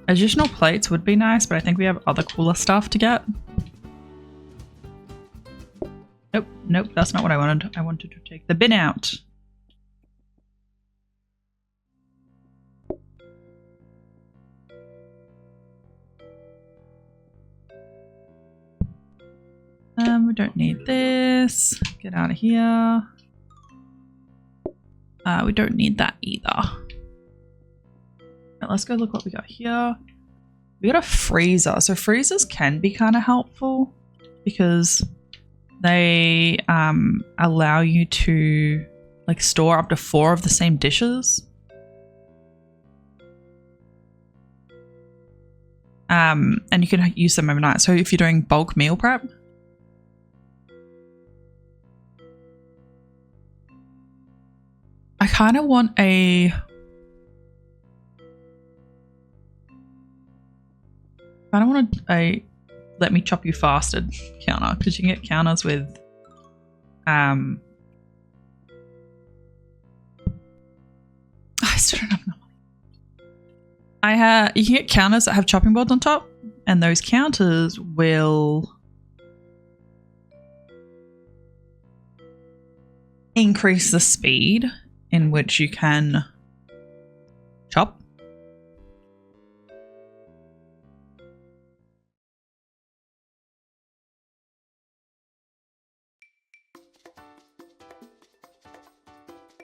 Additional plates would be nice, but I think we have other cooler stuff to get. Nope, nope, that's not what I wanted. I wanted to take the bin out. We don't need this. Get out of here. We don't need that either. Right, let's go look what we got here. We got a freezer. So freezers can be kind of helpful because they allow you to like store up to 4 of the same dishes. And you can use them overnight. So if you're doing bulk meal prep, I kind of want a... I don't want a let me chop you fasted counter because you can get counters with I still don't have enough money. You can get counters that have chopping boards on top, and those counters will increase the speed in which you can chop.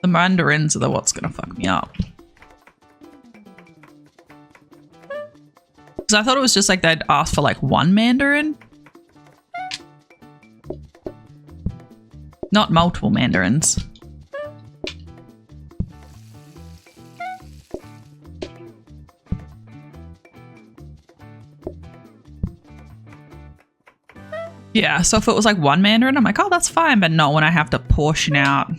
The mandarins are the what's gonna fuck me up. Because I thought it was just like they'd ask for like 1 mandarin. Not multiple mandarins. Yeah, so if it was like 1 mandarin, I'm like, oh, that's fine. But not when I have to portion out.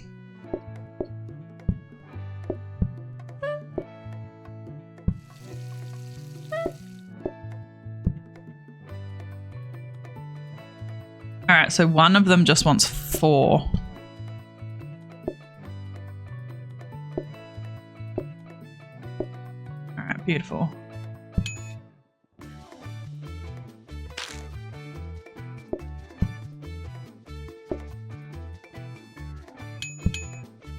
All right, so one of them just wants 4. All right, beautiful.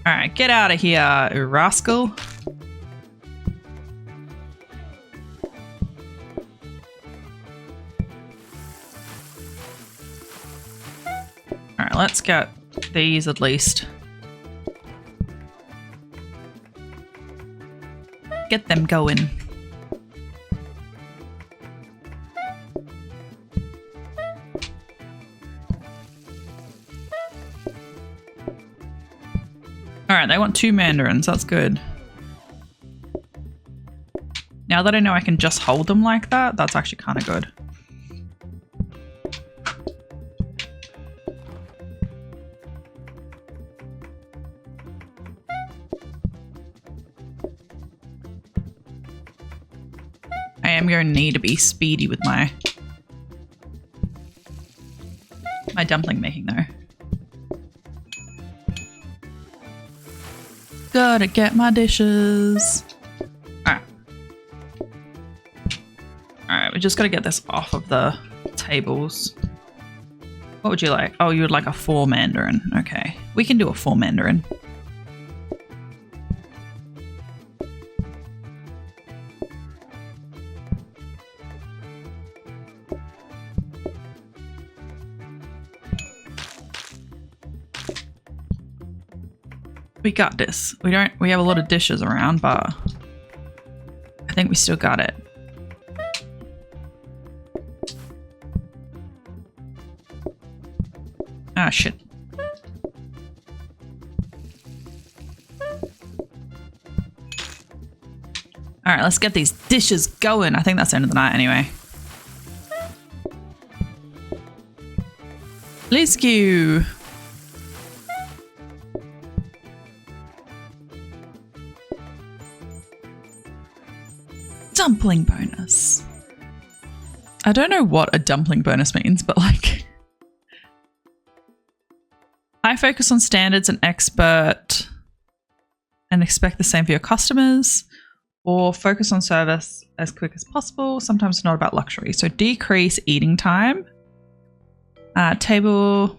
All right, get out of here, you rascal. All right, let's get these at least. Get them going. All right, they want 2 mandarins. That's good. Now that I know I can just hold them like that, that's actually kind of good. I am going to need to be speedy with my dumpling making though. Gotta get my dishes. Alright. Alright, we just gotta get this off of the tables. What would you like? Oh, you would like a 4 mandarin. Okay. We can do a 4 mandarin. We got this. We have a lot of dishes around, but I think we still got it. Ah, shit. All right, let's get these dishes going. I think that's the end of the night anyway. Let's go. Dumpling bonus. I don't know what a dumpling bonus means, but like high focus on standards and expert and expect the same for your customers, or focus on service as quick as possible. Sometimes it's not about luxury. So decrease eating time. Table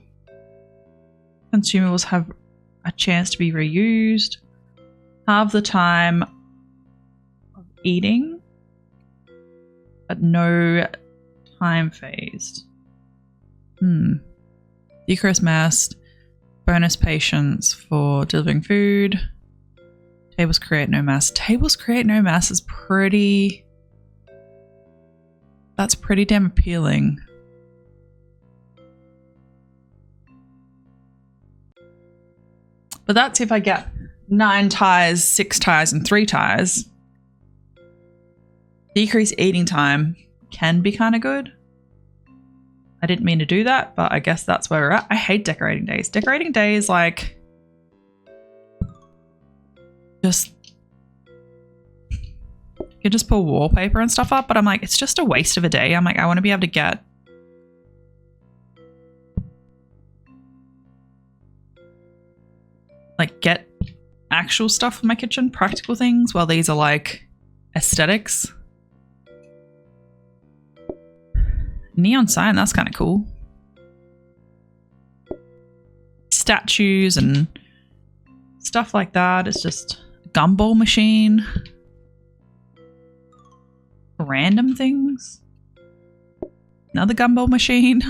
consumables have a chance to be reused. Halve the time of eating, but no time phased. Decrease mass. Bonus patience for delivering food. Tables create no mass. Tables create no mass is pretty... That's pretty damn appealing. But that's if I get 9 ties, 6 ties, and 3 ties. Decrease eating time can be kind of good. I didn't mean to do that, but I guess that's where we're at. I hate decorating days. Decorating days, like... You just pull wallpaper and stuff up, but I'm like, it's just a waste of a day. I'm like, I want to be able to get actual stuff for my kitchen, practical things, while these are like aesthetics. Neon sign, that's kind of cool. Statues and stuff like that. It's just a gumball machine. Random things. Another gumball machine.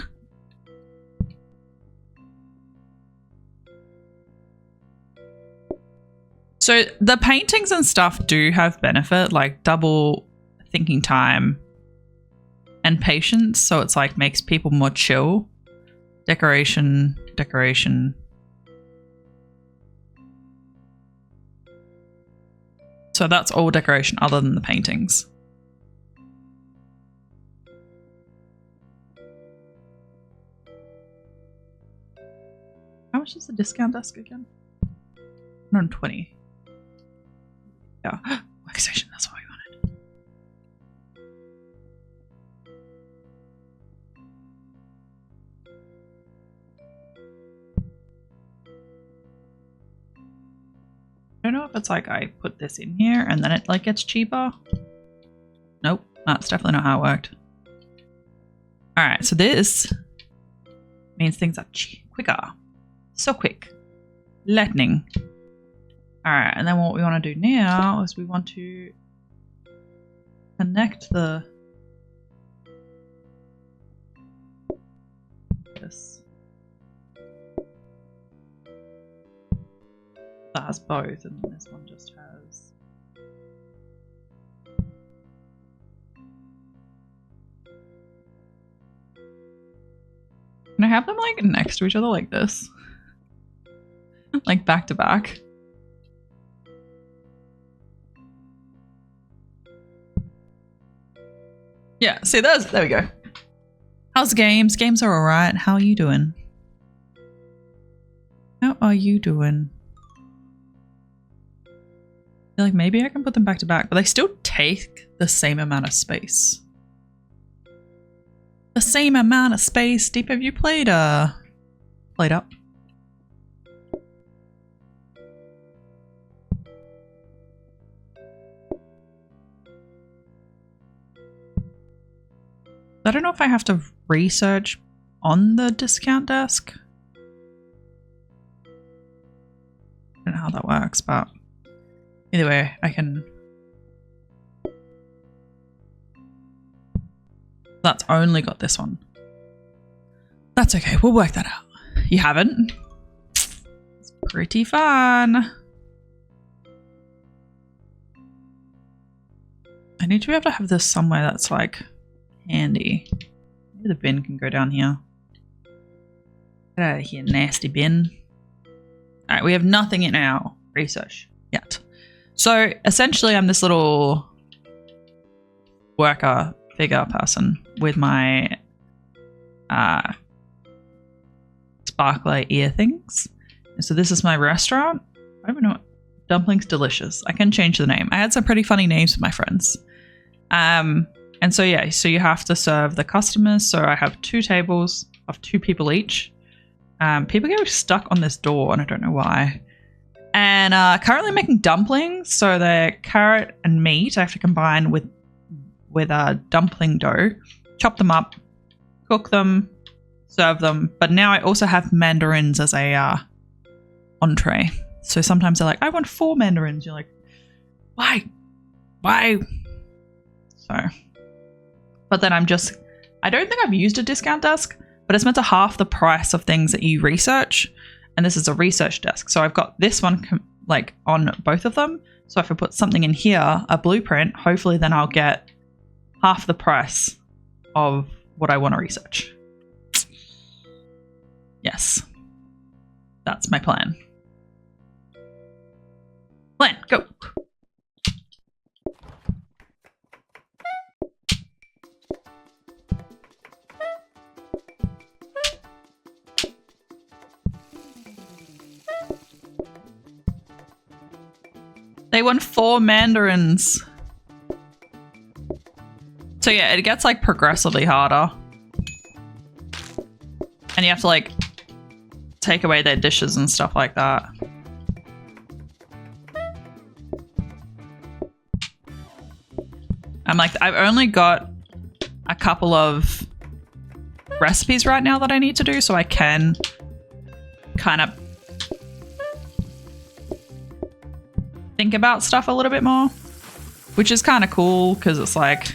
So the paintings and stuff do have benefit, like double thinking time and patience. So it's like makes people more chill. Decoration, decoration. So that's all decoration other than the paintings. How much is the discount desk again? 120. Yeah, workstation, that's what we wanted. I don't know if it's like I put this in here and then it like gets cheaper. Nope, that's definitely not how it worked. Alright, so this means things are quicker. So quick. Lightning. Alright, and then what we want to do now is we want to connect this. That has both, and this one just has... Can I have them like next to each other like this? Like back to back? Yeah, see those? There we go. How's the games? Games are alright. How are you doing? How are you doing? I feel like maybe I can put them back to back, but they still take the same amount of space. The same amount of space. Deep, have you played up? I don't know if I have to research on the discount desk. I don't know how that works, but either way, I can... That's only got this one. That's okay, we'll work that out. You haven't? It's pretty fun. I need to be able to have this somewhere that's like handy. Maybe the bin can go down here. Get out of here, nasty bin. Alright, we have nothing in our research yet. So essentially I'm this little worker figure person with my sparkler ear things. So this is my restaurant. I don't know. Dumplings Delicious. I can change the name. I had some pretty funny names with my friends. And so yeah, so you have to serve the customers. So I have 2 tables of 2 people each. People get stuck on this door and I don't know why. And currently making dumplings. So they're carrot and meat. I have to combine with dumpling dough, chop them up, cook them, serve them. But now I also have mandarins as a entree. So sometimes they're like, I want 4 mandarins. You're like, why? So, but then I don't think I've used a discount desk, but it's meant to half the price of things that you research. And this is a research desk. So I've got this one like on both of them. So if I put something in here, a blueprint, hopefully then I'll get half the price of what I want to research. Yes. That's my plan. Plan, go. They want 4 mandarins. So yeah, it gets like progressively harder. And you have to like take away their dishes and stuff like that. I've only got a couple of recipes right now that I need to do, so I can kind of think about stuff a little bit more, which is kind of cool because it's like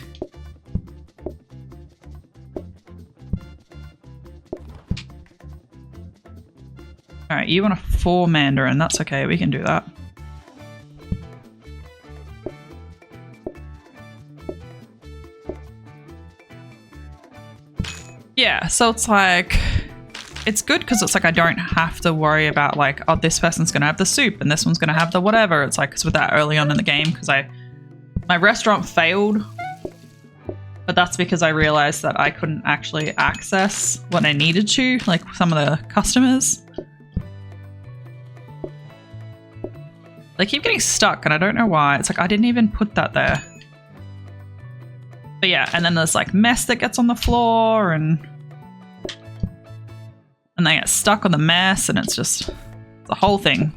all right, you want a 4 mandarin, that's okay, we can do that. Yeah, so it's like, it's good because it's like I don't have to worry about like, oh, this person's going to have the soup and this one's going to have the whatever. It's like, because with that early on in the game, because my restaurant failed, but that's because I realized that I couldn't actually access what I needed to, like some of the customers. They keep getting stuck and I don't know why. It's like, I didn't even put that there. But yeah, and then there's like mess that gets on the floor and they get stuck on the mess and it's just the whole thing.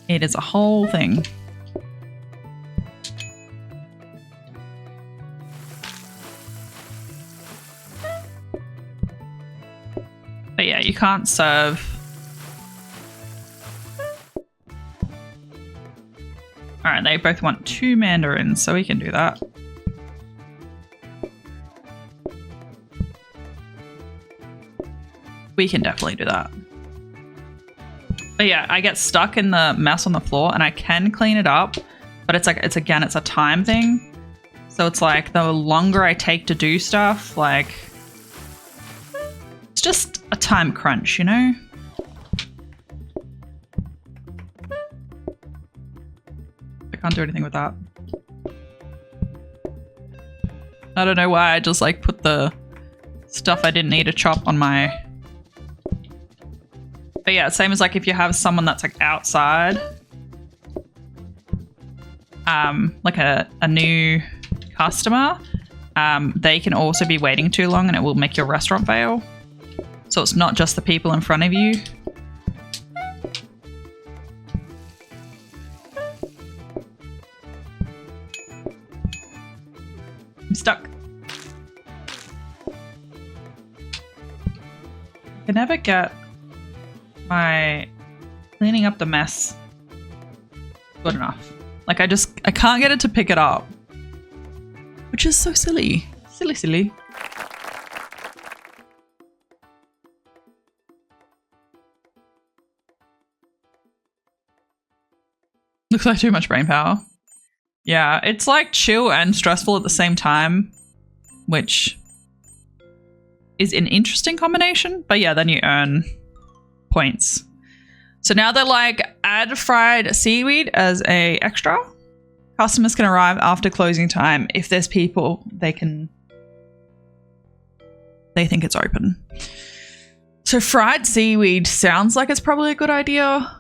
It is a whole thing. But yeah, you can't serve. Alright, they both want 2 mandarins, so we can do that. We can definitely do that. But yeah, I get stuck in the mess on the floor and I can clean it up, but it's like, it's a time thing. So it's like the longer I take to do stuff, like it's just a time crunch, you know? Can't do anything with that. I don't know why I just like put the stuff I didn't need to chop on my... But yeah, same as like if you have someone that's like outside, like a new customer, they can also be waiting too long and it will make your restaurant fail. So it's not just the people in front of you. I'm stuck. I can never get my cleaning up the mess good enough. Like I can't get it to pick it up. Which is so silly. Silly. Looks like too much brain power. Yeah, it's like chill and stressful at the same time, which is an interesting combination. But yeah, then you earn points. So now they're like, add fried seaweed as a extra. Customers can arrive after closing time. If there's people, they think it's open. So fried seaweed sounds like it's probably a good idea.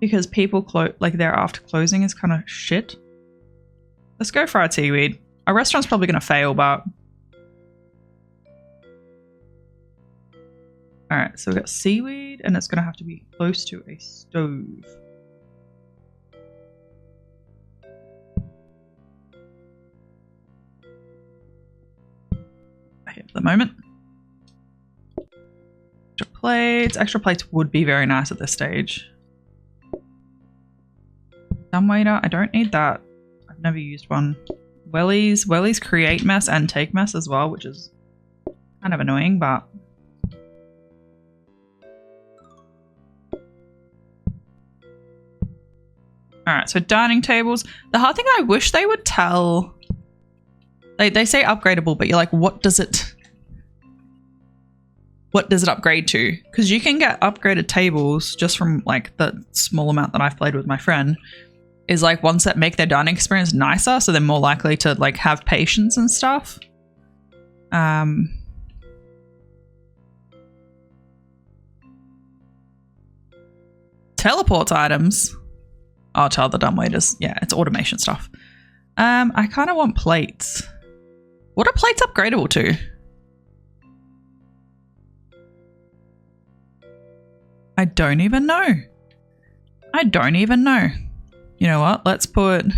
Because people like their after closing is kind of shit. Let's go fried seaweed. Our restaurant's probably going to fail, but... Alright, so we've got seaweed, and it's going to have to be close to a stove. Okay, at the moment. Extra plates. Extra plates would be very nice at this stage. Dumbwaiter, I don't need that. I've never used one. Wellies. Wellies create mess and take mess as well, which is kind of annoying, but... Alright, so dining tables. The hard thing I wish they would tell... They say upgradable, but you're like, what does it upgrade to? Because you can get upgraded tables just from like the small amount that I've played with my friend. Is like ones that make their dining experience nicer, so they're more likely to like have patience and stuff. Teleports items. I'll tell the dumbwaiters. Yeah, it's automation stuff. I kind of want plates. What are plates upgradable to? I don't even know. You know what? Let's put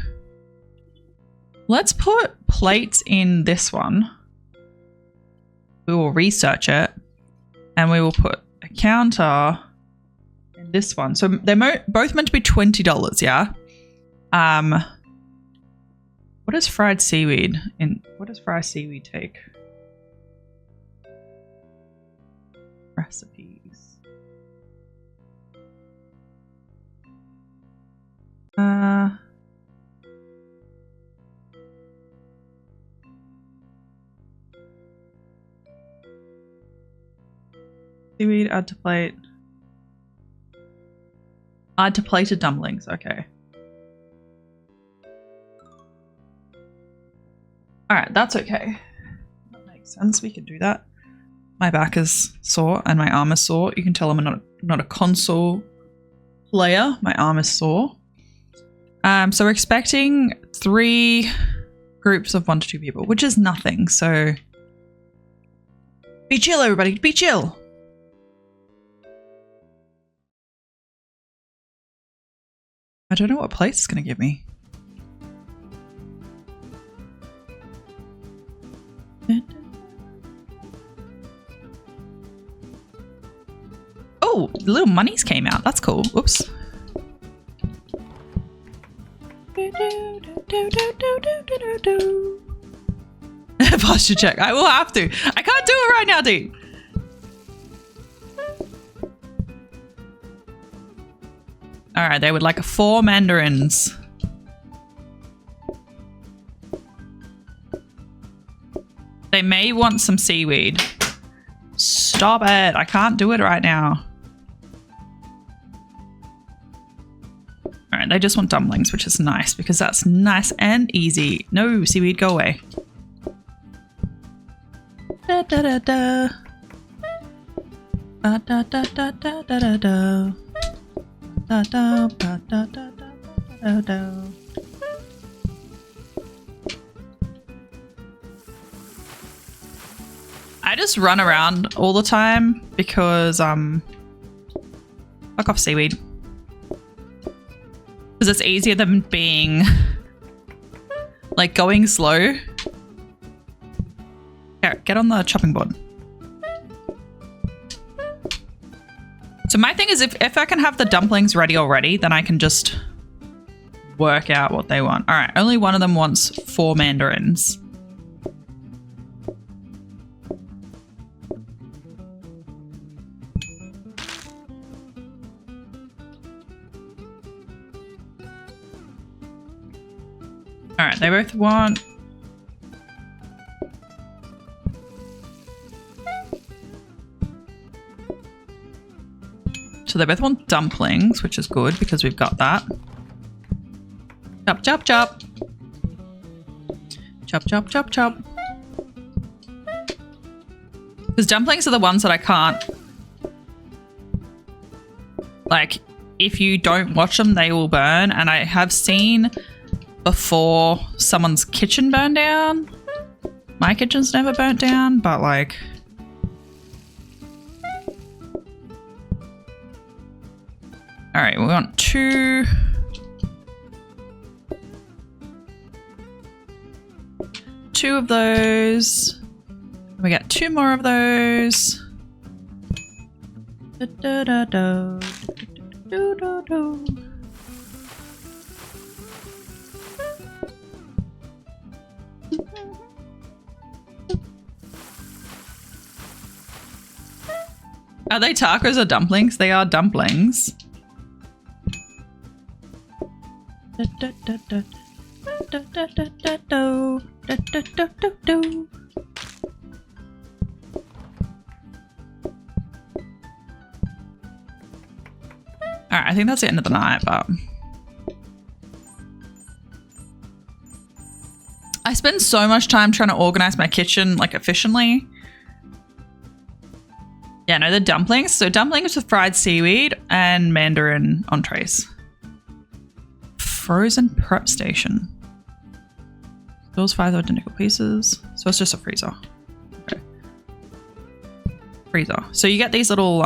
plates in this one. We will research it, and we will put a counter in this one. So they're both meant to be $20, yeah? What does fried seaweed take? Recipes. Seaweed, add to plate. Add to plated dumplings, okay. Alright, that's okay. That makes sense, we can do that. My back is sore and my arm is sore. You can tell I'm not a console player. My arm is sore. So we're expecting 3 groups of 1 to 2 people, which is nothing, so... Be chill, everybody, be chill! I don't know what place it's going to give me. Oh, little monies came out. That's cool. Oops. Posture check. I will have to. I can't do it right now, dude. Alright, they would like 4 mandarins. They may want some seaweed. Stop it. I can't do it right now. Alright, they just want dumplings, which is nice because that's nice and easy. No, seaweed, go away. Da da da da. Da da da da da da da da. Da da da da da da da. I just run around all the time because fuck off seaweed. Because it's easier than being like going slow. Here, get on the chopping board. So my thing is if I can have the dumplings ready already, then I can just work out what they want. All right, only one of them wants 4 mandarins. All right, they both want... So they both want dumplings, which is good because we've got that. Chop, chop, chop. Chop, chop, chop, chop. Because dumplings are the ones that I can't... Like, if you don't watch them, they will burn. And I have seen before someone's kitchen burn down. My kitchen's never burnt down, but like... Alright, we want 2... Two of those. We got 2 more of those. Da, da, da, da, da, da, da. Are they tacos or dumplings? They are dumplings. Da, da, da, da. Da, da, da, da, da. Da, da, da, da, da. Alright, I think that's the end of the night, but... I spend so much time trying to organize my kitchen, like, efficiently. Yeah, no, the dumplings. So dumplings with fried seaweed and mandarin entrees. Frozen prep station. Those 5 identical pieces. So it's just a freezer. Okay. Freezer. So you get these little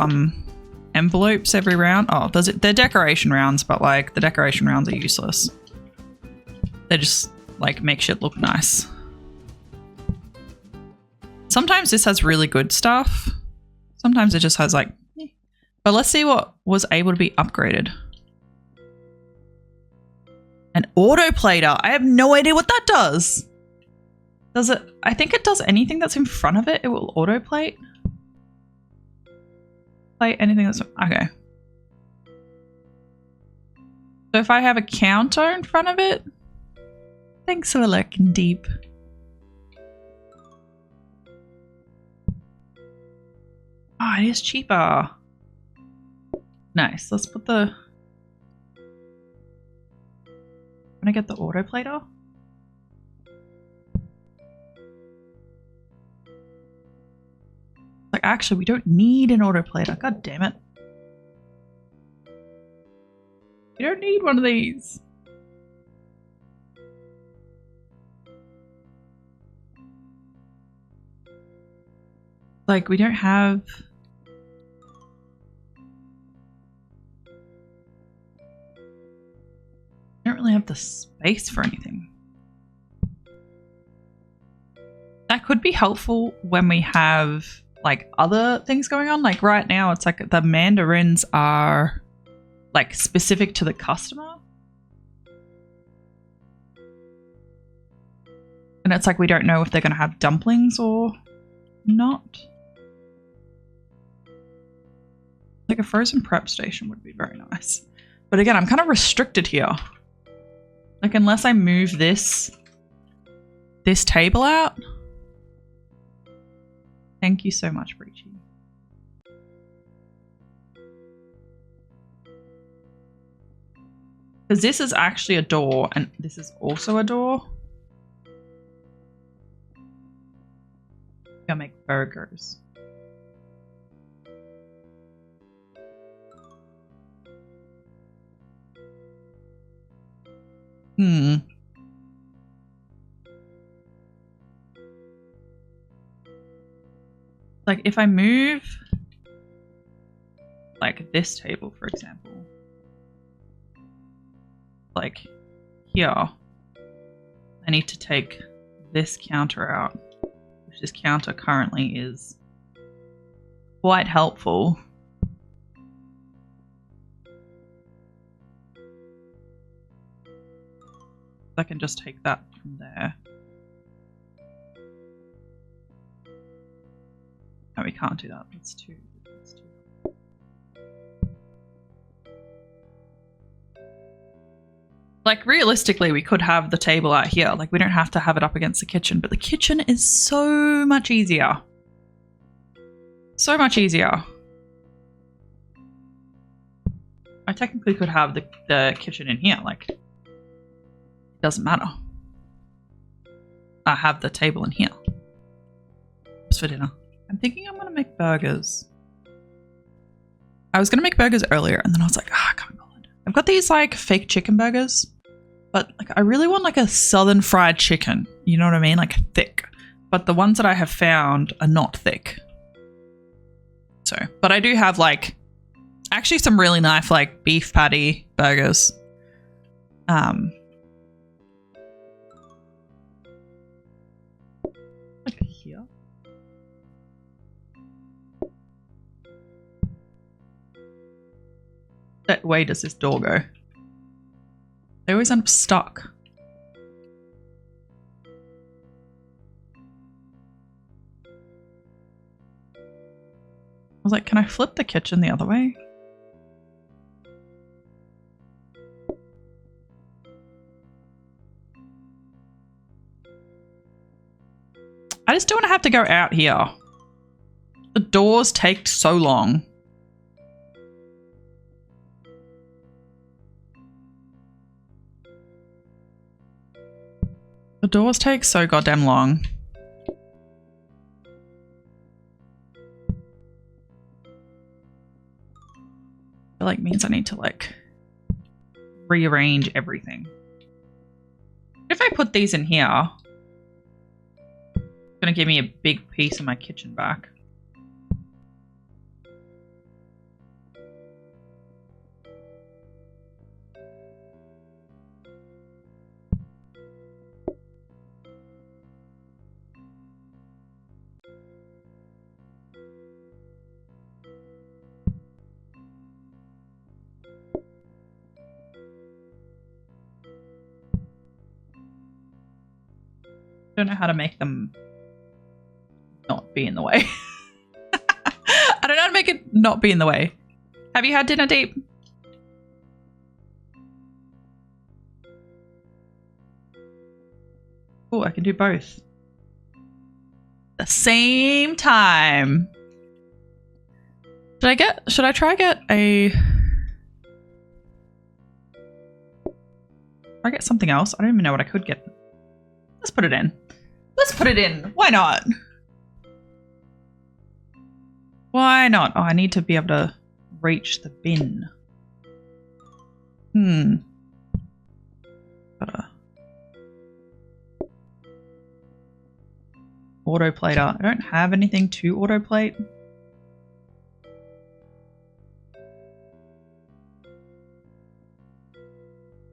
envelopes every round. Oh, they're decoration rounds, but like the decoration rounds are useless. They just like make shit look nice. Sometimes this has really good stuff. Sometimes it just has like... Eh. But let's see what was able to be upgraded. An autoplater. I have no idea what that does. Does it? I think it does anything that's in front of it. It will autoplate. Play anything that's... Okay. So if I have a counter in front of it... Thanks for lurking deep. Oh, it is cheaper. Nice. Let's put the... Can I get the autoplater? Like, actually, we don't need an autoplater. God damn it. You don't need one of these. Like, we don't have... I don't really have the space for anything. That could be helpful when we have like other things going on. Like right now it's like the mandarins are like specific to the customer. And it's like we don't know if they're going to have dumplings or not. Like a frozen prep station would be very nice. But again, I'm kind of restricted here. Like, unless I move this table out. Thank you so much, Breachy. Because this is actually a door, and this is also a door. Gonna make burgers. Like if I move like this table, for example, like here, I need to take this counter out, which this counter currently is quite helpful. I can just take that from there. No, we can't do that. That's too. Like, realistically, we could have the table out here. Like, we don't have to have it up against the kitchen, but the kitchen is so much easier. So much easier. I technically could have the kitchen in here, like, it doesn't matter. I have the table in here. Just for dinner. I'm thinking I'm gonna make burgers. I was gonna make burgers earlier and then I was like, I can't go on. I've got these like fake chicken burgers, but like I really want like a southern fried chicken. You know what I mean? Like thick. But the ones that I have found are not thick. So, but I do have like actually some really nice like beef patty burgers. Like here. That way does this door go? They always end up stuck. I was like, can I flip the kitchen the other way? I just don't want to have to go out here. The doors take so long. The doors take so goddamn long. It like means I need to like rearrange everything. If I put these in here, it's gonna give me a big piece of my kitchen back. Don't know how to make them not be in the way. I don't know how to make it not be in the way. Have you had dinner, Deep? Oh, I can do both. The same time. Should I try get a... I get something else? I don't even know what I could get. Let's put it in. Let's put it in. Why not? Why not? Oh, I need to be able to reach the bin. Gotta... Autoplater. I don't have anything to autoplate.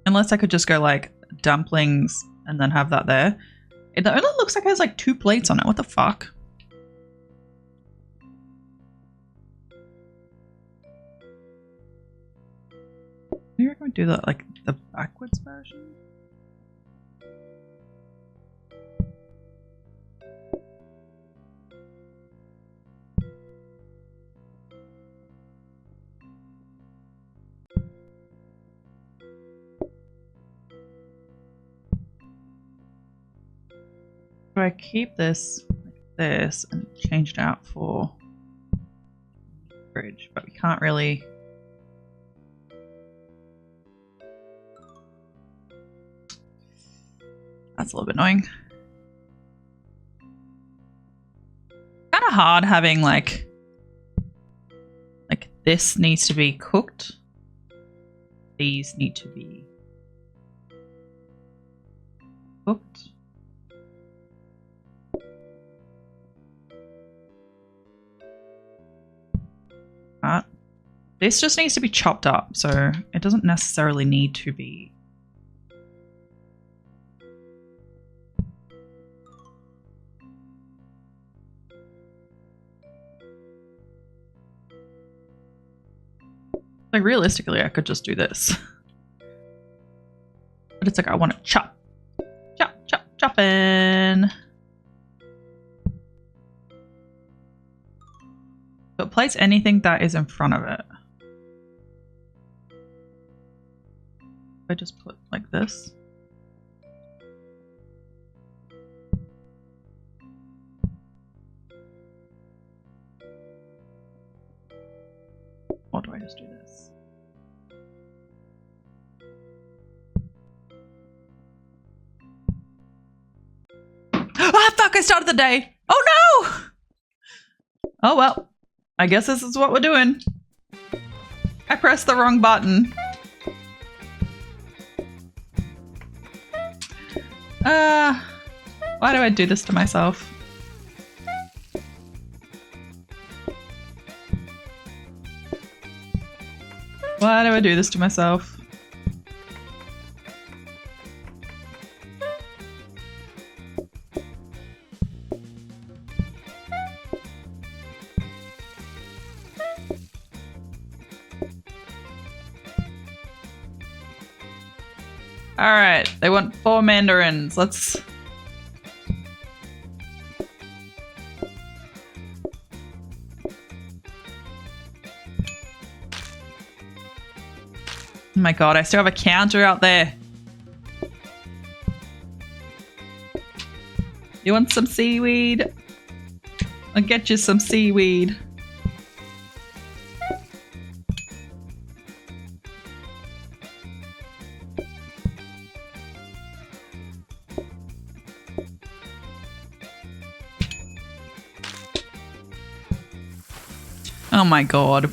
Unless I could just go like dumplings and then have that there. It only looks like it has like 2 plates on it. What the fuck? Maybe I can do that like the backwards version. So I keep this like this and change it out for fridge, but we can't really. That's a little bit annoying. Kind of hard having like this needs to be cooked. These need to be cooked. This just needs to be chopped up, so it doesn't necessarily need to be. Like realistically, I could just do this. But it's like I want to chop. Chop, chop, chopping. But place anything that is in front of it. I just put like this. Or do I just do this? Ah, fuck, I started the day. Oh no! Oh well. I guess this is what we're doing. I pressed the wrong button. Why do I do this to myself? Why do I do this to myself? Alright, they want 4 mandarins. Let's... Oh my god, I still have a counter out there. You want some seaweed? I'll get you some seaweed. Oh my god.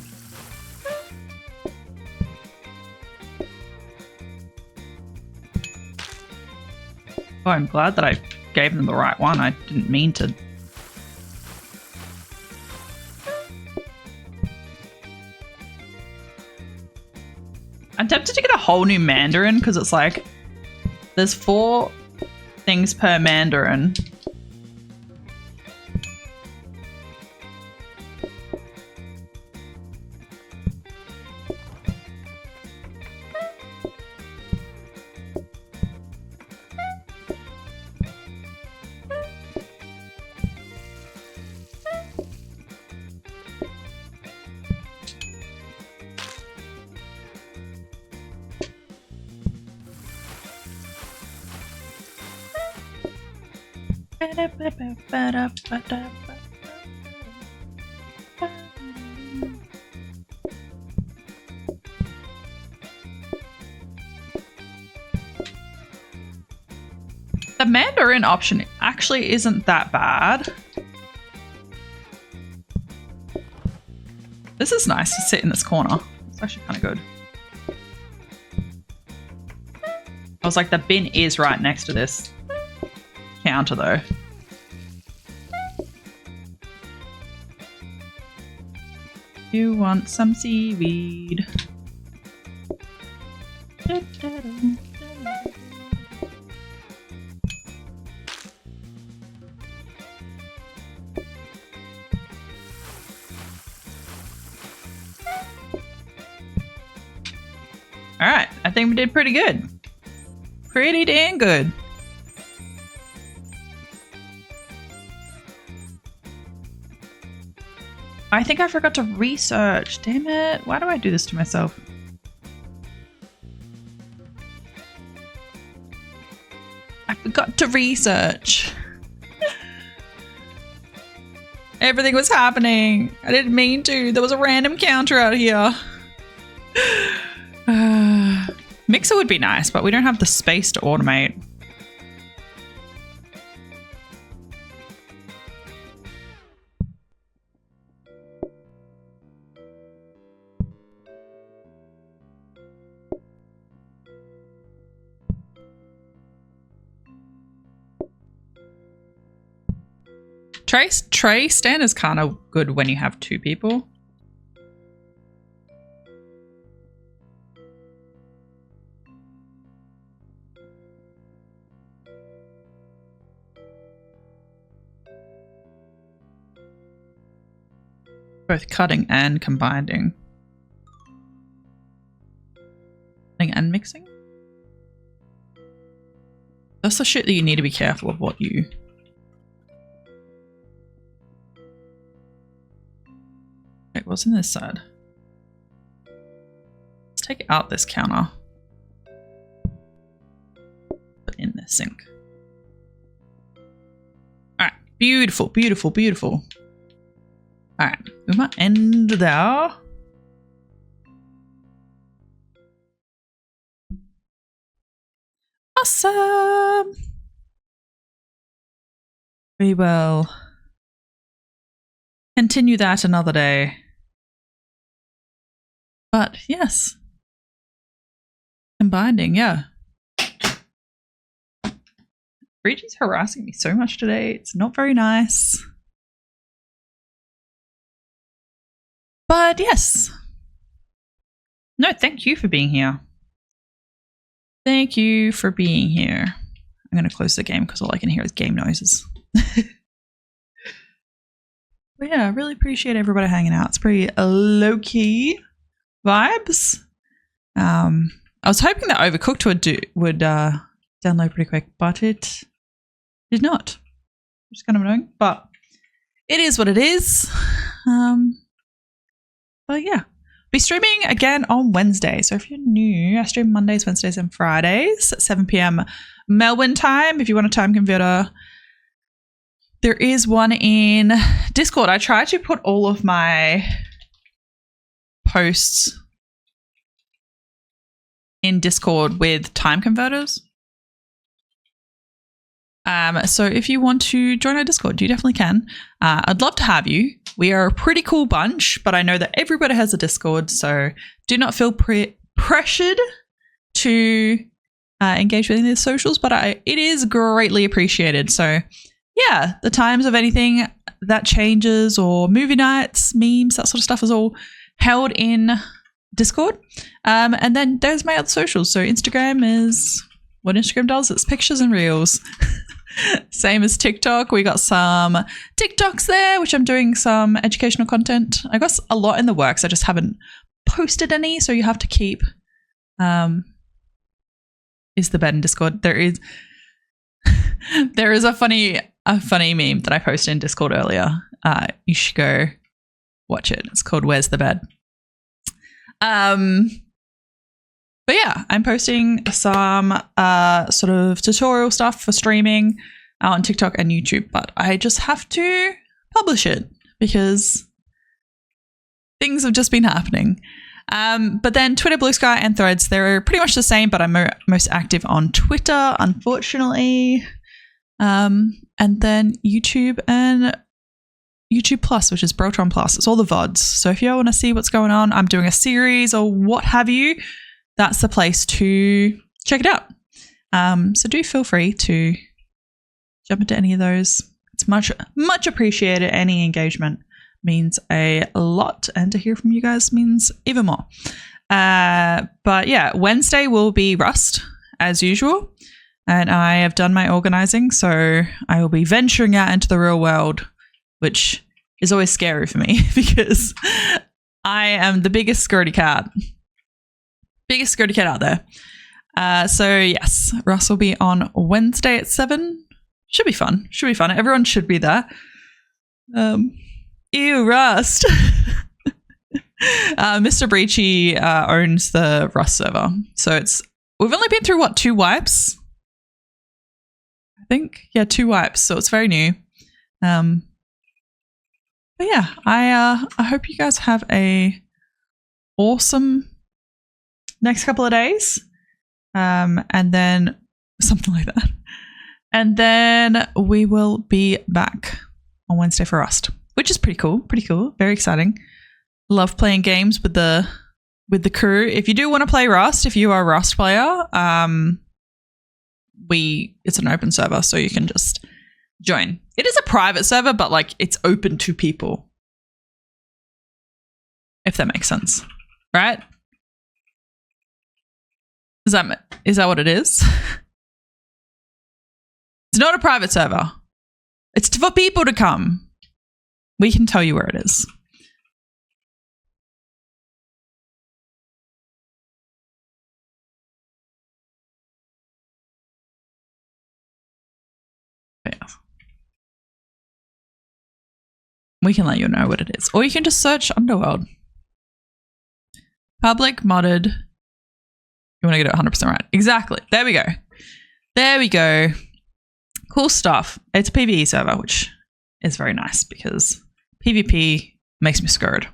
Oh, I'm glad that I gave them the right one. I didn't mean to. I'm tempted to get a whole new mandarin because it's like there's 4 things per mandarin. The mandarin option actually isn't that bad. This is nice to sit in this corner. It's actually kind of good. I was like, the bin is right next to this counter though. You want some seaweed? Alright, I think we did pretty good. Pretty dang good. I think I forgot to research. Damn it. Why do I do this to myself? I forgot to research. Everything was happening. I didn't mean to. There was a random counter out here. Mixer would be nice, but we don't have the space to automate. Tray stand is kind of good when you have 2 people. Both cutting and combining. Cutting and mixing? That's the shit that you need to be careful of what you... Wait, what's in this side? Let's take out this counter. Put in the sink. Alright, beautiful, beautiful, beautiful. Alright, we might end there. Awesome! We will continue that another day. But yes. Combining, yeah. Reggie's harassing me so much today. It's not very nice. But yes. No, thank you for being here. Thank you for being here. I'm going to close the game because all I can hear is game noises. But yeah, I really appreciate everybody hanging out. It's pretty low-key vibes. I was hoping that Overcooked would download pretty quick, but it did not. Which is kind of annoying, but it is what it is. But yeah, be streaming again on Wednesday. So if you're new, I stream Mondays, Wednesdays, and Fridays at 7 p.m. Melbourne time. If you want a time converter, there is one in Discord. I try to put all of my posts in Discord with time converters. So if you want to join our Discord, you definitely can. I'd love to have you. We are a pretty cool bunch, but I know that everybody has a Discord, so do not feel pressured to engage with any of the socials, but it is greatly appreciated. So yeah, the times of anything that changes or movie nights, memes, that sort of stuff is all held in Discord. And then there's my other socials. So Instagram is what Instagram does. It's pictures and reels. Same as TikTok. We got some TikToks there, which I'm doing some educational content. I got a lot in the works. I just haven't posted any. So you have to keep is the bed in Discord. There is a funny meme that I posted in Discord earlier. You should go watch it. It's called Where's the Bed? But yeah, I'm posting some sort of tutorial stuff for streaming on TikTok and YouTube, but I just have to publish it because things have just been happening. But then Twitter, Blue Sky, and Threads, they're pretty much the same, but I'm most active on Twitter, unfortunately. And then YouTube and YouTube Plus, which is Brotron Plus. It's all the VODs. So if you want to see what's going on, I'm doing a series or what have you, that's the place to check it out. So do feel free to jump into any of those. It's much appreciated. Any engagement means a lot, and to hear from you guys means even more. But yeah, Wednesday will be Rust as usual, and I have done my organizing, so I will be venturing out into the real world, which is always scary for me because I am the biggest scaredy cat out there. So yes, Russ will be on Wednesday at 7. Should be fun. Everyone should be there. Ew, Rust. Mr. Breachy owns the Rust server. So we've only been through 2 wipes? I think. Yeah, 2 wipes. So it's very new. But yeah, I hope you guys have a awesome next couple of days. And then something like that. And then we will be back on Wednesday for Rust, which is pretty cool. Very exciting. Love playing games with the crew. If you do want to play Rust, if you are a Rust player, it's an open server, so you can just join. It is a private server, but like it's open to people. If that makes sense. Right? Is that what it is? It's not a private server. It's for people to come. We can tell you where it is. Yeah. We can let you know what it is. Or you can just search Underworld. Public modded. You want to get it 100% right. Exactly. There we go. Cool stuff. It's a PvE server, which is very nice because PvP makes me scared.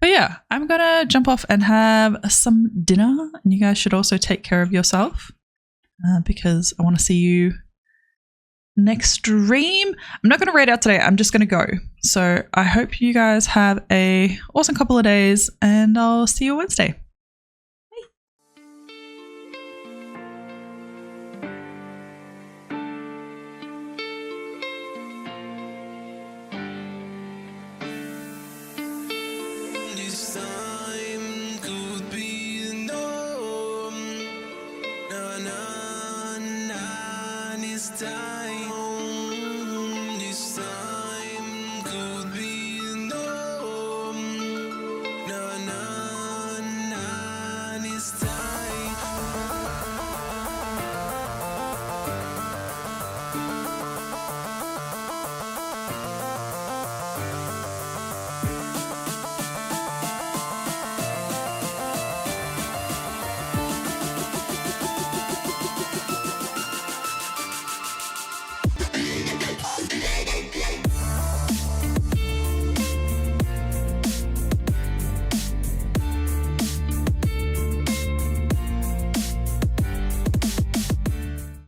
But yeah, I'm going to jump off and have some dinner, and you guys should also take care of yourself. because I want to see you next stream. I'm not going to raid out today. I'm just going to go. So I hope you guys have a awesome couple of days, and I'll see you Wednesday.